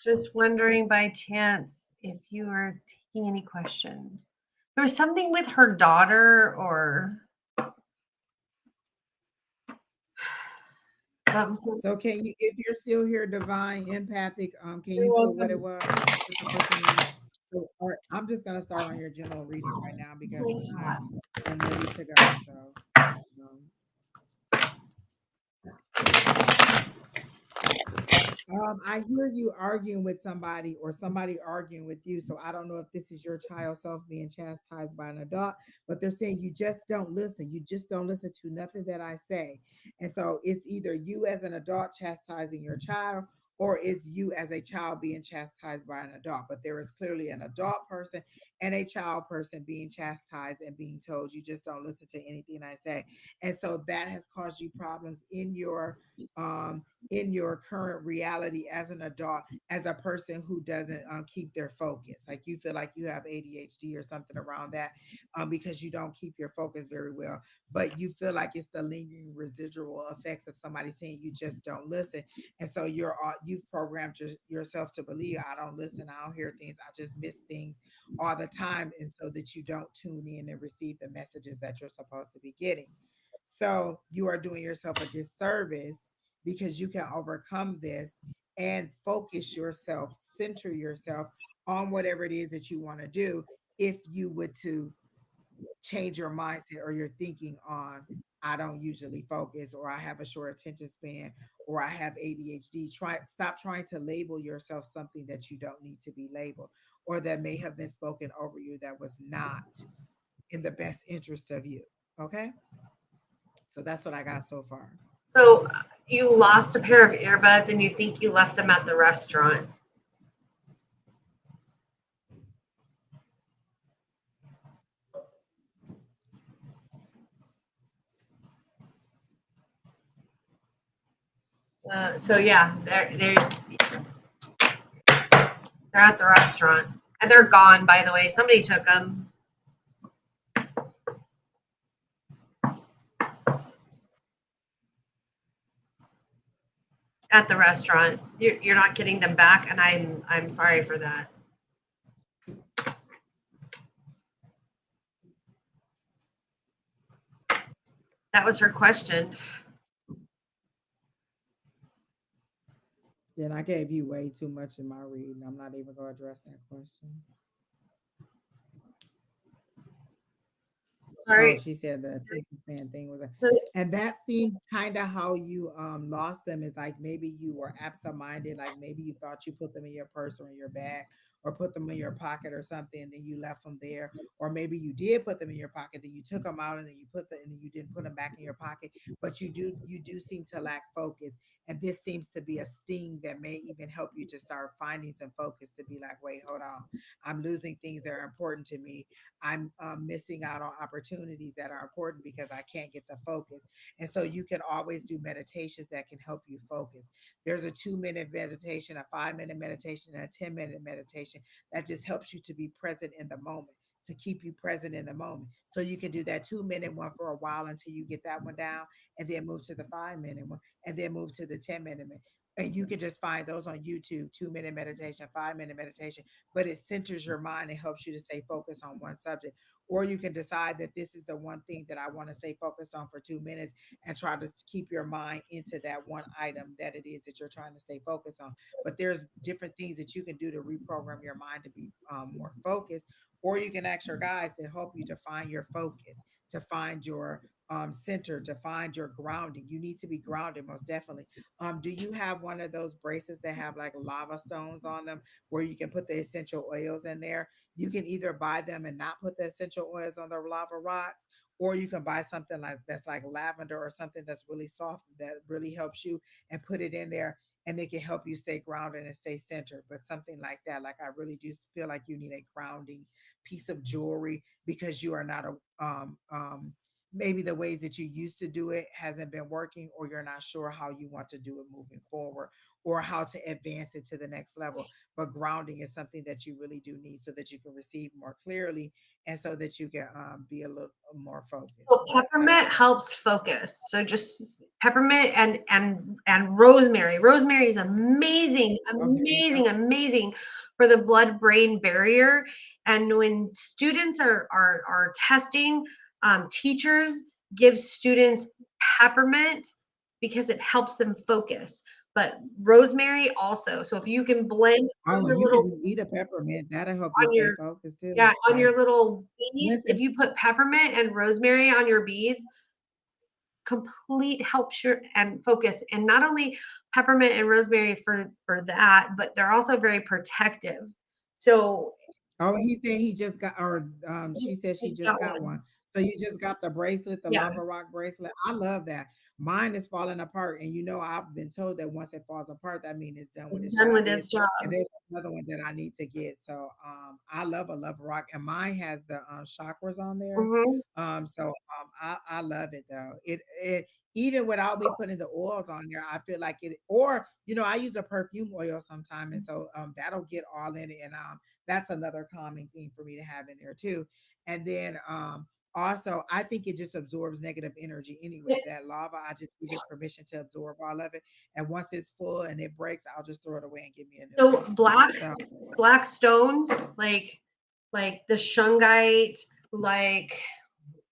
Just wondering by chance if you are taking any questions. There was something with her daughter or something. So can you, if you're still here, Divine Empathic, can You're you put what it welcome. was, what your question was? So, or I'm just gonna start on your general reading right now Oh because my I God. am ready to go. So um, I hear you arguing with somebody or somebody arguing with you. So I don't know if this is your child self being chastised by an adult, but they're saying you just don't listen. You just don't listen to nothing that I say. And so it's either you as an adult chastising your child or it's you as a child being chastised by an adult. But there is clearly an adult person and a child person being chastised and being told you just don't listen to anything I say. And so that has caused you problems um in your current reality as an adult, as a person who doesn't keep their focus. Like you feel like you have ADHD or something around that because you don't keep your focus very well. But you feel like it's the lingering residual effects of somebody saying you just don't listen. And so you've programmed yourself to believe I don't listen, I don't hear things, I just miss things all the time. And so that you don't tune in and receive the messages that you're supposed to be getting. So you are doing yourself a disservice because you can overcome this and focus yourself, center yourself on whatever it is that you want to do if you would to change your mindset or your thinking on I don't usually focus or I have a short attention span or I have ADHD. Stop trying to label yourself something that you don't need to be labeled or that may have been spoken over you that was not in the best interest of you. Okay. So that's what I got so far. So you lost a pair of earbuds and you think you left them at the restaurant. So yeah, they're at the restaurant and they're gone. By the way, somebody took them. At the restaurant. You're not getting them back, and I'm sorry for that. That was her question. Then I gave you way too much in my reading. I'm not even going to address that question. Oh, Sorry. she said the attention span thing was, So and that seems kind of how you lost them. Is like maybe you were absent-minded, like maybe you thought you put them in your purse or in your bag or put them in your pocket or something, and then you left them there. Or maybe you did put them in your pocket, then you took them out, and then and then you didn't put them back in your pocket. But you do seem to lack focus, and this seems to be a sting that may even help you to start finding some focus to be like, wait, hold on, I'm losing things that are important to me. I'm missing out on opportunities that are important because I can't get the focus. And so you can always do meditations that can help you focus. There's a 2 minute meditation, a 5 minute meditation, and a 10 minute meditation that just helps you to be present in the moment, to keep you present in the moment. So you can do that 2 minute one for a while until you get that one down, and then move to the 5 minute one, and then move to the 10 minute. And you can just find those on YouTube, 2 minute meditation, 5 minute meditation, but it centers your mind and helps you to stay focused on one subject. Or you can decide that this is the one thing that I want to stay focused on for 2 minutes and try to keep your mind into that one item that it is that you're trying to stay focused on. But there's different things that you can do to reprogram your mind to be more focused. Or you can ask your guides to help you to find your focus, to find your center, to find your grounding. You need to be grounded, most definitely. Do you have one of those bracelets that have like lava stones on them where you can put the essential oils in there? You can either buy them and not put the essential oils on the lava rocks, or you can buy something like that's like lavender or something that's really soft that really helps you and put it in there, and it can help you stay grounded and stay centered. But something like that, like I really do feel like you need a grounding piece of jewelry because you are not a maybe the ways that you used to do it hasn't been working, or you're not sure how you want to do it moving forward, or how to advance it to the next level. But grounding is something that you really do need so that you can receive more clearly, and so that you can be a little more focused. well, But I peppermint don't know. helps focus. So just peppermint and rosemary. Rosemary is amazing, Oh, there you go. amazing, amazing for the blood-brain barrier. And when students are testing, teachers give students peppermint because it helps them focus. But rosemary also. So if you can blend on Oh, your you can little just eat a peppermint. That'll help you on stay your focused too. yeah, on Like, your little beads, if listen, you put peppermint and rosemary on your beads, complete helps your and focus. And not only peppermint and rosemary for that, but they're also very protective. So oh, he said he just got, or she said she just just got got one. one. So you just got the bracelet, the Yeah, lava rock bracelet. I love that. Mine is falling apart, and I've been told that once it falls apart, that means it's done with it's its done job with is. its job. And there's another one that I need to get. So I love a lava rock, and mine has the chakras on there. Hmm. I love it though. It even without me putting the oils on there, I feel like it. Or I use a perfume oil sometime, and so that'll get all in it, and that's another calming thing for me to have in there too. And then also I think it just absorbs negative energy anyway. That lava, I just give it permission to absorb all of it. And once it's full and it breaks, I'll just throw it away and give me a new So one. So black stones like the shungite, like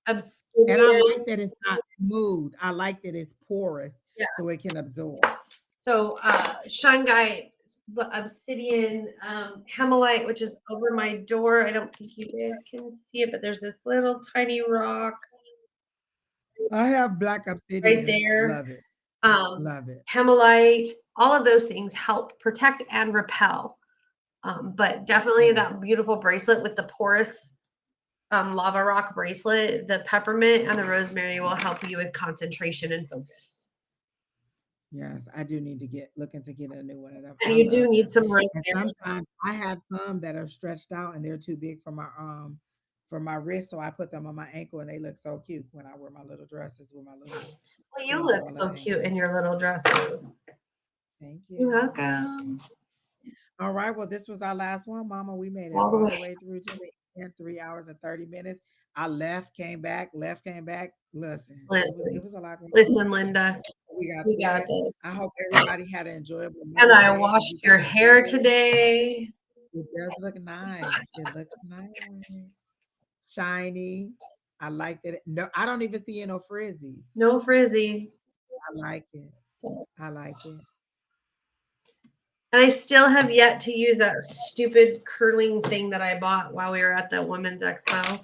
and I obsidian. like that it's not smooth. I like that it's porous Yeah. so it can absorb. So shungite, obsidian, hemolite, which is over my door. I don't think you guys can see it, but there's this little tiny rock I have black right obsidian. there. Love it. Um, Love it. Hemolite, all of those things help protect and repel. But definitely Yeah. that beautiful bracelet with the porous lava rock bracelet, the peppermint and the rosemary will help you with concentration and focus. Yes, I do need to looking to get a new one of them. And I you do love need them. some And rosemary. sometimes I have some that are stretched out and they're too big for my wrist, so I put them on my ankle and they look so cute when I wear my little dresses with my little Well, you things look all so up. cute in your little dresses. Thank You're you. welcome. All right, well, this was our last one, Mama. We made it All the all the way. way through to the end, 3 hours and 30 minutes. I left, came back, left, came back. Listen, it was a lot going on. Listen, Linda. We got We through got it. this. I hope everybody had an enjoyable And Mother's I Day because washed you your got it hair done. today. It does look nice. It looks nice. Shiny. I like that. No, I don't even see no frizzies. No frizzies. I like it. I like it. And I still have yet to use that stupid curling thing that I bought while we were at the Women's Expo.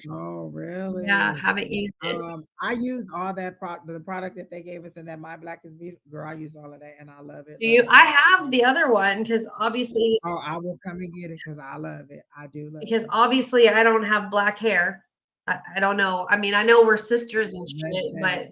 Oh, really? Yeah, haven't used it. I used all that the product that they gave us in that My Black is Beautiful. Girl, I use all of that and I love it. Do Love you? it, I love it, have love the it. other one because obviously Oh, I will come and get it because I love it. I do love because it. obviously I don't have black hair. I don't know. I mean, I know we're sisters and shit, Listen, but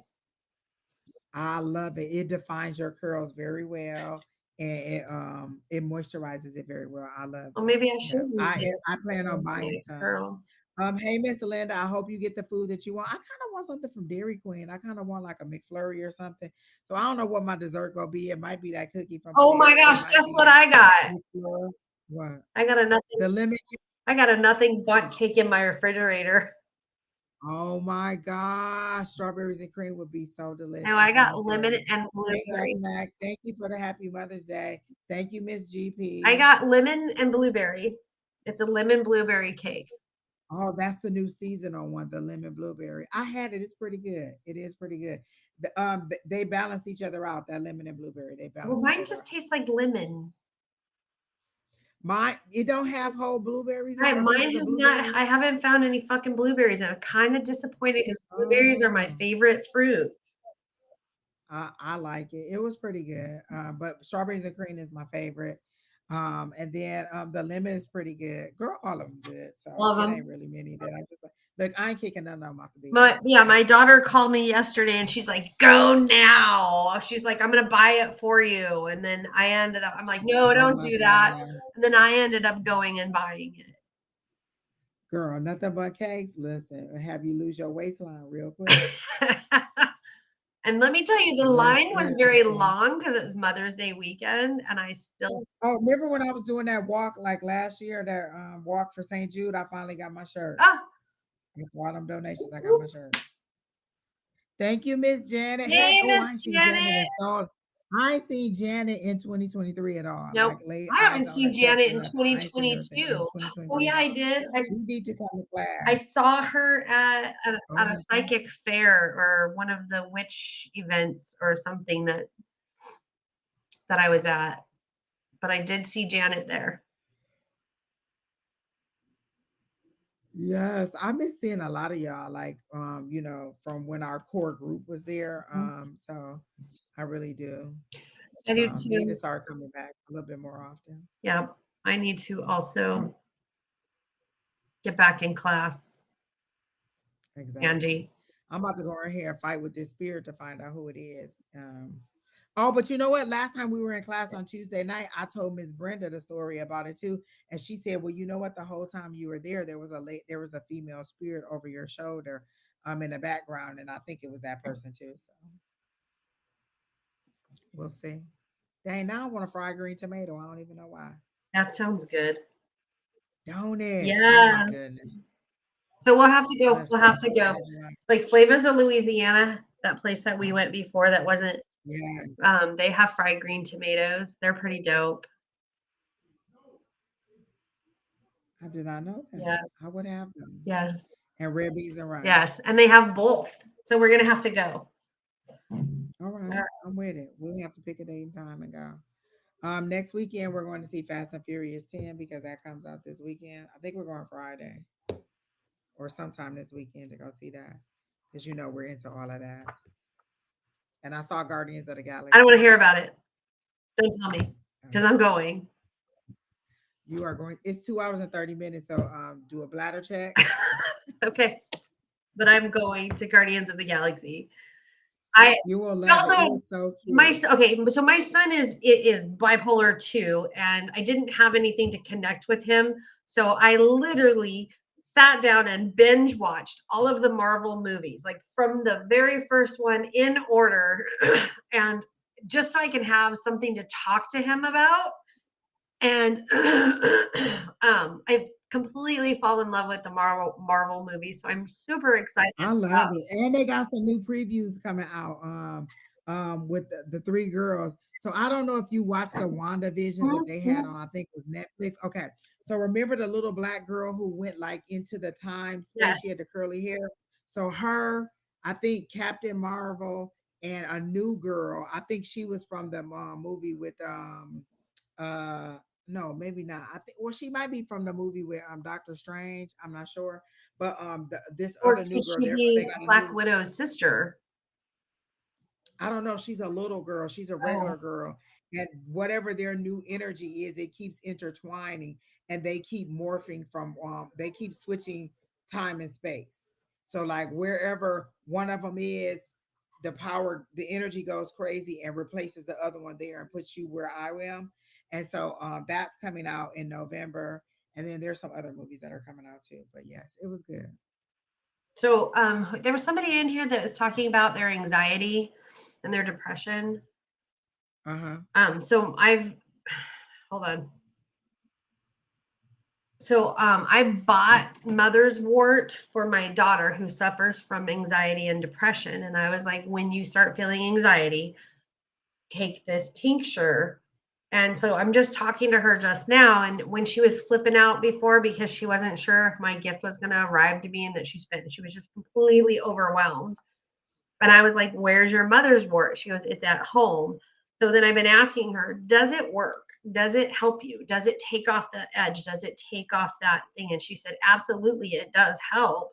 I love it. It defines your curls very well and it moisturizes it very well. I love well, it. maybe I Yeah. should use it I plan on for buying my some. curls. Hey, Miss Linda, I hope you get the food that you want. I kind of want something from Dairy Queen. I kind of want like a McFlurry or something. So I don't know what my dessert gonna be. It might be that cookie from Oh my Panera. It gosh, might guess be what I got? McFlurry. What? I got a nothing. The lemon cake. I got a nothing but cake in my refrigerator. Oh my gosh, strawberries and cream would be so delicious. No, I Let got me tell lemon you. and Hey, blueberry. Mac, thank you for the happy Mother's Day. Thank you, Miss GP. I got lemon and blueberry. It's a lemon blueberry cake. Oh, that's the new seasonal one, the lemon blueberry. I had it. It's pretty good. It is pretty good. They balance each other out. That lemon and blueberry, they Well, balance each mine other just out. tastes like lemon. It don't have whole blueberries in I, it or mine pieces of has not. blueberries. I haven't found any fucking blueberries. I'm kind of disappointed because blueberries are my Oh, favorite fruit. I like it. It was pretty good. But strawberries and cream is my favorite. And then the lemon is pretty good. Girl, all of them good. So Love it ain't them. really many that I just like. Look, I ain't kicking none of them off the bed. But yeah, my daughter called me yesterday and she's like, "Go now." She's like, "I'm gonna buy it for you." And then I ended up. I'm like, "No, Oh don't my do that." God. And then I ended up going and buying it. Girl, nothing but cakes. Listen, have you lose your waistline real quick. And let me tell you, the line was Listen. very long because it was Mother's Day weekend, and I still. Oh, remember when I was doing that walk like last year, that walk for St. Jude? I finally got my shirt. Ah, With all them donations, I got my shirt. Thank you, Miss Janet. Hey, hey, oh, I Miss ain't seen Janet Janet. in so. I ain't seen Janet in 2023 at all. Nope. Like lay I eyes haven't on her seen chest Janet or in nothing. I ain't seen her in 2022. Oh 2023 yeah, at I all. did. We need to come to I class. saw her Oh at a my God. psychic fair or one of the witch events or something that I was at. But I did see Janet there. Yes, I miss seeing a lot of y'all, like from when our core group was there. So I really do. I do Need to too. start coming back a little bit more often. Yeah, I need to also get back in class, Exactly. Angie. I'm about to go in here and fight with this spirit to find out who it is. Oh, but you know what? Last time we were in class on Tuesday night, I told Miss Brenda the story about it too, and she said, "Well, you know what? The whole time you were there, there was a female spirit over your shoulder, in the background, and I think it was that person too." So we'll see. Dang, now I want a fried green tomato. I don't even know why. That sounds good. Don't it? Oh my Yes. goodness. So we'll have to go. Listen, We'll have to go. Like Flavors of Louisiana, that place that we went before that wasn't. Yes. They have fried green tomatoes. They're pretty dope. I did not know that. Yeah. I would have them. Yes. And red beans and rice. Yes. And they have both. So we're gonna have to go. All right. I'm with it. We'll have to pick a date and time and go. Next weekend we're going to see Fast and Furious 10 because that comes out this weekend. I think we're going Friday or sometime this weekend to go see that. Because we're into all of that. And I saw Guardians of the Galaxy. I don't want to hear about it. Don't tell me. Because I'm going. You are going. It's 2 hours and 30 minutes. So do a bladder check. Okay, but I'm going to Guardians of the Galaxy. I You will love it. It also was so my cute. okay, so my son is bipolar too, and I didn't have anything to connect with him, so I literally sat down and binge watched all of the Marvel movies, like from the very first one in order, and just so I can have something to talk to him about. And I've completely fallen in love with the Marvel movie, so I'm super excited I love about. it. And they got some new previews coming out with the three girls. So I don't know if you watched the WandaVision that they had Mhm. on, I think it was Netflix. Okay. So remember the little black girl who went like into the time space? She Yes. had the curly hair. So her, I think Captain Marvel and a new girl. I think she was from the movie with uh no, maybe not. I think well, she might be from the movie with Doctor Strange. I'm not sure. But this Or other new could girl, she they be got a Black new. Widow's sister? I don't know. She's a little girl. She's a Oh, regular girl, and whatever their new energy is, it keeps intertwining, and they keep morphing from. They keep switching time and space. So like wherever one of them is, the energy goes crazy and replaces the other one there and puts you where I am. And so that's coming out in November. And then there's some other movies that are coming out too. But yes, it was good. so there was somebody in here that was talking about their anxiety and their depression. Uh-huh. So I've hold on. So I bought mother's wort for my daughter who suffers from anxiety and depression, and I was like, when you start feeling anxiety, take this tincture. And so I'm just talking to her just now. And when she was flipping out before because she wasn't sure if my gift was going to arrive to me and that she was just completely overwhelmed. And I was like, where's your mother's wort? She goes, it's at home. So then I've been asking her, does it work? Does it help you? Does it take off the edge? Does it take off that thing? And she said, absolutely, it does help.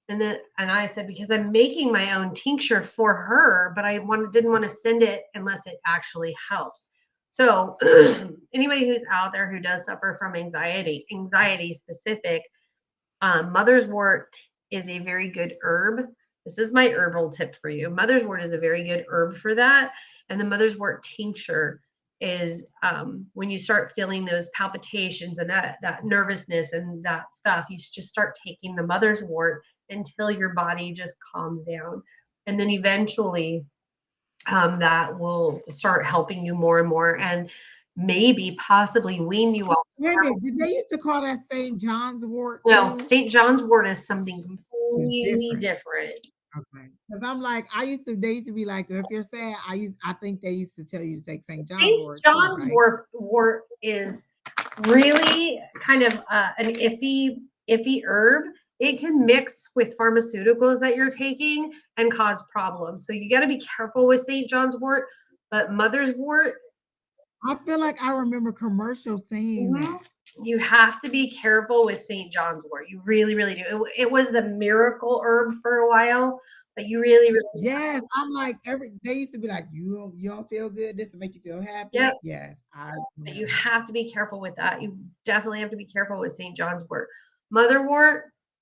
And I said, because I'm making my own tincture for her, but didn't want to send it unless it actually helps. So anybody who's out there who does suffer from anxiety specific, mother's wort is a very good herb. This is my herbal tip for you. Mother's wort is a very good herb for that. And the mother's wort tincture is when you start feeling those palpitations and that nervousness and that stuff, you just start taking the mother's wort until your body just calms down. And then eventually that will start helping you more and more and maybe possibly wean you off. Wait a minute. Did they used to call that St. John's wort No, too? St. John's wort is something It's completely different. different. Okay. Because I'm like, they used to be like, if you're sad, I think they used to tell you to take St. John's St. wort too, John's right? wort is really kind of an iffy herb. It can mix with pharmaceuticals that you're taking and cause problems. So you got to be careful with St. John's wort. But mother's wort, I feel like I remember commercials saying mhm, that. you have to be careful with St. John's wort. You really, really do. It was the miracle herb for a while, but you really, really, Yes, I'm like they used to be like, you don't feel good. This will make you feel yep. happy. Yes, I But you remember. have to be careful with that. You definitely have to be careful with St. John's wort. Motherwort,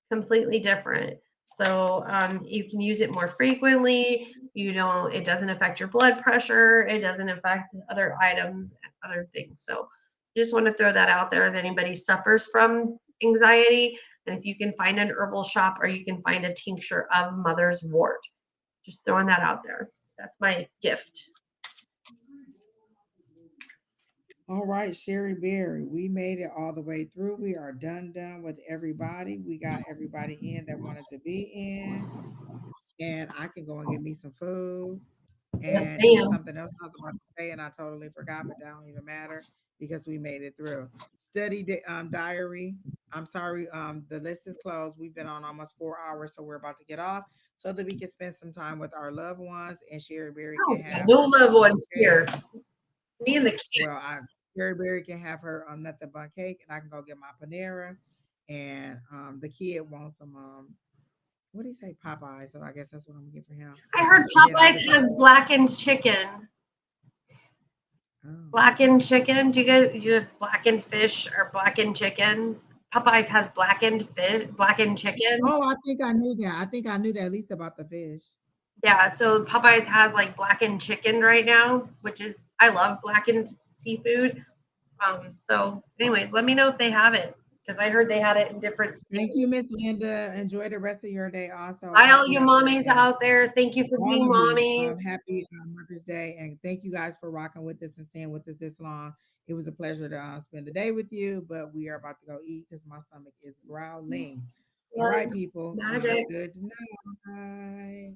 completely different. So you can use it more frequently. It doesn't affect your blood pressure. It doesn't affect other items, other things. So just want to throw that out there that anybody suffers from anxiety. And if you can find an herbal shop or you can find a tincture of mother's wort, just throwing that out there. That's my gift. All right, Sherry Beery, we made it all the way through. We are done with everybody. We got everybody in that wanted to be in, and I can go and get me some food. Yes, And it was ma'am. something else I was about to say, and I totally forgot, but that don't even matter because we made it through. Diary. I'm sorry, the list is closed. We've been on almost 4 hours, so we're about to get off so that we can spend some time with our loved ones, and Sherry Berry can Oh, have no her loved nothing but ones cake. here. Me and the kid. Well, Sherry Berry can have her nothing but cake, and I can go get my Panera, and the kid wants some what do you say, Popeye? So I guess that's what I'm gonna get for him. I heard And then I Popeyes guess has I'll blackened chicken. Oh. Blackened chicken. Do you have blackened fish or blackened chicken? Popeyes has blackened fish, blackened chicken. Oh, I think I knew that. I think I knew that at least about the fish. Yeah, so Popeyes has like blackened chicken right now, which is I love blackened seafood. So anyways, let me know if they have it because I heard they had it in different Thank states. you, Miss Linda. Enjoy the rest of your day. Also, I Bye, hope all you you have mommies out there. Thank you for all being of you, mommies. happy Mother's Day, and thank you guys for rocking with us and staying with us this long. It was a pleasure to spend the day with you, but we are about to go eat because my stomach is growling. All Love right, people, magic. good night.